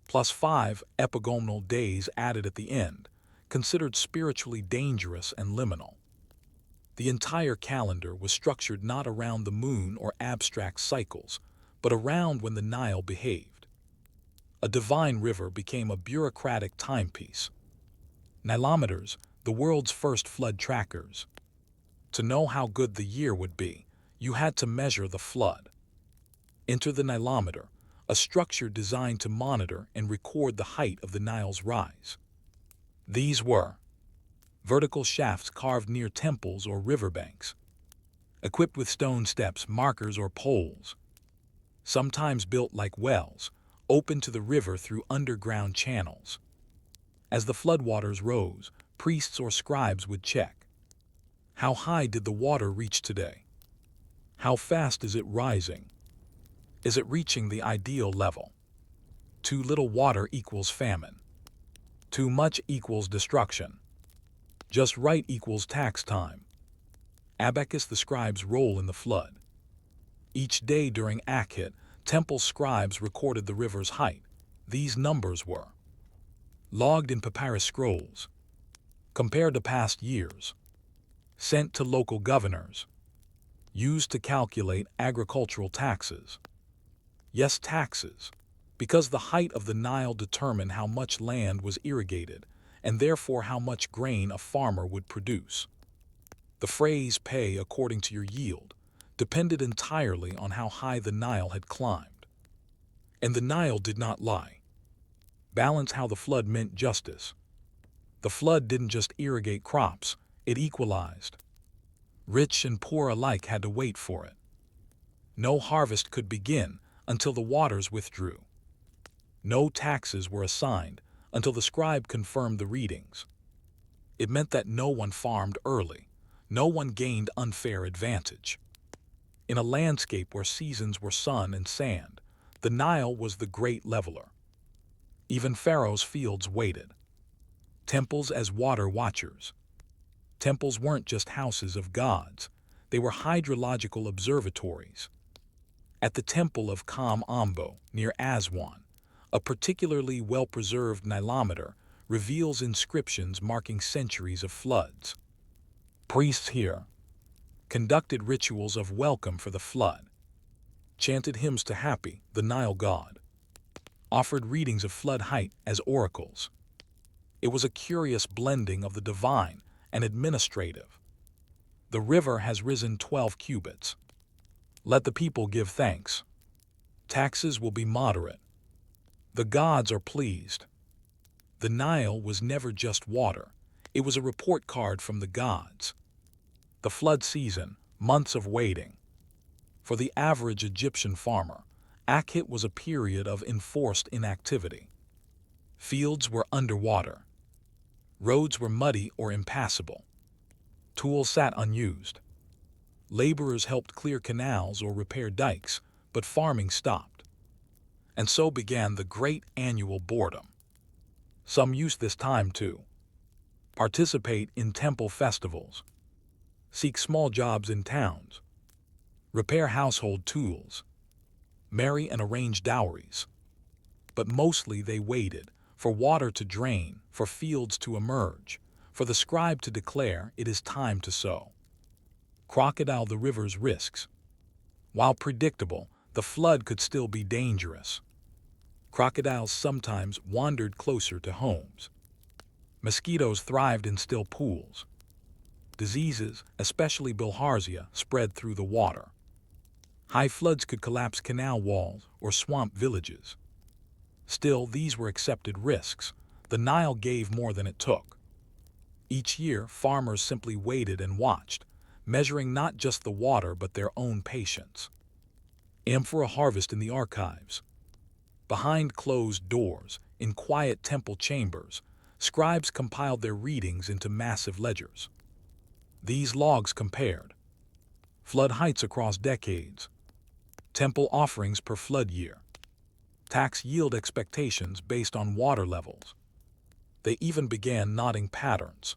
plus 5 epigonal days added at the end, considered spiritually dangerous and liminal. The entire calendar was structured not around the moon or abstract cycles, but around when the Nile behaved. A divine river became a bureaucratic timepiece. Nilometers, the world's first flood trackers. To know how good the year would be, you had to measure the flood. Enter the nilometer, a structure designed to monitor and record the height of the Nile's rise. These were vertical shafts carved near temples or riverbanks, equipped with stone steps, markers, or poles, sometimes built like wells, open to the river through underground channels. As the floodwaters rose, priests or scribes would check. How high did the water reach today? How fast is it rising? Is it reaching the ideal level? Too little water equals famine. Too much equals destruction. Just right equals tax time. Abacus, the scribe's role in the flood. Each day during Akhit, temple scribes recorded the river's height. These numbers were logged in papyrus scrolls, compared to past years, sent to local governors, used to calculate agricultural taxes. Yes, taxes, because the height of the Nile determined how much land was irrigated, and therefore how much grain a farmer would produce. The phrase "pay according to your yield" depended entirely on how high the Nile had climbed. And the Nile did not lie. Balance how the flood meant justice. The flood didn't just irrigate crops, it equalized. Rich and poor alike had to wait for it. No harvest could begin until the waters withdrew. No taxes were assigned until the scribe confirmed the readings. It meant that no one farmed early, no one gained unfair advantage. In a landscape where seasons were sun and sand, the Nile was the great leveler. Even Pharaoh's fields waited. Temples as water watchers. Temples weren't just houses of gods, they were hydrological observatories. At the temple of Kam Ambo, near Aswan, a particularly well-preserved nilometer reveals inscriptions marking centuries of floods. Priests here conducted rituals of welcome for the flood, chanted hymns to Hapi, the Nile god, offered readings of flood height as oracles. It was a curious blending of the divine and administrative. The river has risen 12 cubits. Let the people give thanks. Taxes will be moderate. The gods are pleased. The Nile was never just water. It was a report card from the gods. The flood season, months of waiting. For the average Egyptian farmer, Akhit was a period of enforced inactivity. Fields were underwater. Roads were muddy or impassable. Tools sat unused. Laborers helped clear canals or repair dikes, but farming stopped. And so began the great annual boredom. Some used this time to participate in temple festivals, seek small jobs in towns, repair household tools, marry and arrange dowries. But mostly they waited for water to drain, for fields to emerge, for the scribe to declare it is time to sow. Crocodile the river's risks. While predictable, the flood could still be dangerous. Crocodiles sometimes wandered closer to homes. Mosquitoes thrived in still pools. Diseases, especially bilharzia, spread through the water. High floods could collapse canal walls or swamp villages. Still, these were accepted risks. The Nile gave more than it took. Each year, farmers simply waited and watched, measuring not just the water but their own patience. Amphora harvest in the archives. Behind closed doors, in quiet temple chambers, scribes compiled their readings into massive ledgers. These logs compared flood heights across decades, temple offerings per flood year, tax yield expectations based on water levels. They even began noting patterns.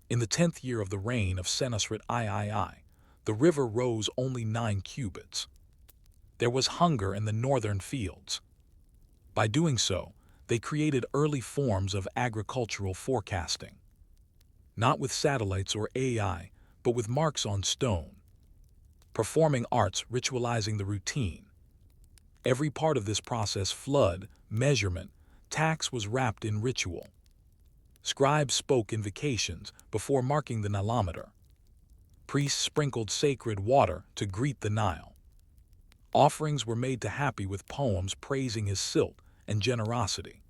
In the 10th year of the reign of Senusret III, the river rose only 9 cubits. There was hunger in the northern fields. By doing so, they created early forms of agricultural forecasting. Not with satellites or AI, but with marks on stone. Performing arts ritualizing the routine. Every part of this process, flood, measurement, tax, was wrapped in ritual. Scribes spoke invocations before marking the Nilometer. Priests sprinkled sacred water to greet the Nile. Offerings were made to Happy with poems praising his silt and generosity.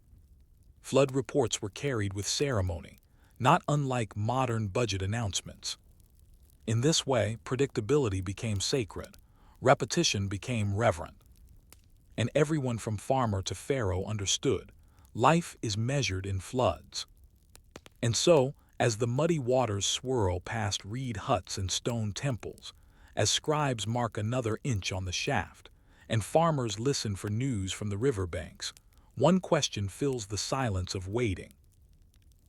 Flood reports were carried with ceremony, not unlike modern budget announcements. In this way, predictability became sacred, repetition became reverent. And everyone from farmer to pharaoh understood, life is measured in floods. And so, as the muddy waters swirl past reed huts and stone temples, as scribes mark another inch on the shaft, and farmers listen for news from the riverbanks, one question fills the silence of waiting.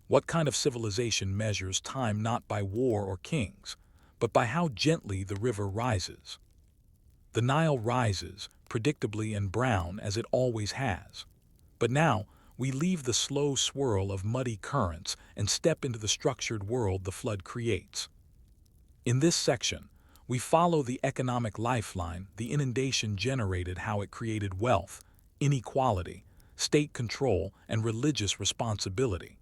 What kind of civilization measures time not by war or kings, but by how gently the river rises? The Nile rises, predictably and brown as it always has. But now, we leave the slow swirl of muddy currents and step into the structured world the flood creates. In this section, we follow the economic lifeline the inundation generated, how it created wealth, inequality, state control, and religious responsibility.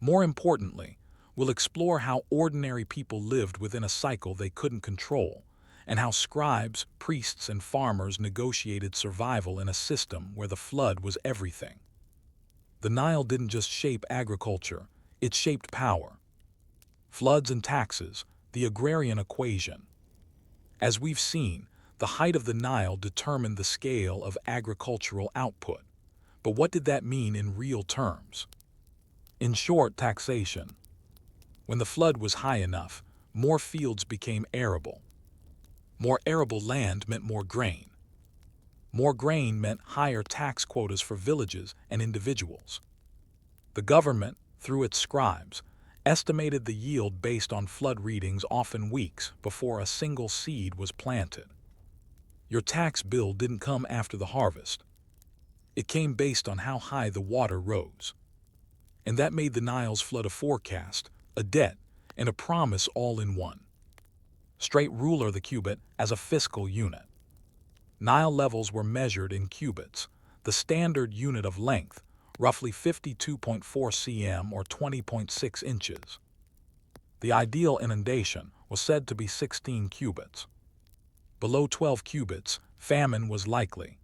More importantly, we'll explore how ordinary people lived within a cycle they couldn't control, and how scribes, priests, and farmers negotiated survival in a system where the flood was everything. The Nile didn't just shape agriculture, it shaped power. Floods and taxes, the agrarian equation. As we've seen, the height of the Nile determined the scale of agricultural output. But what did that mean in real terms? In short, taxation. When the flood was high enough, more fields became arable. More arable land meant more grain. More grain meant higher tax quotas for villages and individuals. The government, through its scribes, estimated the yield based on flood readings, often weeks before a single seed was planted. Your tax bill didn't come after the harvest. It came based on how high the water rose. And that made the Nile's flood a forecast, a debt, and a promise all in one. Straight ruler the cubit as a fiscal unit. Nile levels were measured in cubits, the standard unit of length, roughly 52.4 cm or 20.6 inches. The ideal inundation was said to be 16 cubits. Below 12 cubits, famine was likely.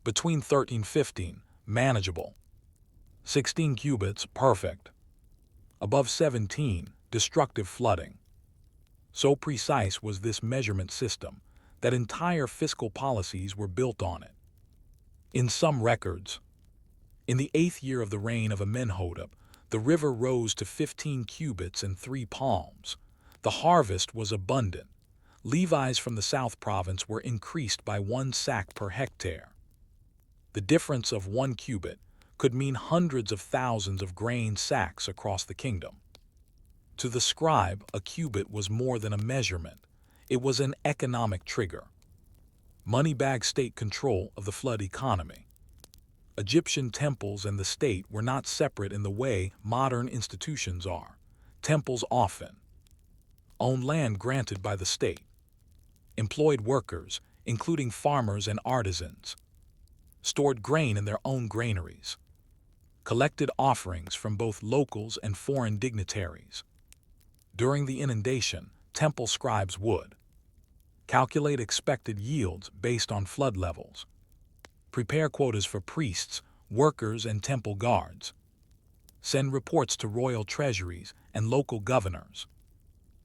Between 13-15, manageable. 16 cubits, perfect. Above 17, destructive flooding. So precise was this measurement system that entire fiscal policies were built on it. In some records, in the 8th year of the reign of Amenhotep, the river rose to 15 cubits and 3 palms. The harvest was abundant. Levies from the South Province were increased by 1 sack per hectare. The difference of 1 cubit could mean hundreds of thousands of grain sacks across the kingdom. To the scribe, a cubit was more than a measurement. It was an economic trigger. Money-bag state control of the flood economy. Egyptian temples and the state were not separate in the way modern institutions are. Temples often owned land granted by the state, employed workers, including farmers and artisans, stored grain in their own granaries, collected offerings from both locals and foreign dignitaries. During the inundation, temple scribes would calculate expected yields based on flood levels, prepare quotas for priests, workers, and temple guards, send reports to royal treasuries and local governors.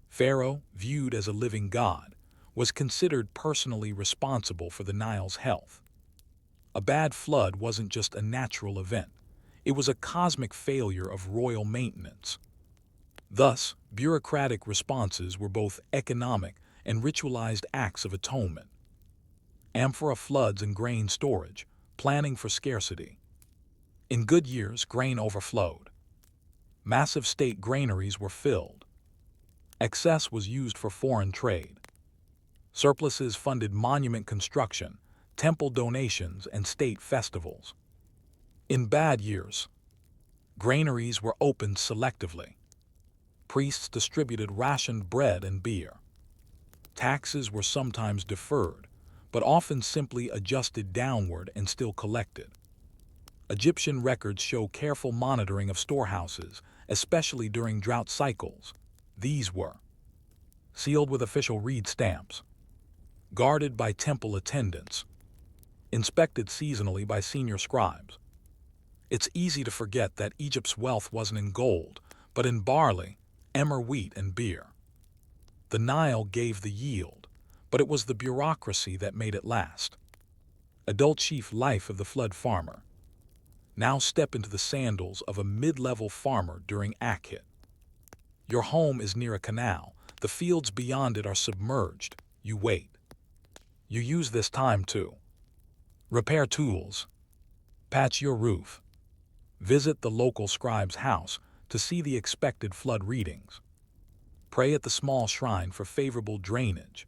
Pharaoh, viewed as a living god, was considered personally responsible for the Nile's health. A bad flood wasn't just a natural event. It was a cosmic failure of royal maintenance. Thus, bureaucratic responses were both economic and ritualized acts of atonement. Amphora floods and grain storage, planning for scarcity. In good years, grain overflowed. Massive state granaries were filled. Excess was used for foreign trade. Surpluses funded monument construction, temple donations, and state festivals. In bad years, granaries were opened selectively. Priests distributed rationed bread and beer. Taxes were sometimes deferred, but often simply adjusted downward and still collected. Egyptian records show careful monitoring of storehouses, especially during drought cycles. These were sealed with official reed stamps, guarded by temple attendants, inspected seasonally by senior scribes. It's easy to forget that Egypt's wealth wasn't in gold, but in barley, emmer wheat, and beer. The Nile gave the yield, but it was the bureaucracy that made it last. Adult chief life of the flood farmer. Now step into the sandals of a mid-level farmer during Akhit. Your home is near a canal. The fields beyond it are submerged. You wait. You use this time to repair tools, patch your roof, visit the local scribe's house to see the expected flood readings, pray at the small shrine for favorable drainage.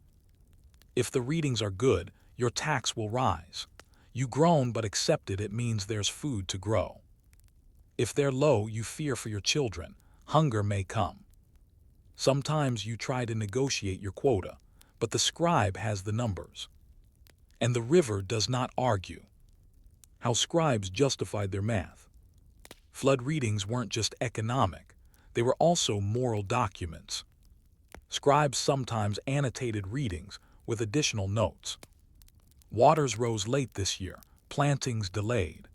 If the readings are good, your tax will rise. You groan but accept it means there's food to grow. If they're low, you fear for your children. Hunger may come. Sometimes you try to negotiate your quota, but the scribe has the numbers. And the river does not argue. How scribes justified their math. Flood readings weren't just economic, they were also moral documents. Scribes sometimes annotated readings with additional notes. Waters rose late this year, plantings delayed.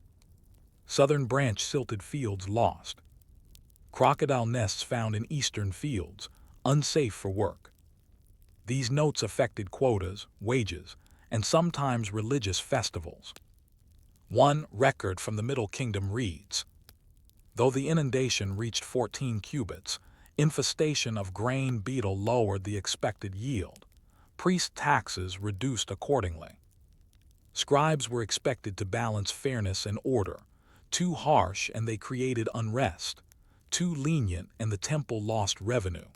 Southern branch silted fields lost. Crocodile nests found in eastern fields, unsafe for work. These notes affected quotas, wages, and sometimes religious festivals. One record from the Middle Kingdom reads, though the inundation reached 14 cubits, infestation of grain beetle lowered the expected yield. Priest taxes reduced accordingly. Scribes were expected to balance fairness and order. Too harsh and they created unrest. Too lenient and the temple lost revenue.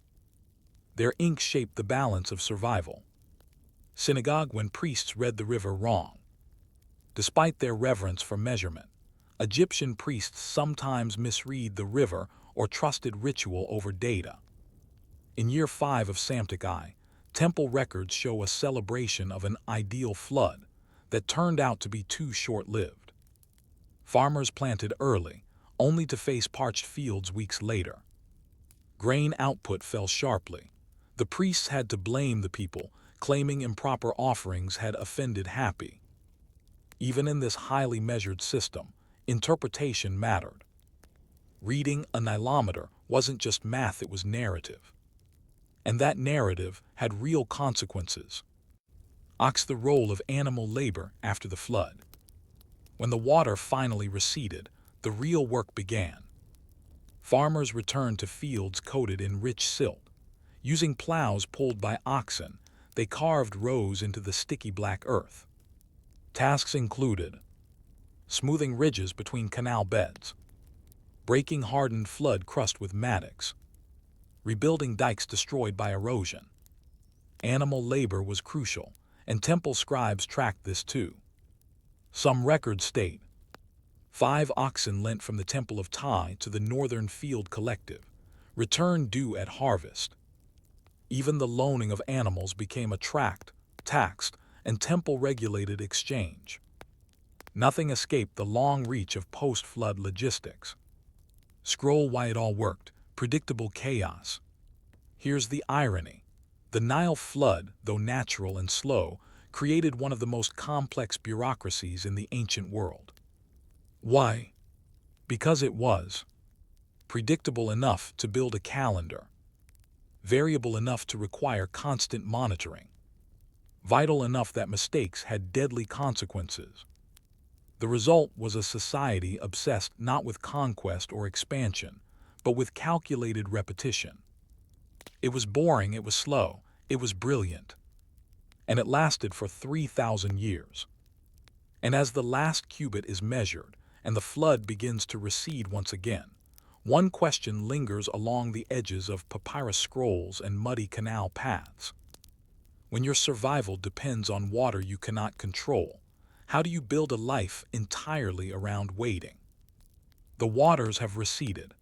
Their ink shaped the balance of survival. Synagogue when priests read the river wrong. Despite their reverence for measurement, Egyptian priests sometimes misread the river or trusted ritual over data. In year 5 of Samtic I, temple records show a celebration of an ideal flood that turned out to be too short-lived. Farmers planted early, only to face parched fields weeks later. Grain output fell sharply. The priests had to blame the people, claiming improper offerings had offended Happy. Even in this highly measured system, interpretation mattered. Reading a nilometer wasn't just math, it was narrative. And that narrative had real consequences. Ox the role of animal labor after the flood. When the water finally receded, the real work began. Farmers returned to fields coated in rich silt. Using plows pulled by oxen, they carved rows into the sticky black earth. Tasks included smoothing ridges between canal beds, breaking hardened flood crust with mattocks, rebuilding dikes destroyed by erosion. Animal labor was crucial, and temple scribes tracked this too. Some records state 5 oxen lent from the Temple of Tai to the Northern Field Collective, return due at harvest. Even the loaning of animals became a tract, taxed, and temple-regulated exchange. Nothing escaped the long reach of post-flood logistics. Scroll why it all worked, predictable chaos. Here's the irony. The Nile flood, though natural and slow, created one of the most complex bureaucracies in the ancient world. Why? Because it was predictable enough to build a calendar, variable enough to require constant monitoring, vital enough that mistakes had deadly consequences. The result was a society obsessed not with conquest or expansion, but with calculated repetition. It was boring, it was slow, it was brilliant, and it lasted for 3,000 years. And as the last cubit is measured, and the flood begins to recede once again, one question lingers along the edges of papyrus scrolls and muddy canal paths. When your survival depends on water you cannot control, how do you build a life entirely around waiting? The waters have receded.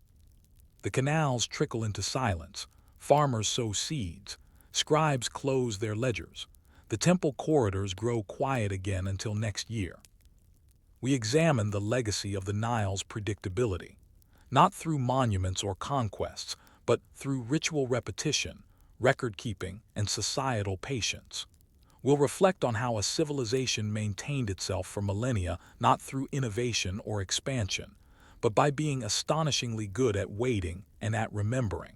The canals trickle into silence, farmers sow seeds, scribes close their ledgers, the temple corridors grow quiet again until next year. We examine the legacy of the Nile's predictability, not through monuments or conquests, but through ritual repetition, record-keeping, and societal patience. We'll reflect on how a civilization maintained itself for millennia not through innovation or expansion, but by being astonishingly good at waiting and at remembering.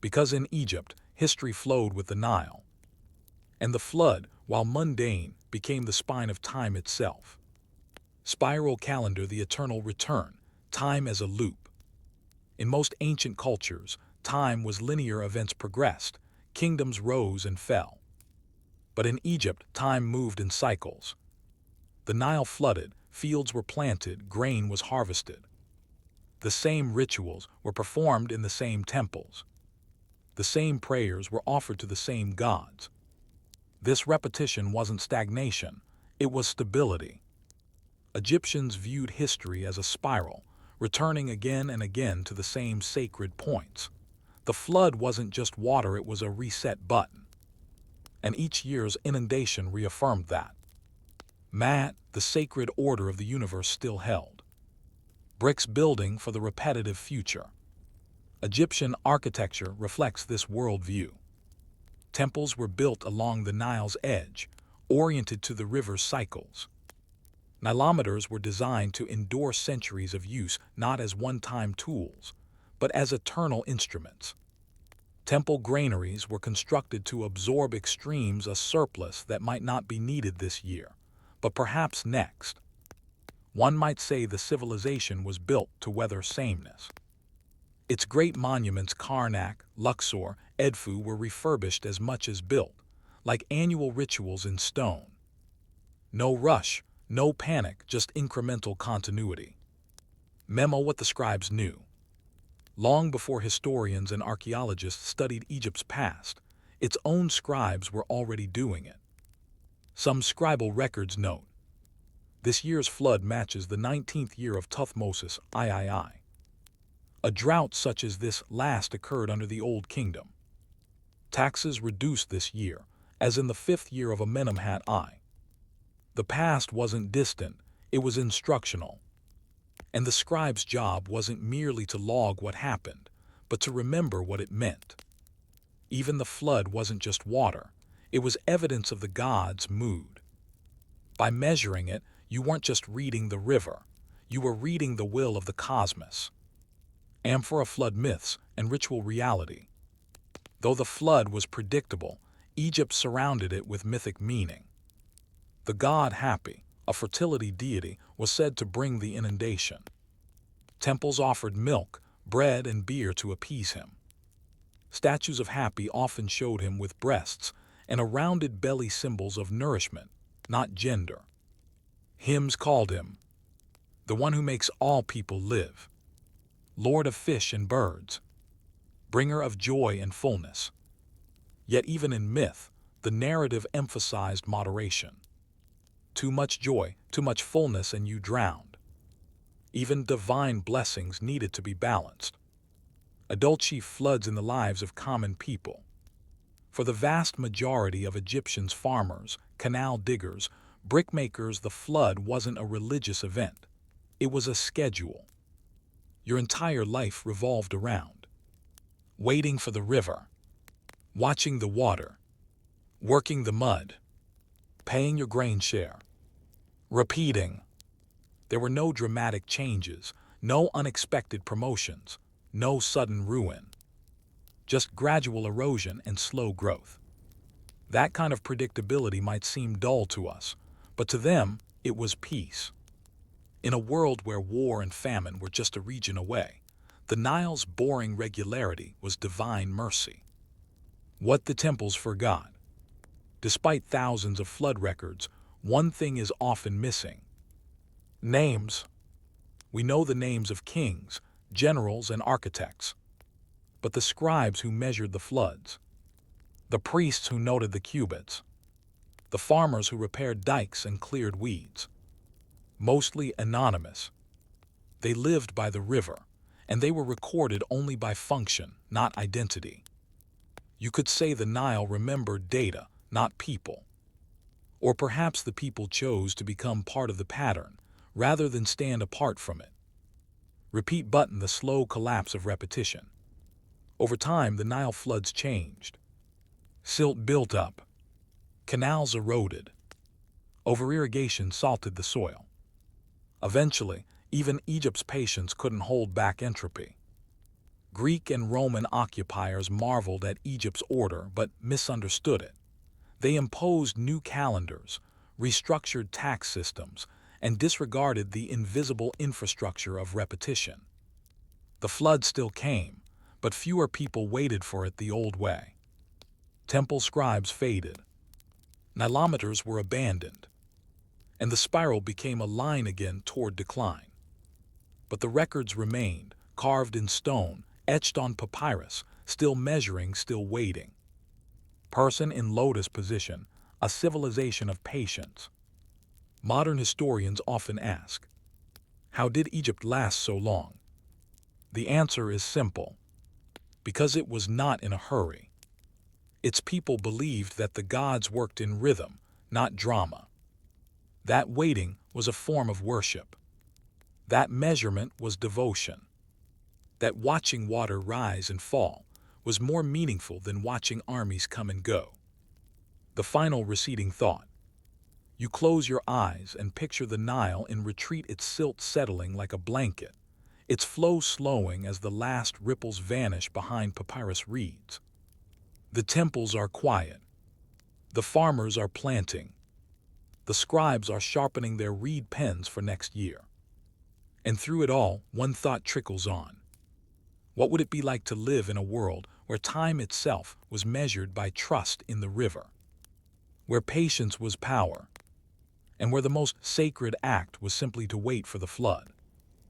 Because in Egypt, history flowed with the Nile, and the flood, while mundane, became the spine of time itself. Spiral calendar, the eternal return, time as a loop. In most ancient cultures, time was linear, events progressed, kingdoms rose and fell. But in Egypt, time moved in cycles. The Nile flooded, fields were planted, grain was harvested. The same rituals were performed in the same temples. The same prayers were offered to the same gods. This repetition wasn't stagnation, it was stability. Egyptians viewed history as a spiral, returning again and again to the same sacred points. The flood wasn't just water, it was a reset button. And each year's inundation reaffirmed that. Mat, the sacred order of the universe, still held. Bricks building for the repetitive future. Egyptian architecture reflects this worldview. Temples were built along the Nile's edge, oriented to the river's cycles. Nilometers were designed to endure centuries of use, not as one-time tools, but as eternal instruments. Temple granaries were constructed to absorb extremes, a surplus that might not be needed this year, but perhaps next. One might say the civilization was built to weather sameness. Its great monuments, Karnak, Luxor, Edfu, were refurbished as much as built, like annual rituals in stone. No rush, no panic, just incremental continuity. Memo: what the scribes knew. Long before historians and archaeologists studied Egypt's past, its own scribes were already doing it. Some scribal records note, this year's flood matches the 19th year of Thutmose III. A drought such as this last occurred under the Old Kingdom. Taxes reduced this year, as in the 5th year of Amenemhat I. The past wasn't distant, it was instructional. And the scribe's job wasn't merely to log what happened, but to remember what it meant. Even the flood wasn't just water, it was evidence of the gods' mood. By measuring it, you weren't just reading the river, you were reading the will of the cosmos. Amphora flood myths and ritual reality. Though the flood was predictable, Egypt surrounded it with mythic meaning. The god Hapi, a fertility deity, was said to bring the inundation. Temples offered milk, bread, and beer to appease him. Statues of Hapi often showed him with breasts and a rounded belly, symbols of nourishment, not gender. Hymns called him the one who makes all people live, Lord of fish and birds, bringer of joy and fullness. Yet even in myth, the narrative emphasized moderation. Too much joy, too much fullness, and you drowned. Even divine blessings needed to be balanced. Adultery floods in the lives of common people. For the vast majority of Egyptians, farmers, canal diggers, brickmakers, the flood wasn't a religious event. It was a schedule. Your entire life revolved around waiting for the river, watching the water, working the mud, paying your grain share, repeating. There were no dramatic changes, no unexpected promotions, no sudden ruin. Just gradual erosion and slow growth. That kind of predictability might seem dull to us, but to them, it was peace. In a world where war and famine were just a region away, the Nile's boring regularity was divine mercy. What the temples forgot. Despite thousands of flood records, one thing is often missing. Names. We know the names of kings, generals, and architects. But the scribes who measured the floods, the priests who noted the cubits, the farmers who repaired dikes and cleared weeds, mostly anonymous. They lived by the river, and they were recorded only by function, not identity. You could say the Nile remembered data, not people. Or perhaps the people chose to become part of the pattern, rather than stand apart from it. Repeat button, the slow collapse of repetition. Over time, the Nile floods changed. Silt built up. Canals eroded. Over-irrigation salted the soil. Eventually, even Egypt's patience couldn't hold back entropy. Greek and Roman occupiers marveled at Egypt's order but misunderstood it. They imposed new calendars, restructured tax systems, and disregarded the invisible infrastructure of repetition. The flood still came, but fewer people waited for it the old way. Temple scribes faded. Nilometers were abandoned, and the spiral became a line again toward decline. But the records remained, carved in stone, etched on papyrus, still measuring, still waiting. Person in lotus position, a civilization of patience. Modern historians often ask, how did Egypt last so long? The answer is simple. Because it was not in a hurry. Its people believed that the gods worked in rhythm, not drama. That waiting was a form of worship. That measurement was devotion. That watching water rise and fall was more meaningful than watching armies come and go. The final receding thought. You close your eyes and picture the Nile in retreat, its silt settling like a blanket, its flow slowing as the last ripples vanish behind papyrus reeds. The temples are quiet. The farmers are planting. The scribes are sharpening their reed pens for next year. And through it all, one thought trickles on. What would it be like to live in a world where time itself was measured by trust in the river? Where patience was power, and where the most sacred act was simply to wait for the flood?